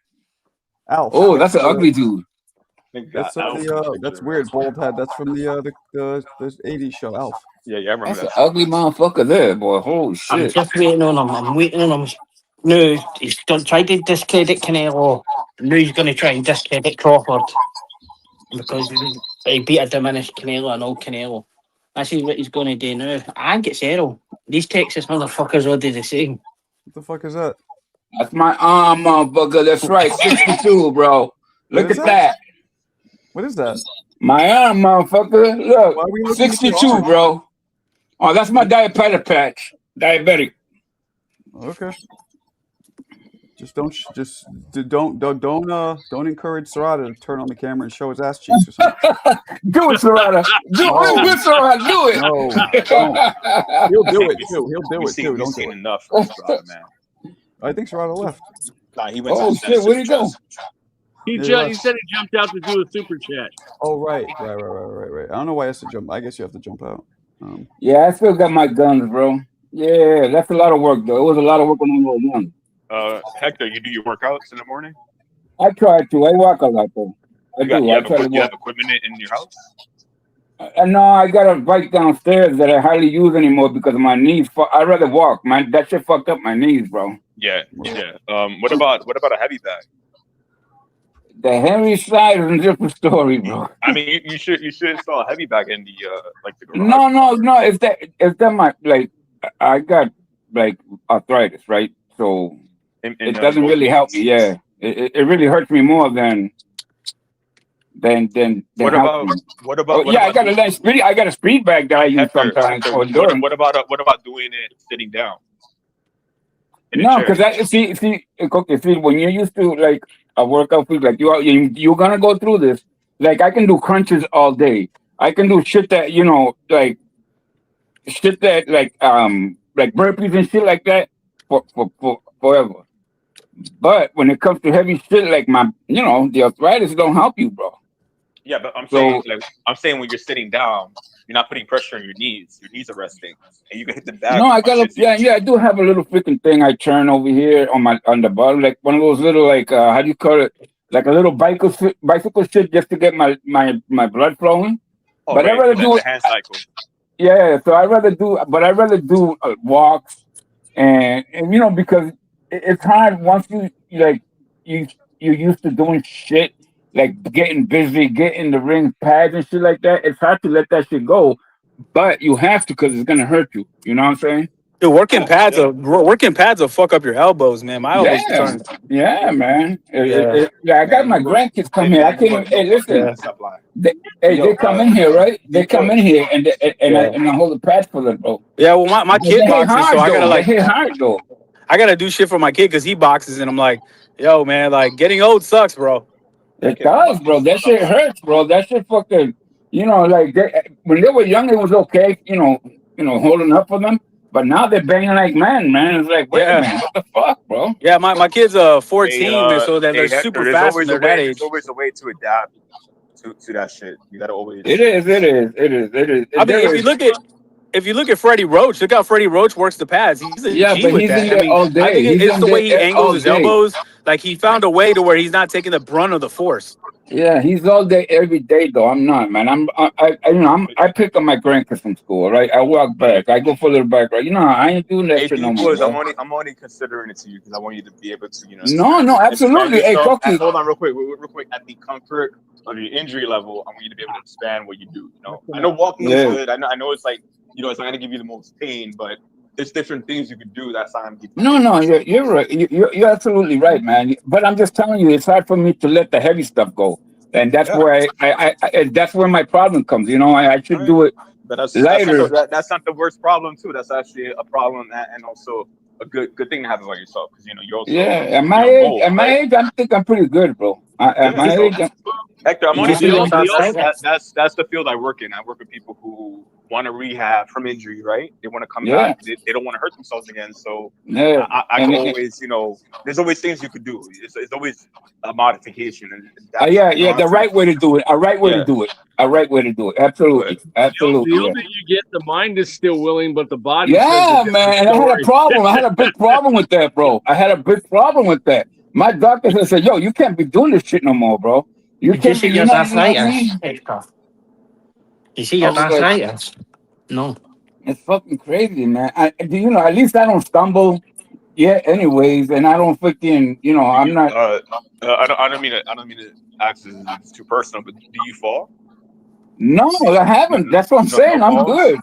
Alf. Oh, that's an ugly dude. That's weird. Bald head. That's from the 80s show, Alf. Yeah, I remember That's that. an ugly motherfucker there, boy. Holy shit. I'm just waiting on him. I'm waiting on him. No, he's tried to discredit Canelo. Now he's going to try and discredit Crawford because he beat a diminished Canelo and old Canelo. That's what he's going to do now. I think it's Errol. These Texas motherfuckers all do the same. What the fuck is that? That's my arm, motherfucker. That's right. 62, bro. Look at that. What is that? My arm, motherfucker. Look, 62, bro. Oh, that's my diabetic patch. Diabetic. Okay. Don't encourage Serrata to turn on the camera and show his ass cheeks or something. Do it, Serrata. Do it. No, don't. He'll do it too. We've seen enough from Serrata, man. I think Serrata left. Nah, he went. Oh shit, where'd he go? He said he jumped out to do a super chat. Oh right. I don't know why he has to jump. I guess you have to jump out. Yeah, I still got my guns, bro. Yeah, that's a lot of work though. It was a lot of work on those guns. Hector, you do your workouts in the morning? I try to. I walk a lot though. You have equipment in your house? No, I got a bike downstairs that I hardly use anymore because of my knees. I'd rather walk, man. That shit fucked up my knees, bro. Yeah. What about a heavy bag? The heavy side is a different story, bro. I mean, you should install a heavy bag in the the garage. No. If that might I got arthritis, right? So it doesn't really help me. Yeah, it really hurts me more than. What about? I got a speed bag that I use sometimes. What about doing it sitting down? No, because see, when you're used to a workout week, you're gonna go through this. I can do crunches all day. I can do shit that burpees and shit like that for forever. But when it comes to heavy shit the arthritis don't help you, bro. Yeah, but I'm saying when you're sitting down, you're not putting pressure on your knees. Your knees are resting, and you can hit the back. No, I do have a little freaking thing I turn over here on the bottom, like one of those little how do you call it? Like a little bicycle shit just to get my blood flowing. Oh, but right. I'd rather do the hand cycle. Yeah, so I'd rather do walks and because it's hard once you you're used to doing shit. Getting busy, getting the ring pads and shit like that. It's hard to let that shit go, but you have to because it's gonna hurt you. You know what I'm saying? Dude, working pads will fuck up your elbows, man. My elbows turn. Yeah, man. I got my grandkids come here. I can't. Hey, listen. They come in here, right? They come in here and I hold the pads for them, bro. Yeah, well, my kid boxes, so I gotta hit hard though. I gotta do shit for my kid because he boxes, and I'm like, yo, man, getting old sucks, bro. It does, bro. That shit hurts, bro. That shit fucking, when they were young, it was okay, holding up for them. But now they're banging like men, man. It's like, wait a minute, what the fuck, bro? Yeah, my kid's 14, and so they're Hector, super there's fast when always a they're way. that There's age. always a way to adapt to that shit. You gotta always. It is. I mean, if you look at Freddie Roach, look how Freddie Roach works the pads. He's a Yeah, G but with he's that. in I there mean, all I day. think He's it's in the way he there angles all his day. elbows. Like he found a way to where he's not taking the brunt of the force. Yeah, he's all day every day though. I'm not, man. I pick up my grandkids from school, right? I walk back. I go for a little bike ride. You know, I ain't doing that Hey, shit no D more, Boys, bro. I'm only considering it to you because I want you to be able to, No, absolutely. Hey, yourself. fuck you. Hold on, real quick. At the comfort of your injury level, I want you to be able to expand what you do. You know, I know walking is good. I know it's like, it's not gonna give you the most pain, but there's different things you can do that's not gonna give you. No, you're right. You're absolutely right, man. But I'm just telling you, it's hard for me to let the heavy stuff go, and that's where I that's where my problem comes. You know, I should do it But that's lighter. that's not the worst problem too. That's actually a problem and also a good thing to have about yourself because you're also At my age, I think I'm pretty good, bro. At my age, Hector, I'm only Yeah. that's the field I work in. I work with people who want to rehab from injury, right? They want to come Yeah. back. They don't want to hurt themselves again. So Yeah. I And can it- always, there's always things you could do. It's always a modification. And the right way to do it. A right way to do it. A right way to do it. Absolutely. The Absolutely. Yeah. older you get, the mind is still willing, but the body. Yeah, says a different man. I had a story. problem. I had a big problem with that, bro. I had a big problem with that. My doctor said, "Yo, you can't be doing this shit no more, bro. You Did you can't see be." your You know what I mean? arthritis, Hector? You see your I was like, arthritis? No. it's fucking crazy, man. At least I don't stumble yet, anyways, and I don't freaking, I'm not. I don't mean to ask this is too personal, but do you fall? No, I haven't. That's what I'm saying. I'm falls? good.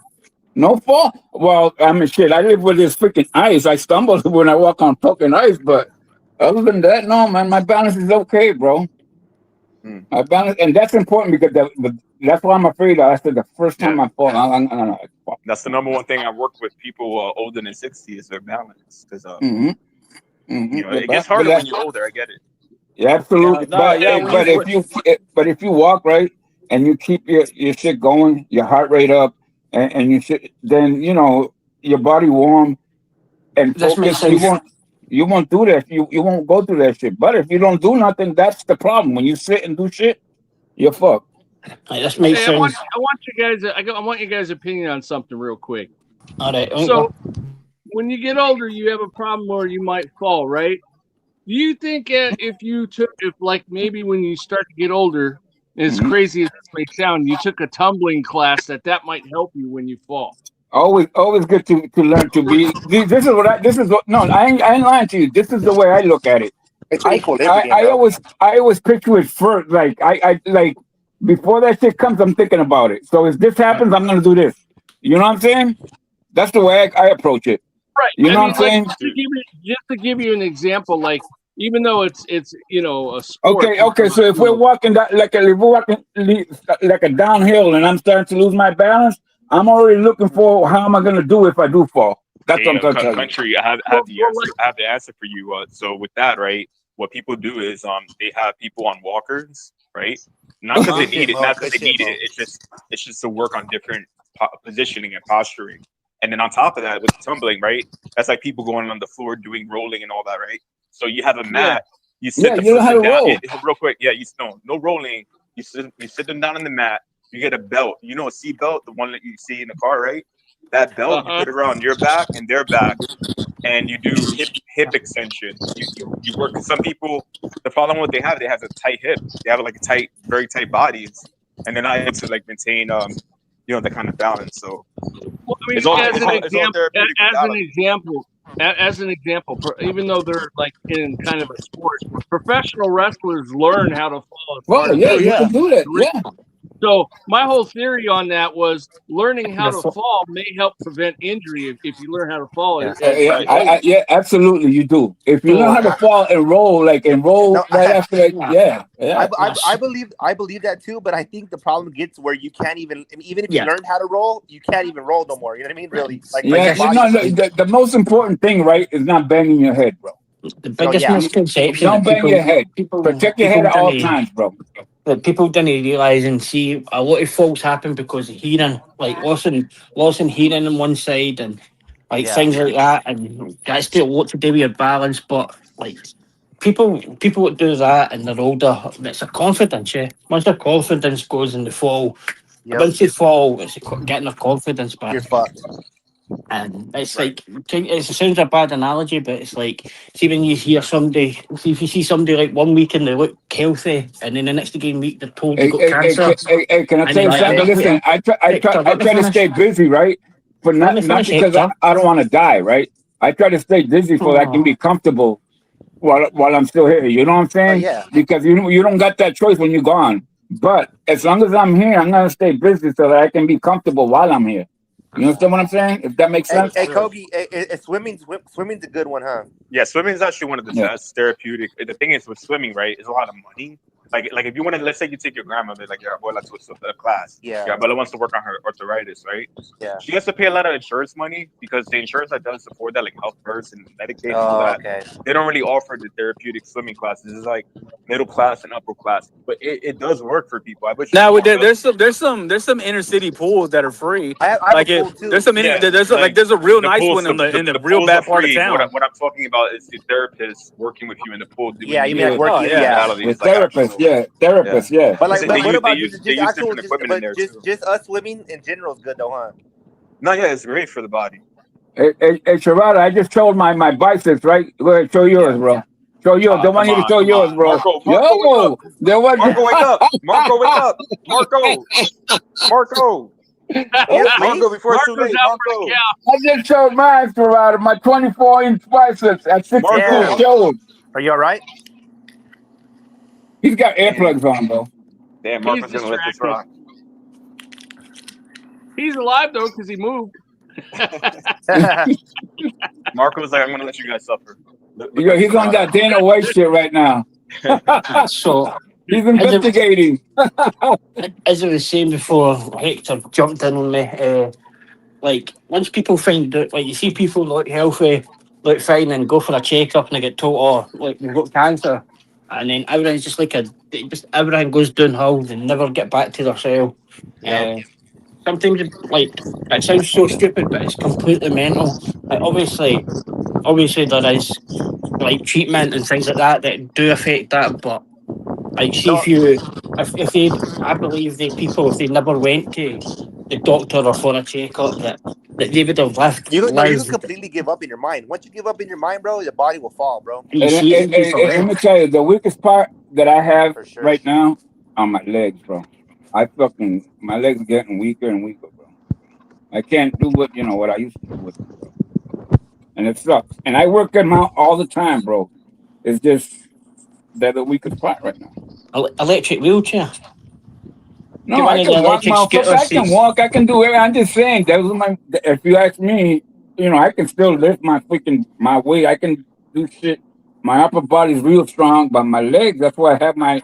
No fall. Well, I mean, shit. I live with this freaking ice. I stumble when I walk on fucking ice, but other than that, no, man. My balance is okay, bro. My balance, and that's important because that's why I'm afraid. I said the first time I fall, I'm That's the number one thing I work with people older than 60 is their balance because it gets harder when you're older. I get it. Yeah, absolutely. But if you walk right and you keep your shit going, your heart rate up, and you shit, then your body warm and This makes focused. sense. You won't do that. You won't go through that shit. But if you don't do nothing, that's the problem. When you sit and do shit, you're fucked. This makes Hey, I want sense. I want you guys' opinion on something real quick. All right. So, when you get older, you have a problem where you might fall, right? Do you think maybe when you start to get older, as crazy as this may sound, you took a tumbling class that might help you when you fall? Always good to learn to be. No, I ain't lying to you. This is the way I look at it. I always picture it first. Like I before that shit comes, I'm thinking about it. So if this happens, I'm gonna do this. You know what I'm saying? That's the way I approach it. Right. You know what I'm saying? Just to give you an example, like even though it's a sport. Okay. So if we're walking like a downhill and I'm starting to lose my balance, I'm already looking for how am I gonna do if I do fall. That's what I'm trying to tell you. Country, I have the answer for you. So with that, right, what people do is they have people on walkers, right? Not because they need it, it's just to work on different positioning and posturing. And then on top of that, with tumbling, right, that's like people going on the floor doing rolling and all that, right? So you have a mat, you sit the person down. Real quick, no rolling. You sit them down on the mat. You get a belt, a seat belt, the one that you see in the car, right? That belt, you put it around your back and their back, and you do hip extension. You work. Some people, the problem what they have a tight hip. They have like very tight bodies, and they're not able to like maintain, that kind of balance. So, as an example, even though they're like in kind of a sport, professional wrestlers learn how to fall. Well, you can do that. Yeah. So my whole theory on that was learning how to fall may help prevent injury if you learn how to fall. Yeah, absolutely, you do. If you learn how to fall and roll, right after that, I believe that too. But I think the problem gets where you can't even if you learn how to roll, you can't even roll no more. You know what I mean? Really? The most important thing, right, is not banging your head, bro. The biggest misconception. Don't bang your head. Protect your head at all times, bro. That people didn't realise and see a lot of falls happen because of hearing, like loss in hearing on one side and like things like that, and that's got a lot to do with your balance. But like people that do that and they're older, it's a confidence. Yeah, once their confidence goes in the fall, once they fall, it's getting their confidence back. You're fucked. And it's like it sounds a bad analogy, but it's like see when you hear somebody, if you see somebody like 1 week and they look healthy, and then the next week they're told they got cancer. Hey, can I tell you something? Listen, I try to stay busy, right? For not because I don't want to die, right? I try to stay busy so that I can be comfortable while I'm still here. You know what I'm saying? Because you don't got that choice when you're gone. But as long as I'm here, I'm gonna stay busy so that I can be comfortable while I'm here. You understand what I'm saying? If that makes sense. Hey Kogi, swimming's a good one, huh? Yeah, swimming is actually one of the best therapeutic. The thing is with swimming, right? It's a lot of money. Like if you want to, let's say you take your grandmother, like your abuela to a class. Yeah. Your abuela wants to work on her arthritis, right? Yeah. She has to pay a lot of insurance money because the insurance that does support that, like Health First and Medicaid, and all that, they don't really offer the therapeutic swimming classes. It's like middle class and upper class, but it does work for people. I wish now there's some inner city pools that are free. I like there's some there's a real nice one in the real bad part of town. What I'm talking about is the therapist working with you in the pool. Yeah, you mean working? With therapists, therapists, yeah. But what about just us swimming in general is good though, huh? No, yeah, it's great for the body. Hey, Sharada, I just showed my biceps, right? Go ahead, show yours, bro. Show yours. Don't want you to show yours, bro. Marco, wake up. Marco, wake up. Marco. Marco, before it's too late. Marco. I just showed mine, Sharada, my 24-inch biceps at 62 shows. Are you all right? He's got earplugs on, bro. Damn, Marco's gonna let this rock. He's alive though, because he moved. Marco was like, "I'm gonna let you guys suffer." He's on that Dana White shit right now. So he's investigating. As I was saying before, Hector jumped in on me. Like once people find out, like you see people look healthy, look fine, and go for a checkup, and they get told, "Oh, like you've got cancer." And then everything's just everything goes downhill. They never get back to their cell. Sometimes, like, it sounds so stupid, but it's completely mental. Like, obviously there is like treatment and things like that do affect that. But like, see if they, I believe the people, if they never went to the doctor or for a checkup, that they would have left. You can completely give up in your mind. Once you give up in your mind, bro, your body will fall, bro. Let me tell you, the weakest part that I have right now are my legs, bro. My legs are getting weaker and weaker, bro. I can't do what I used to do with them, bro. And it sucks. And I work them out all the time, bro. It's just they're the weakest part right now. Electric wheelchair. No, I can walk, I can walk. I can do it. I'm just saying, if you ask me, I can still lift my weight. I can do shit. My upper body's real strong, but my legs, that's why I have my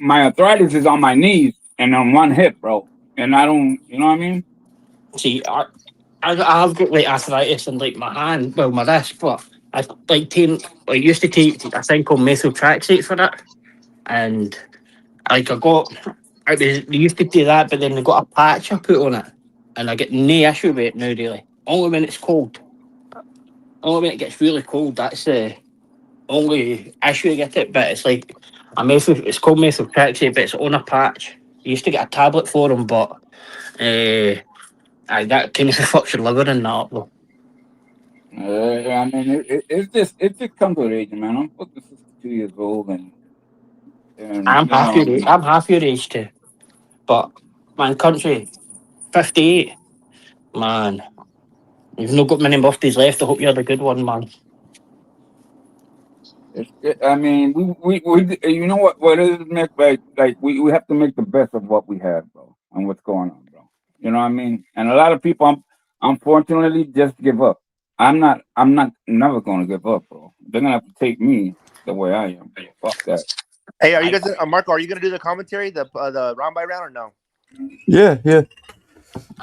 arthritis is on my knees and on one hip, bro. And I don't, you know what I mean? See, I've got like arthritis in like my hand, well, my wrist, but I used to take a thing called methotrexate for that. And they used to do that, but then they got a patch I put on it, and I get no issue with it now, really. Only when it's cold. Only when it gets really cold, that's the only issue I get it. But it's like it's called methotrexate, but it's on a patch. You used to get a tablet for them, but that kind of fucks your liver and that up, though. I mean, it just comes with age, man. I'm fucking 62 years old, and I'm half your age too. But man, country, 58. Man, you've not got many birthdays left. I hope you had a good one, man. I mean, we you know what it is, like we have to make the best of what we have, bro, and what's going on, bro. You know what I mean? And a lot of people, unfortunately, just give up. I'm not never gonna give up, bro. They're gonna have to take me the way I am. Fuck that. Hey, are you guys, Marco? Are you gonna do the commentary, the round by round, or no? Yeah.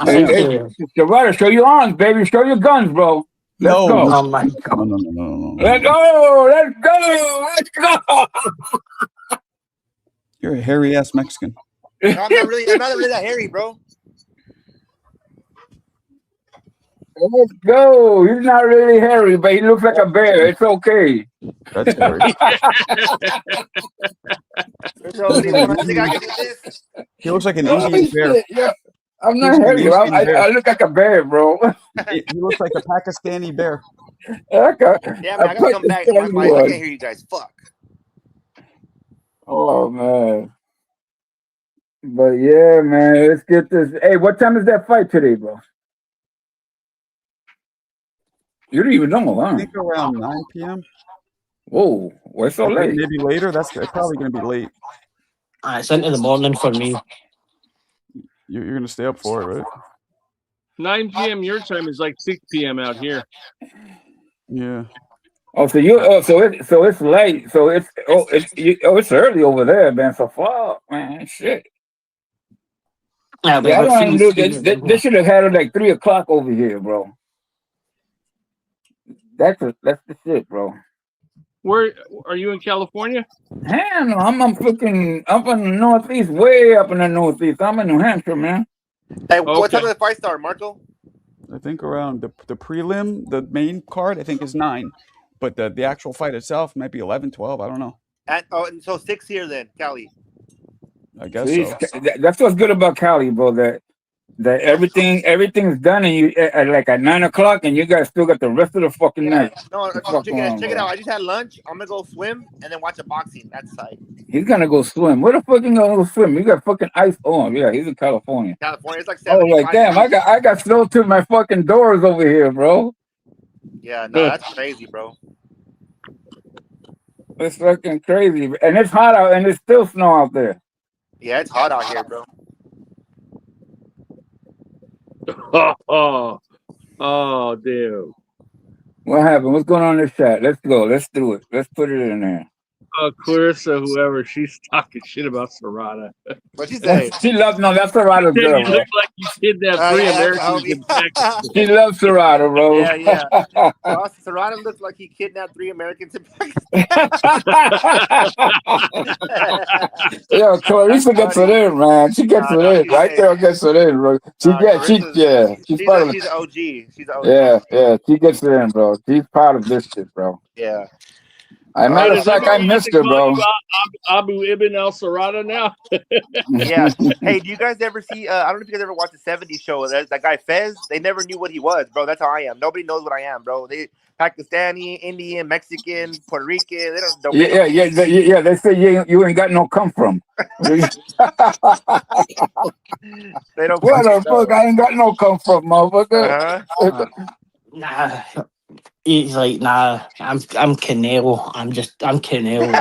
Hey, show your arms, baby. Show your guns, bro. Let's go. Oh my God. No. Let's go. You're a hairy ass Mexican. No, I'm not really that hairy, bro. Let's go. He's not really hairy, but he looks like a bear. It's okay. That's hairy. He looks like an Indian bear. Yeah. I'm not hairy. I look like a bear, bro. He looks like a Pakistani bear. Yeah, man, I gotta come back. I can't hear you guys. Fuck. Oh man. But yeah, man, let's get this. Hey, what time is that fight today, bro? You don't even know, huh? I think around 9 p.m. Whoa, why so late? Maybe later. That's probably going to be late. It's into the morning for me. You're going to stay up for it, right? 9 p.m. your time is like 6 p.m. out here. Yeah. Oh, so it's late. So it's early over there, man. So fuck, man, shit. Yeah, I don't even do this. They should have had it like 3 o'clock over here, bro. That's the shit, bro. Where are you in California? Hell no, I'm up in the northeast, way up in the northeast. I'm in New Hampshire, man. Hey, what time does the fight start, Marco? I think around the prelim, the main card, I think is 9. But the actual fight itself might be 11, 12. I don't know. And so 6 here then, Cali. I guess See, so. that's what's good about Cali, bro. That everything's done and you at 9 o'clock and you guys still got the rest of the fucking night. No, check it out. I just had lunch. I'm gonna go swim and then watch a boxing. That's side. He's gonna go swim. Where the fuck you gonna go swim? You got fucking ice on. Yeah, he's in California. California, it's like 75. Oh, like damn, I got snow to my fucking doors over here, bro. Yeah, no, that's crazy, bro. It's fucking crazy, and it's hot out, and there's still snow out there. Yeah, it's hot out here, bro. Oh, damn. What happened? What's going on in the chat? Let's go. Let's do it. Let's put it in there. Clarissa, whoever, she's talking shit about Serrata. What'd she say? She loves that's Serrata's girl. You look like you kidnapped 3 Americans in Pakistan. She loves Serrata, bro. Yeah. Serrata looks like he kidnapped 3 Americans in Pakistan. Yo, Clarissa gets it in, man. She gets it in. Right there gets it in, bro. She's part of it. She's an OG. She's an OG. Yeah. She gets it in, bro. She's part of this shit, bro. Yeah. As a matter of fact, I missed her, bro. Abu Ibn al Serrata now. Yeah. Hey, do you guys ever see? I don't know if you guys ever watched the '70s show. That guy Fez. They never knew what he was, bro. That's how I am. Nobody knows what I am, bro. They Pakistani, Indian, Mexican, Puerto Rican. They don't. Yeah. They say you ain't got no come from. They don't. What the fuck? I ain't got no come from, motherfucker. Nah. He's like, nah, I'm Canelo. I'm Canelo. I'm Canelo.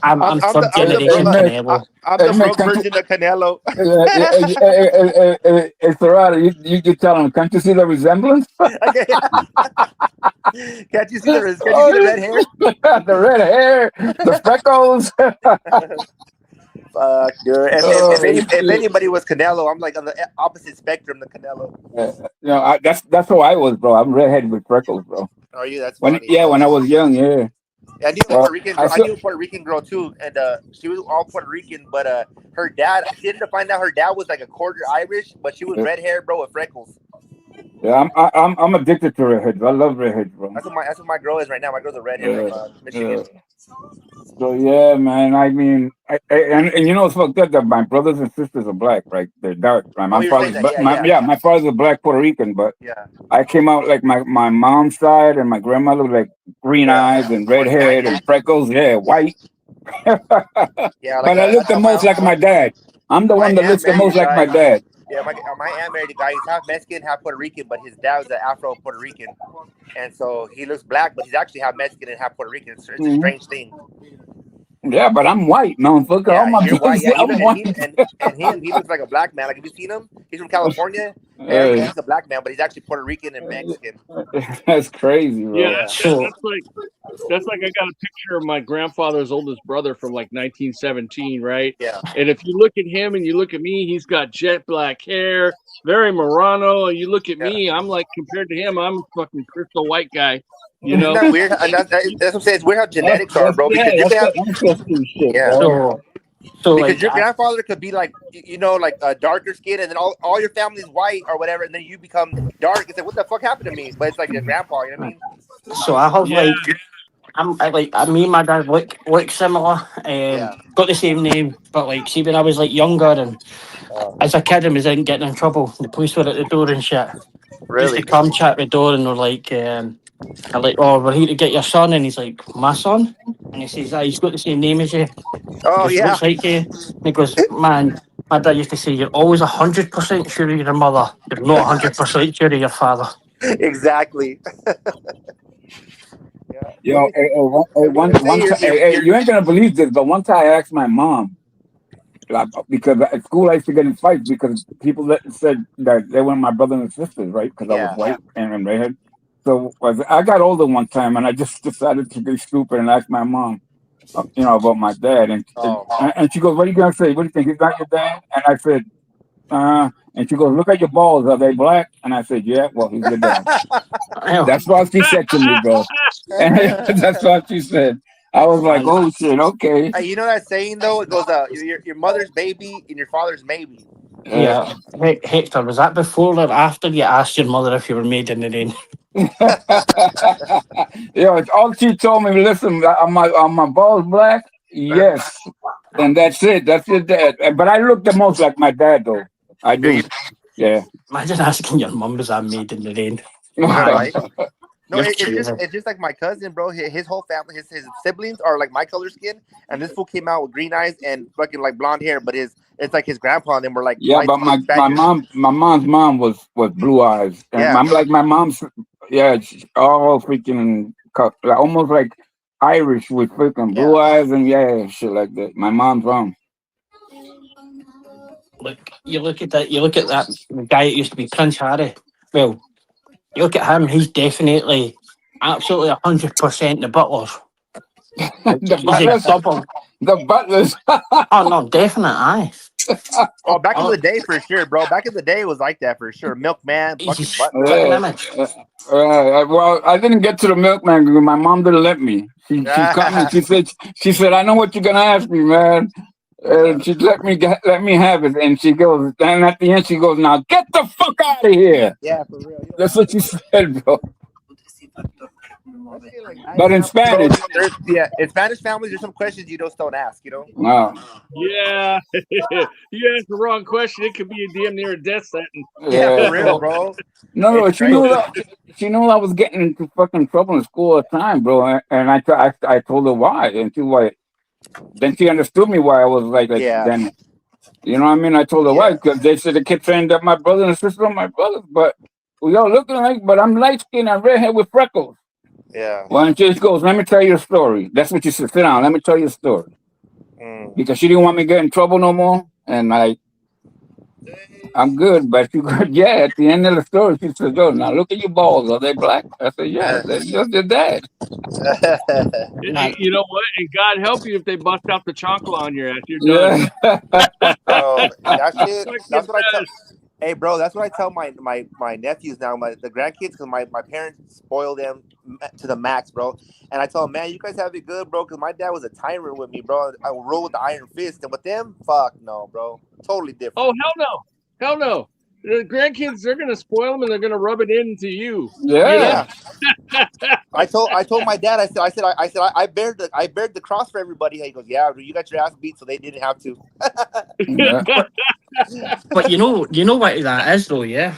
I'm from Generation Canelo. I'm the broke version of Canelo. Hey, Serrata, you tell him, can't you see the resemblance? Can't you see the red hair? The red hair, the freckles. Fuck, dude. If anybody was Canelo, I'm like on the opposite spectrum than Canelo. That's who I was, bro. I'm redheaded with freckles, bro. Are you? That's funny. When I was young, yeah. I knew a Puerto Rican girl too, and she was all Puerto Rican, but her dad. She didn't find out her dad was like a quarter Irish, but she was red hair, bro, with freckles. Yeah, I'm addicted to redheads. I love redheads, bro. That's what my girl is right now. My girl's a redhead from Michigan. So yeah, man. I mean, and you know what's fucked up? That my brothers and sisters are black, right? They're dark. Right? My father's a black Puerto Rican, but I came out like my mom's side and my grandmother was like green eyes and red hair and freckles. Yeah, white. But I look the most like my dad. I'm the one that looks the most like my dad. Yeah, my aunt married a guy. He's half Mexican, half Puerto Rican, but his dad was an Afro Puerto Rican, and so he looks black, but he's actually half Mexican and half Puerto Rican. It's a strange thing. Yeah, but I'm white, motherfucker. Yeah, you're white. Yeah, and he looks like a black man. Like, have you seen him? He's from California. He's a black man, but he's actually Puerto Rican and Mexican. That's crazy, bro. Yeah, that's like I got a picture of my grandfather's oldest brother from like 1917, right? Yeah. And if you look at him and you look at me, he's got jet black hair, very Morano. And you look at me, I'm like, compared to him, I'm a fucking crystal white guy. You know, isn't that weird? That's what I'm saying. It's weird how genetics are, bro. Because So because like your grandfather could be like, like a darker skin, and then all your family's white or whatever, and then you become dark. It's like, what the fuck happened to me? But it's like your grandpa, you know what I mean? So I have me and my dad look similar. Got the same name, but like, see, when I was like younger and as a kid, I was getting in trouble. The police were at the door and shit. Really? Used to come chat the door and they're like, I'm like, oh, we're here to get your son, and he's like, my son, and he says, he's got the same name as you. Oh he goes, yeah. looks like you. And he goes, man, my dad used to say, you're always 100% sure of your mother. You're not 100% sure of your father. Exactly. Yo, one time, you ain't gonna believe this, but one time I asked my mom, because at school I used to get in fights because people said that they were my brothers and sisters, right? Because I was white and redhead. So I got older one time and I just decided to be stupid and ask my mom, about my dad, and she goes, "What are you gonna say? What do you think? He's not your dad?" And I said, and she goes, "Look at your balls. Are they black?" And I said, "Yeah, well, he's your dad." That's what she said to me, bro. That's what she said. I was like, "Oh shit, okay." You know that saying though? It goes, your mother's baby and your father's maybe. Yeah. Hey, Hector, was that before or after you asked your mother if you were made in the rain? All she told me, listen, are my balls black? Yes. And that's it. That's your dad. But I look the most like my dad, though. I do. Yeah. Imagine asking your mum, was that made in the rain? Right. No, it's just like my cousin, bro. His whole family, his siblings are like my color skin, and this fool came out with green eyes and fucking like blonde hair, but it's like his grandpa and them were like but my mom's mom was blue eyes, and I'm like my mom's all freaking almost like Irish with freaking blue eyes and shit like that. My mom's mom. You look at that the guy that used to be Prince Harry. Well, you look at him, he's definitely absolutely 100% the Butlers. The Butlers. Oh no, definite, aye. Oh, back in the day for sure, bro. Back in the day it was like that for sure. Milkman, fucking Butler. Well, I didn't get to the milkman because my mom didn't let me. She called me. She said, "I know what you're gonna ask me, man." And she let me have it, and she goes, and at the end she goes, "Now get the fuck out of here." Yeah, for real. That's what she said, bro. But in Spanish, in Spanish families, there's some questions you just don't ask, Wow. Yeah, you asked the wrong question. It could be a damn near a death sentence. Yeah, for real, bro. No, she knew I was getting into fucking trouble in school all the time, bro. And I told her why, and she was like, then she understood me why I was like then. You know what I mean? I told her why, because they said the kid saying that my brother and sister are my brothers, but we all looking like, but I'm light skinned and redhead with freckles. Yeah. Well, and she goes, "Let me tell you a story." That's what she said. "Sit down, let me tell you a story." Because she didn't want me to get in trouble no more. And I'm good, but she goes, at the end of the story, she said, "Yo, now look at your balls. Are they black?" I said, "Yeah, that's just your dad." You know what? And God help you if they bust out the chancla on your ass. You're done. That shit. That's what I tell. Hey, bro, that's what I tell my nephews now, the grandkids, because my parents spoil them to the max, bro. And I tell them, man, you guys have it good, bro, because my dad was a tyrant with me, bro. I would roll with the iron fist, and with them, fuck no, bro. Totally different. Oh, hell no. The grandkids, they're gonna spoil them and they're gonna rub it into you. Yeah. I told my dad. I said I bared the cross for everybody. He goes, "Yeah, you got your ass beat, so they didn't have to." But you know what that is, though, yeah.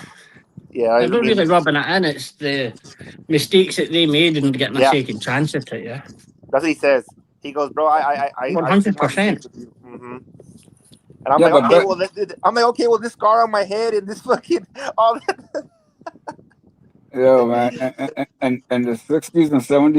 Yeah, they're not really rubbing it in. It's the mistakes that they made and getting a second chance at it. Yeah. That's what he says. He goes, "Bro, I 100%. And I'm like, okay, well, this scar on my head and this fucking all that. Yeah, man. And the 60s and 70s.